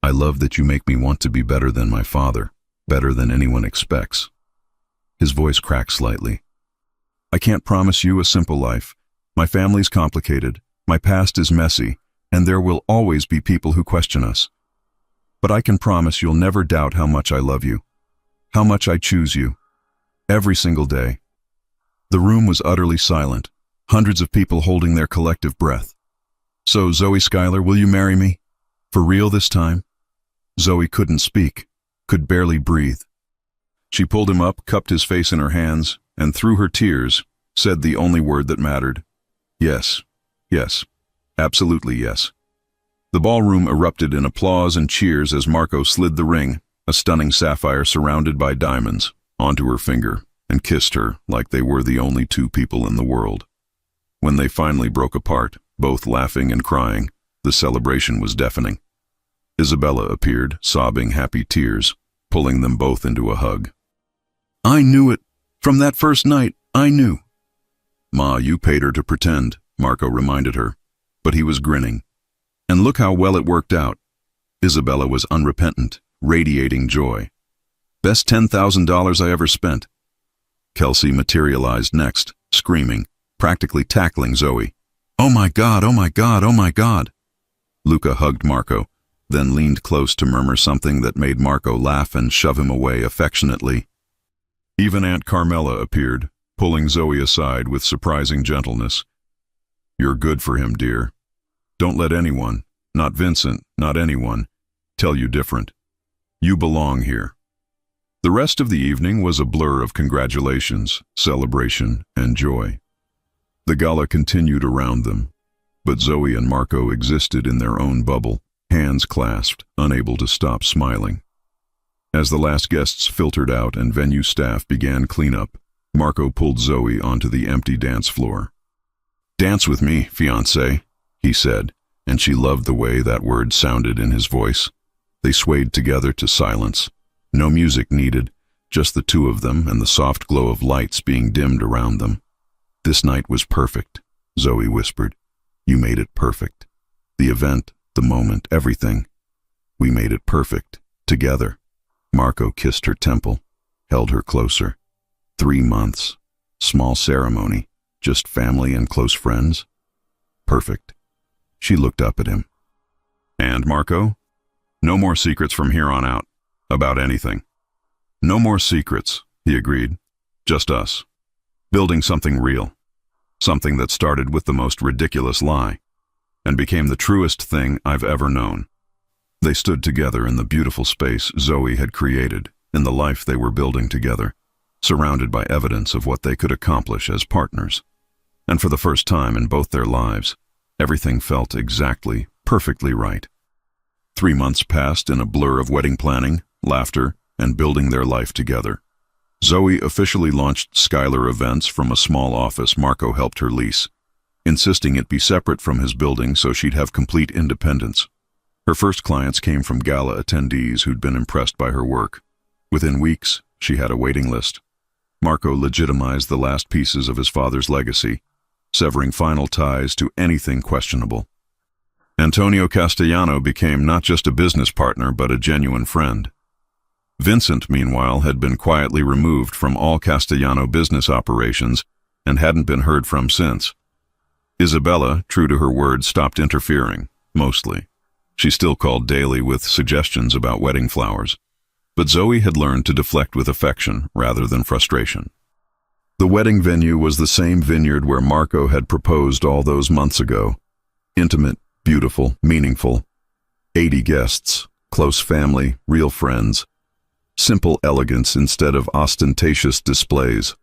Speaker 1: I love that you make me want to be better than my father, better than anyone expects." His voice cracked slightly. "I can't promise you a simple life. My family's complicated, my past is messy, and there will always be people who question us. But I can promise you'll never doubt how much I love you, how much I choose you, every single day." The room was utterly silent, hundreds of people holding their collective breath. "So, Zoe Schuyler, will you marry me? For real this time?" Zoe couldn't speak, could barely breathe. She pulled him up, cupped his face in her hands, and through her tears, said the only word that mattered. "Yes, yes, Absolutely yes. The ballroom erupted in applause and cheers as Marco slid the ring, a stunning sapphire surrounded by diamonds, onto her finger and kissed her like they were the only two people in the world. When they finally broke apart, both laughing and crying, the celebration was deafening. Isabella appeared, sobbing happy tears, pulling them both into a hug. I knew it. From that first night, I knew. Ma, you paid her to pretend, Marco reminded her, but he was grinning. And look how well it worked out. Isabella was unrepentant, radiating joy. Best $10,000 I ever spent. Kelsey materialized next, screaming, practically tackling Zoe. Oh my God, oh my God, oh my God. Luca hugged Marco, then leaned close to murmur something that made Marco laugh and shove him away affectionately. Even Aunt Carmela appeared, pulling Zoe aside with surprising gentleness. You're good for him, dear. Don't let anyone, not Vincent, not anyone, tell you different. You belong here. The rest of the evening was a blur of congratulations, celebration, and joy. The gala continued around them, but Zoe and Marco existed in their own bubble, hands clasped, unable to stop smiling. As the last guests filtered out and venue staff began cleanup, Marco pulled Zoe onto the empty dance floor. Dance with me, fiancé, he said, and she loved the way that word sounded in his voice. They swayed together to silence. No music needed, just the two of them and the soft glow of lights being dimmed around them. This night was perfect, Zoe whispered. You made it perfect. The event, the moment, everything. We made it perfect, together. Marco kissed her temple, held her closer. 3 months, small ceremony, just family and close friends. Perfect. She looked up at him. And Marco? No more secrets from here on out, about anything. No more secrets, he agreed. Just us. Building something real. Something that started with the most ridiculous lie, and became the truest thing I've ever known. They stood together in the beautiful space Zoe had created, in the life they were building together, surrounded by evidence of what they could accomplish as partners. And for the first time in both their lives, everything felt exactly, perfectly right. 3 months passed in a blur of wedding planning, laughter, and building their life together. Zoe officially launched Skylar Events from a small office Marco helped her lease, insisting it be separate from his building so she'd have complete independence. Her first clients came from gala attendees who'd been impressed by her work. Within weeks, she had a waiting list. Marco legitimized the last pieces of his father's legacy, severing final ties to anything questionable. Antonio Castellano became not just a business partner but a genuine friend. Vincent, meanwhile, had been quietly removed from all Castellano business operations and hadn't been heard from since. Isabella, true to her word, stopped interfering, mostly. She still called daily with suggestions about wedding flowers. But Zoe had learned to deflect with affection rather than frustration. The wedding venue was the same vineyard where Marco had proposed all those months ago. Intimate, beautiful, meaningful. 80 guests, close family, real friends. Simple elegance instead of ostentatious displays.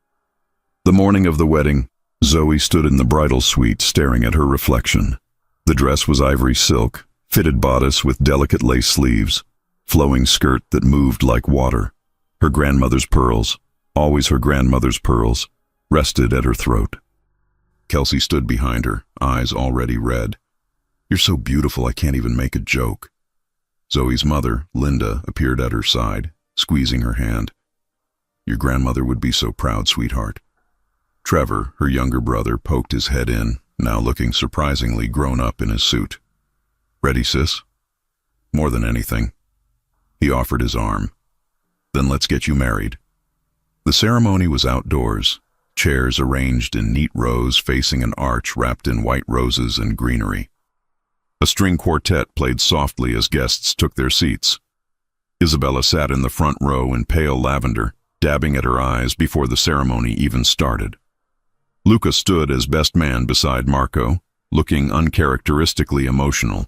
Speaker 1: The morning of the wedding, Zoe stood in the bridal suite staring at her reflection. The dress was ivory silk, fitted bodice with delicate lace sleeves, flowing skirt that moved like water. Her grandmother's pearls, always her grandmother's pearls, rested at her throat. Kelsey stood behind her, eyes already red. You're so beautiful I can't even make a joke. Zoe's mother, Linda, appeared at her side, squeezing her hand. Your grandmother would be so proud, sweetheart. Trevor, her younger brother, poked his head in, now looking surprisingly grown up in his suit. Ready, sis? More than anything. He offered his arm. Then let's get you married. The ceremony was outdoors, chairs arranged in neat rows facing an arch wrapped in white roses and greenery. A string quartet played softly as guests took their seats. Isabella sat in the front row in pale lavender, dabbing at her eyes before the ceremony even started. Luca stood as best man beside Marco, looking uncharacteristically emotional.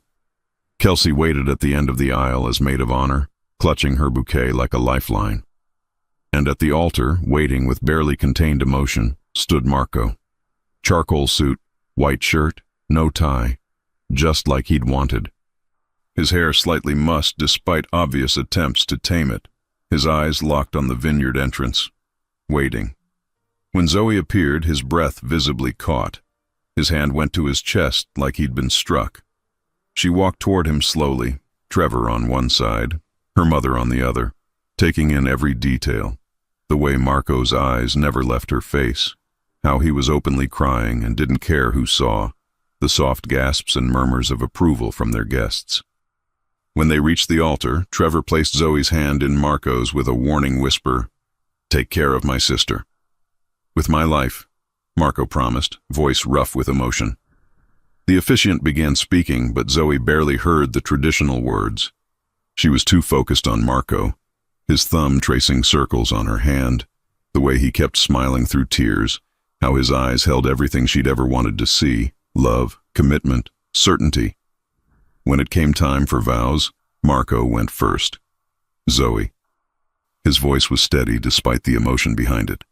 Speaker 1: Kelsey waited at the end of the aisle as maid of honor, clutching her bouquet like a lifeline. And at the altar, waiting with barely contained emotion, stood Marco. Charcoal suit, white shirt, no tie, just like he'd wanted. His hair slightly mussed despite obvious attempts to tame it. His eyes locked on the vineyard entrance, waiting. When Zoe appeared, his breath visibly caught. His hand went to his chest like he'd been struck. She walked toward him slowly, Trevor on one side, her mother on the other, taking in every detail. The way Marco's eyes never left her face, how he was openly crying and didn't care who saw, the soft gasps and murmurs of approval from their guests. When they reached the altar, Trevor placed Zoe's hand in Marco's with a warning whisper, "Take care of my sister." "With my life," Marco promised, voice rough with emotion. The officiant began speaking, but Zoe barely heard the traditional words. She was too focused on Marco, his thumb tracing circles on her hand, the way he kept smiling through tears, how his eyes held everything she'd ever wanted to see: love, commitment, certainty. When it came time for vows, Marco went first. "Zoe." His voice was steady despite the emotion behind it.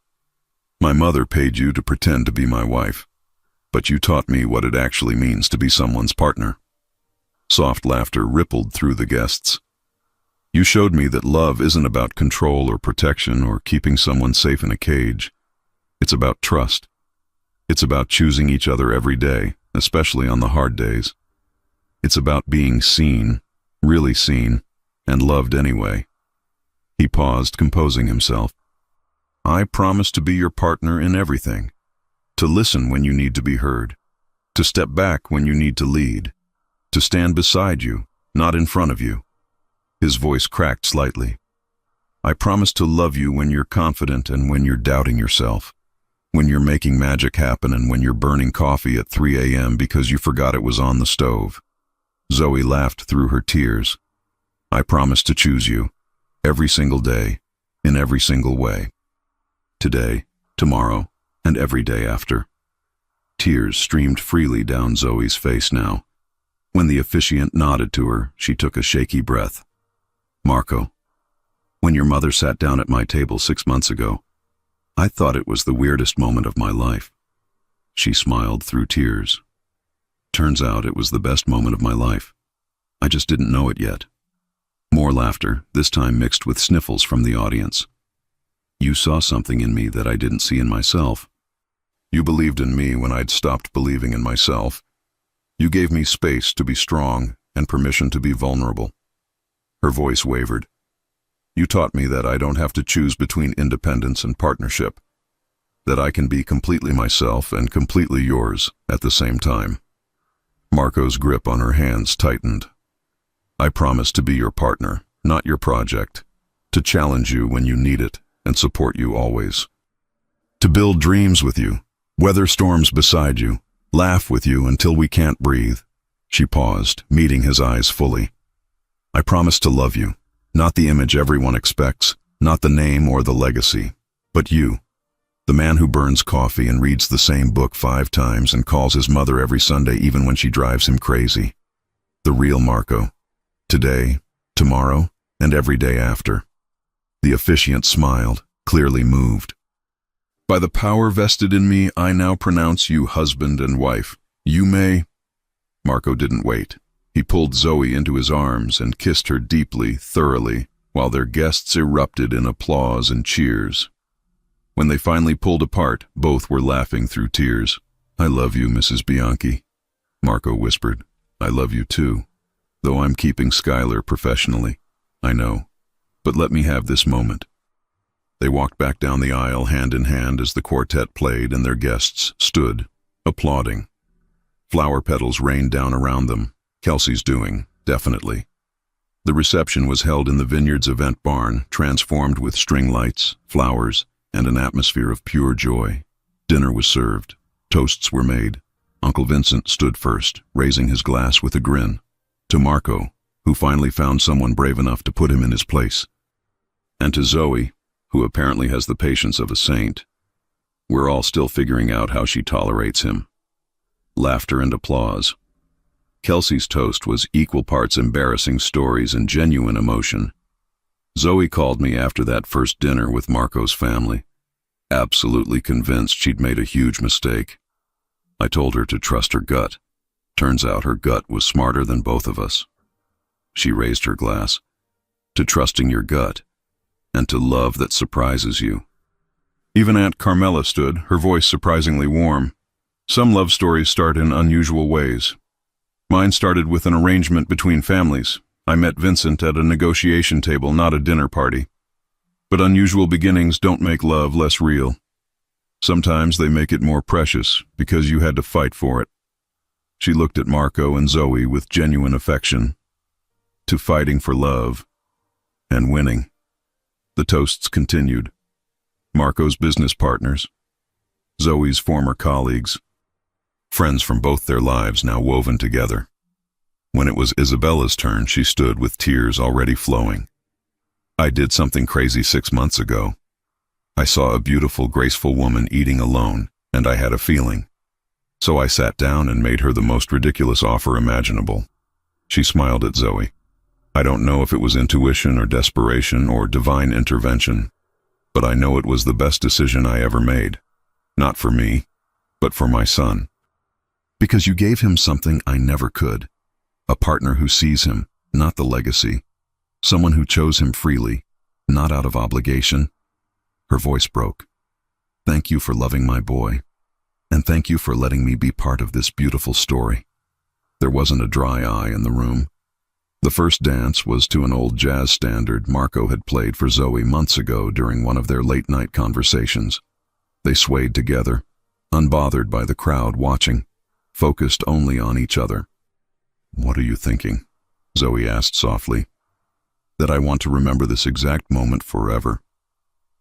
Speaker 1: "My mother paid you to pretend to be my wife, but you taught me what it actually means to be someone's partner." Soft laughter rippled through the guests. "You showed me that love isn't about control or protection or keeping someone safe in a cage. It's about trust. It's about choosing each other every day, especially on the hard days. It's about being seen, really seen, and loved anyway." He paused, composing himself. "I promise to be your partner in everything, to listen when you need to be heard, to step back when you need to lead, to stand beside you, not in front of you." His voice cracked slightly. "I promise to love you when you're confident and when you're doubting yourself, when you're making magic happen and when you're burning coffee at 3 a.m. because you forgot it was on the stove." Zoe laughed through her tears. "I promise to choose you, every single day, in every single way. Today, tomorrow, and every day after." Tears streamed freely down Zoe's face now. When the officiant nodded to her, she took a shaky breath. "Marco, when your mother sat down at my table 6 months ago, I thought it was the weirdest moment of my life." She smiled through tears. "Turns out it was the best moment of my life. I just didn't know it yet." More laughter, this time mixed with sniffles from the audience. "You saw something in me that I didn't see in myself. You believed in me when I'd stopped believing in myself. You gave me space to be strong and permission to be vulnerable." Her voice wavered. "You taught me that I don't have to choose between independence and partnership, that I can be completely myself and completely yours at the same time." Marco's grip on her hands tightened. "I promise to be your partner, not your project, to challenge you when you need it and support you always. To build dreams with you, weather storms beside you, laugh with you until we can't breathe." She paused, meeting his eyes fully. "I promise to love you, not the image everyone expects, not the name or the legacy, but you, the man who burns coffee and reads the same book 5 times and calls his mother every Sunday even when she drives him crazy. The real Marco, today, tomorrow, and every day after." The officiant smiled, clearly moved. "By the power vested in me, I now pronounce you husband and wife. You may—" Marco didn't wait. He pulled Zoe into his arms and kissed her deeply, thoroughly, while their guests erupted in applause and cheers. When they finally pulled apart, both were laughing through tears. "I love you, Mrs. Bianchi," Marco whispered. "I love you too, though I'm keeping Skylar professionally. I know, but let me have this moment." They walked back down the aisle hand in hand as the quartet played and their guests stood, applauding. Flower petals rained down around them. Kelsey's doing, definitely. The reception was held in the Vineyard's event barn, transformed with string lights, flowers, and an atmosphere of pure joy. Dinner was served. Toasts were made. Uncle Vincent stood first, raising his glass with a grin. To Marco, who finally found someone brave enough to put him in his place. And to Zoe, who apparently has the patience of a saint. We're all still figuring out how she tolerates him. Laughter and applause. Kelsey's toast was equal parts embarrassing stories and genuine emotion. Zoe called me after that first dinner with Marco's family, absolutely convinced she'd made a huge mistake. I told her to trust her gut. Turns out her gut was smarter than both of us. She raised her glass. To trusting your gut, and to love that surprises you. Even Aunt Carmela stood, her voice surprisingly warm. Some love stories start in unusual ways. Mine started with an arrangement between families. I met Vincent at a negotiation table, not a dinner party. But unusual beginnings don't make love less real. Sometimes they make it more precious, because you had to fight for it. She looked at Marco and Zoe with genuine affection. To fighting for love. And winning. The toasts continued. Marco's business partners. Zoe's former colleagues. Friends from both their lives now woven together. When it was Isabella's turn, she stood with tears already flowing. I did something crazy 6 months ago. I saw a beautiful, graceful woman eating alone, and I had a feeling. So I sat down and made her the most ridiculous offer imaginable. She smiled at Zoe. I don't know if it was intuition or desperation or divine intervention, but I know it was the best decision I ever made. Not for me, but for my son. Because you gave him something I never could. A partner who sees him, not the legacy. Someone who chose him freely, not out of obligation. Her voice broke. Thank you for loving my boy, and thank you for letting me be part of this beautiful story. There wasn't a dry eye in the room. The first dance was to an old jazz standard Marco had played for Zoe months ago during one of their late-night conversations. They swayed together, unbothered by the crowd watching, focused only on each other. What are you thinking? Zoe asked softly. That I want to remember this exact moment forever.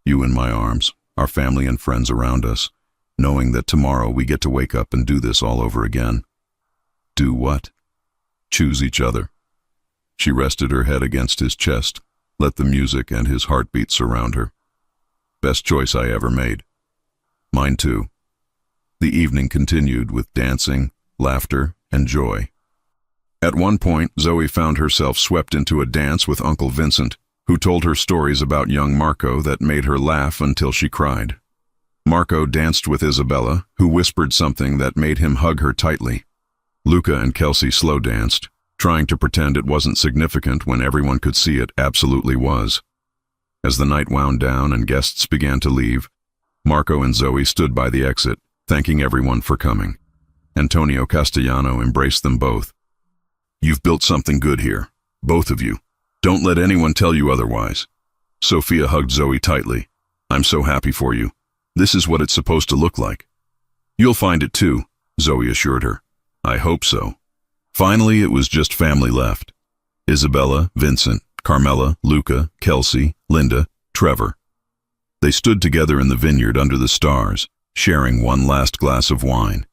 Speaker 1: You in my arms, our family and friends around us, knowing that tomorrow we get to wake up and do this all over again. Do what? Choose each other. She rested her head against his chest, let the music and his heartbeat surround her. Best choice I ever made. Mine too. The evening continued with dancing, laughter, and joy. At one point, Zoe found herself swept into a dance with Uncle Vincent, who told her stories about young Marco that made her laugh until she cried. Marco danced with Isabella, who whispered something that made him hug her tightly. Luca and Kelsey slow danced, trying to pretend it wasn't significant when everyone could see it absolutely was. As the night wound down and guests began to leave, Marco and Zoe stood by the exit, thanking everyone for coming. Antonio Castellano embraced them both. You've built something good here, both of you. Don't let anyone tell you otherwise. Sophia hugged Zoe tightly. I'm so happy for you. This is what it's supposed to look like. You'll find it too, Zoe assured her. I hope so. Finally, it was just family left. Isabella, Vincent, Carmela, Luca, Kelsey, Linda, Trevor. They stood together in the vineyard under the stars, sharing one last glass of wine.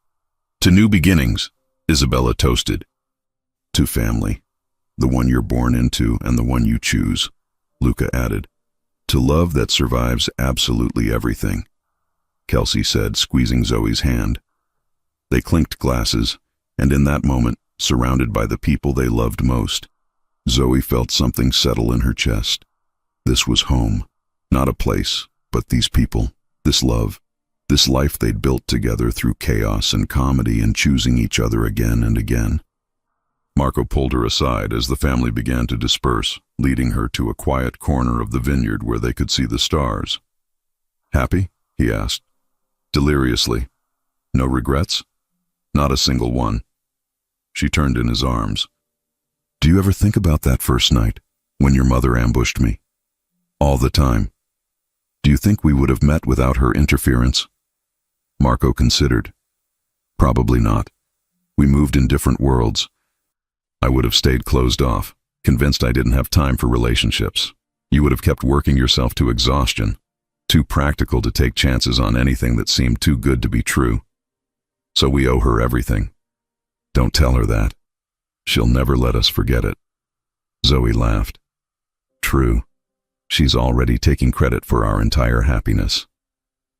Speaker 1: To new beginnings, Isabella toasted. To family, the one you're born into and the one you choose, Luca added. To love that survives absolutely everything, Kelsey said, squeezing Zoe's hand. They clinked glasses, and in that moment, surrounded by the people they loved most, Zoe felt something settle in her chest. This was home, not a place, but these people, this love, this life they'd built together through chaos and comedy and choosing each other again and again. Marco pulled her aside as the family began to disperse, leading her to a quiet corner of the vineyard where they could see the stars. Happy? He asked. Deliriously. No regrets? Not a single one. She turned in his arms. Do you ever think about that first night, when your mother ambushed me? All the time. Do you think we would have met without her interference? Marco considered. Probably not. We moved in different worlds. I would have stayed closed off, convinced I didn't have time for relationships. You would have kept working yourself to exhaustion, too practical to take chances on anything that seemed too good to be true. So we owe her everything. Don't tell her that. She'll never let us forget it. Zoe laughed. True. She's already taking credit for our entire happiness.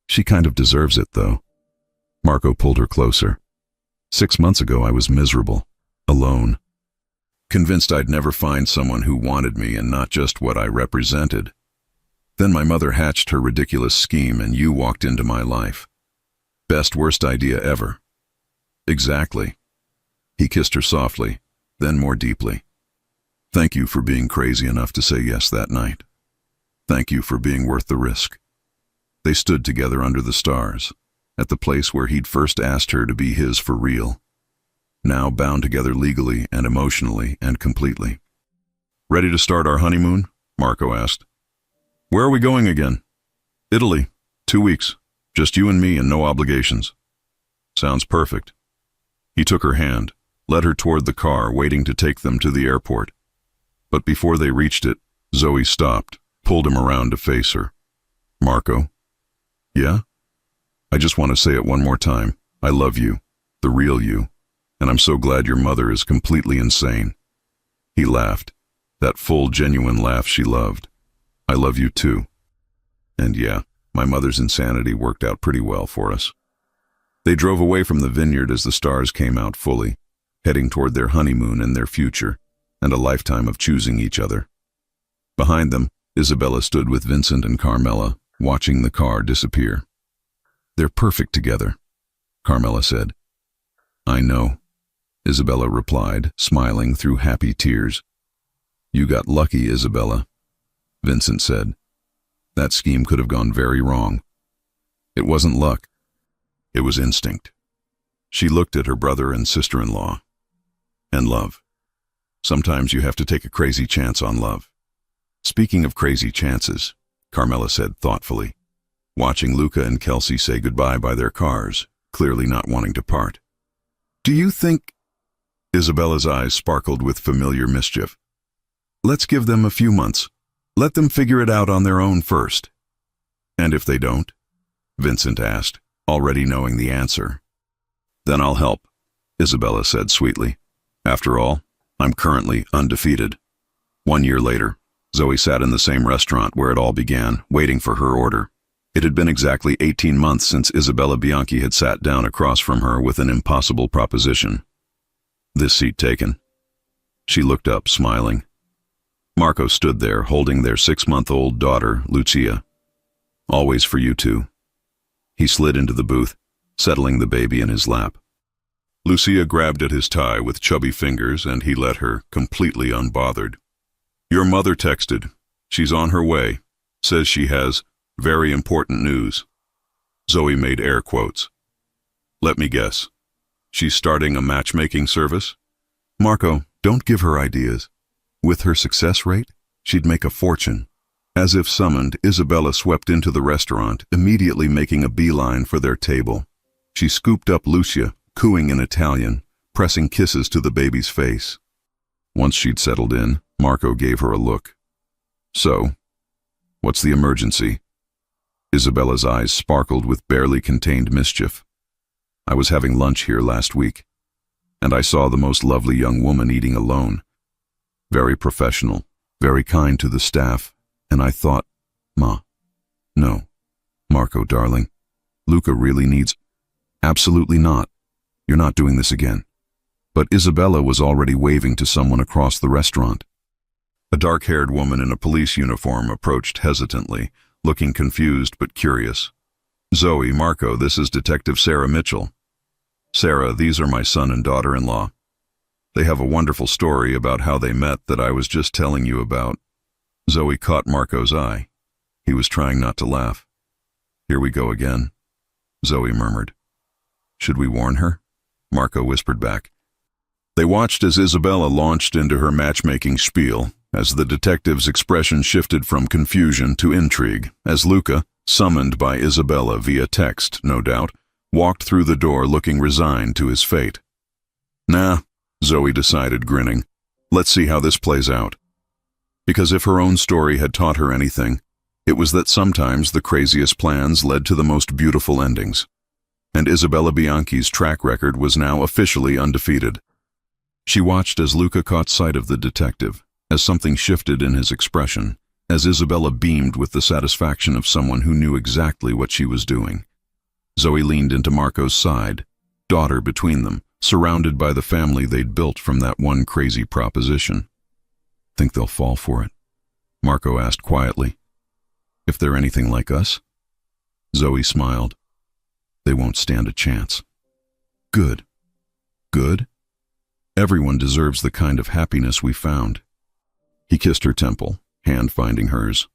Speaker 1: She kind of deserves it, though. Marco pulled her closer. 6 months ago, I was miserable, alone, convinced I'd never find someone who wanted me and not just what I represented. Then my mother hatched her ridiculous scheme and you walked into my life. Best worst idea ever. Exactly. He kissed her softly, then more deeply. Thank you for being crazy enough to say yes that night. Thank you for being worth the risk. They stood together under the stars, at the place where he'd first asked her to be his for real. Now bound together legally and emotionally and completely. Ready to start our honeymoon? Marco asked. Where are we going again? Italy. 2 weeks. Just you and me and no obligations. Sounds perfect. He took her hand, led her toward the car, waiting to take them to the airport. But before they reached it, Zoe stopped, pulled him around to face her. Marco? Yeah? I just want to say it one more time. I love you, the real you, and I'm so glad your mother is completely insane. He laughed, that full, genuine laugh she loved. I love you too. And yeah, my mother's insanity worked out pretty well for us. They drove away from the vineyard as the stars came out fully, heading toward their honeymoon and their future, and a lifetime of choosing each other. Behind them, Isabella stood with Vincent and Carmela, watching the car disappear. They're perfect together, Carmela said. I know, Isabella replied, smiling through happy tears. You got lucky, Isabella, Vincent said. That scheme could have gone very wrong. It wasn't luck. It was instinct. She looked at her brother and sister-in-law. And love. Sometimes you have to take a crazy chance on love. Speaking of crazy chances, Carmela said thoughtfully, watching Luca and Kelsey say goodbye by their cars, clearly not wanting to part. Do you think... Isabella's eyes sparkled with familiar mischief. Let's give them a few months. Let them figure it out on their own first. And if they don't? Vincent asked, already knowing the answer. Then I'll help, Isabella said sweetly. After all, I'm currently undefeated. 1 year later, Zoe sat in the same restaurant where it all began, waiting for her order. It had been exactly 18 months since Isabella Bianchi had sat down across from her with an impossible proposition. This seat taken. She looked up, smiling. Marco stood there, holding their 6-month-old daughter, Lucia. Always for you two. He slid into the booth, settling the baby in his lap. Lucia grabbed at his tie with chubby fingers, and he let her, completely unbothered. Your mother texted. She's on her way. Says she has very important news. Zoe made air quotes. Let me guess. She's starting a matchmaking service? Marco, don't give her ideas. With her success rate, she'd make a fortune. As if summoned, Isabella swept into the restaurant, immediately making a beeline for their table. She scooped up Lucia, cooing in Italian, pressing kisses to the baby's face. Once she'd settled in, Marco gave her a look. So, what's the emergency? Isabella's eyes sparkled with barely contained mischief. I was having lunch here last week, and I saw the most lovely young woman eating alone. Very professional, very kind to the staff, and I thought, no, Marco, darling, Luca really needs... Absolutely not. You're not doing this again. But Isabella was already waving to someone across the restaurant. A dark-haired woman in a police uniform approached hesitantly, looking confused but curious. Zoe, Marco, this is Detective Sarah Mitchell. Sarah, these are my son and daughter-in-law. They have a wonderful story about how they met that I was just telling you about. Zoe caught Marco's eye. He was trying not to laugh. Here we go again, Zoe murmured. Should we warn her? Marco whispered back. They watched as Isabella launched into her matchmaking spiel, as the detective's expression shifted from confusion to intrigue, as Luca, summoned by Isabella via text, no doubt, walked through the door looking resigned to his fate. Nah, Zoe decided, grinning. Let's see how this plays out. Because if her own story had taught her anything, it was that sometimes the craziest plans led to the most beautiful endings. And Isabella Bianchi's track record was now officially undefeated. She watched as Luca caught sight of the detective, as something shifted in his expression, as Isabella beamed with the satisfaction of someone who knew exactly what she was doing. Zoe leaned into Marco's side, daughter between them, surrounded by the family they'd built from that one crazy proposition. Think they'll fall for it? Marco asked quietly. If they're anything like us? Zoe smiled. They won't stand a chance. Good. Good? Everyone deserves the kind of happiness we found. He kissed her temple, hand finding hers.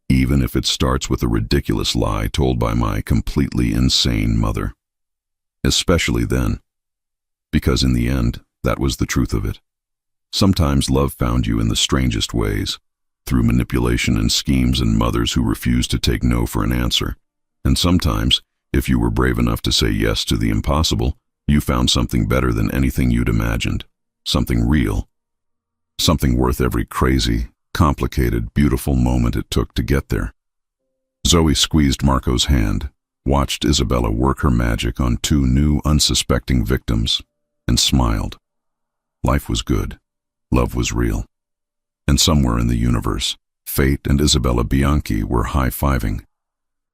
Speaker 1: Even if it starts with a ridiculous lie told by my completely insane mother. Especially then, because in the end, that was the truth of it. Sometimes love found you in the strangest ways, through manipulation and schemes and mothers who refused to take no for an answer. And sometimes, if you were brave enough to say yes to the impossible, you found something better than anything you'd imagined. Something real. Something worth every crazy, complicated, beautiful moment it took to get there. Zoe squeezed Marco's hand, watched Isabella work her magic on two new, unsuspecting victims, and smiled. Life was good. Love was real. And somewhere in the universe, Fate and Isabella Bianchi were high-fiving.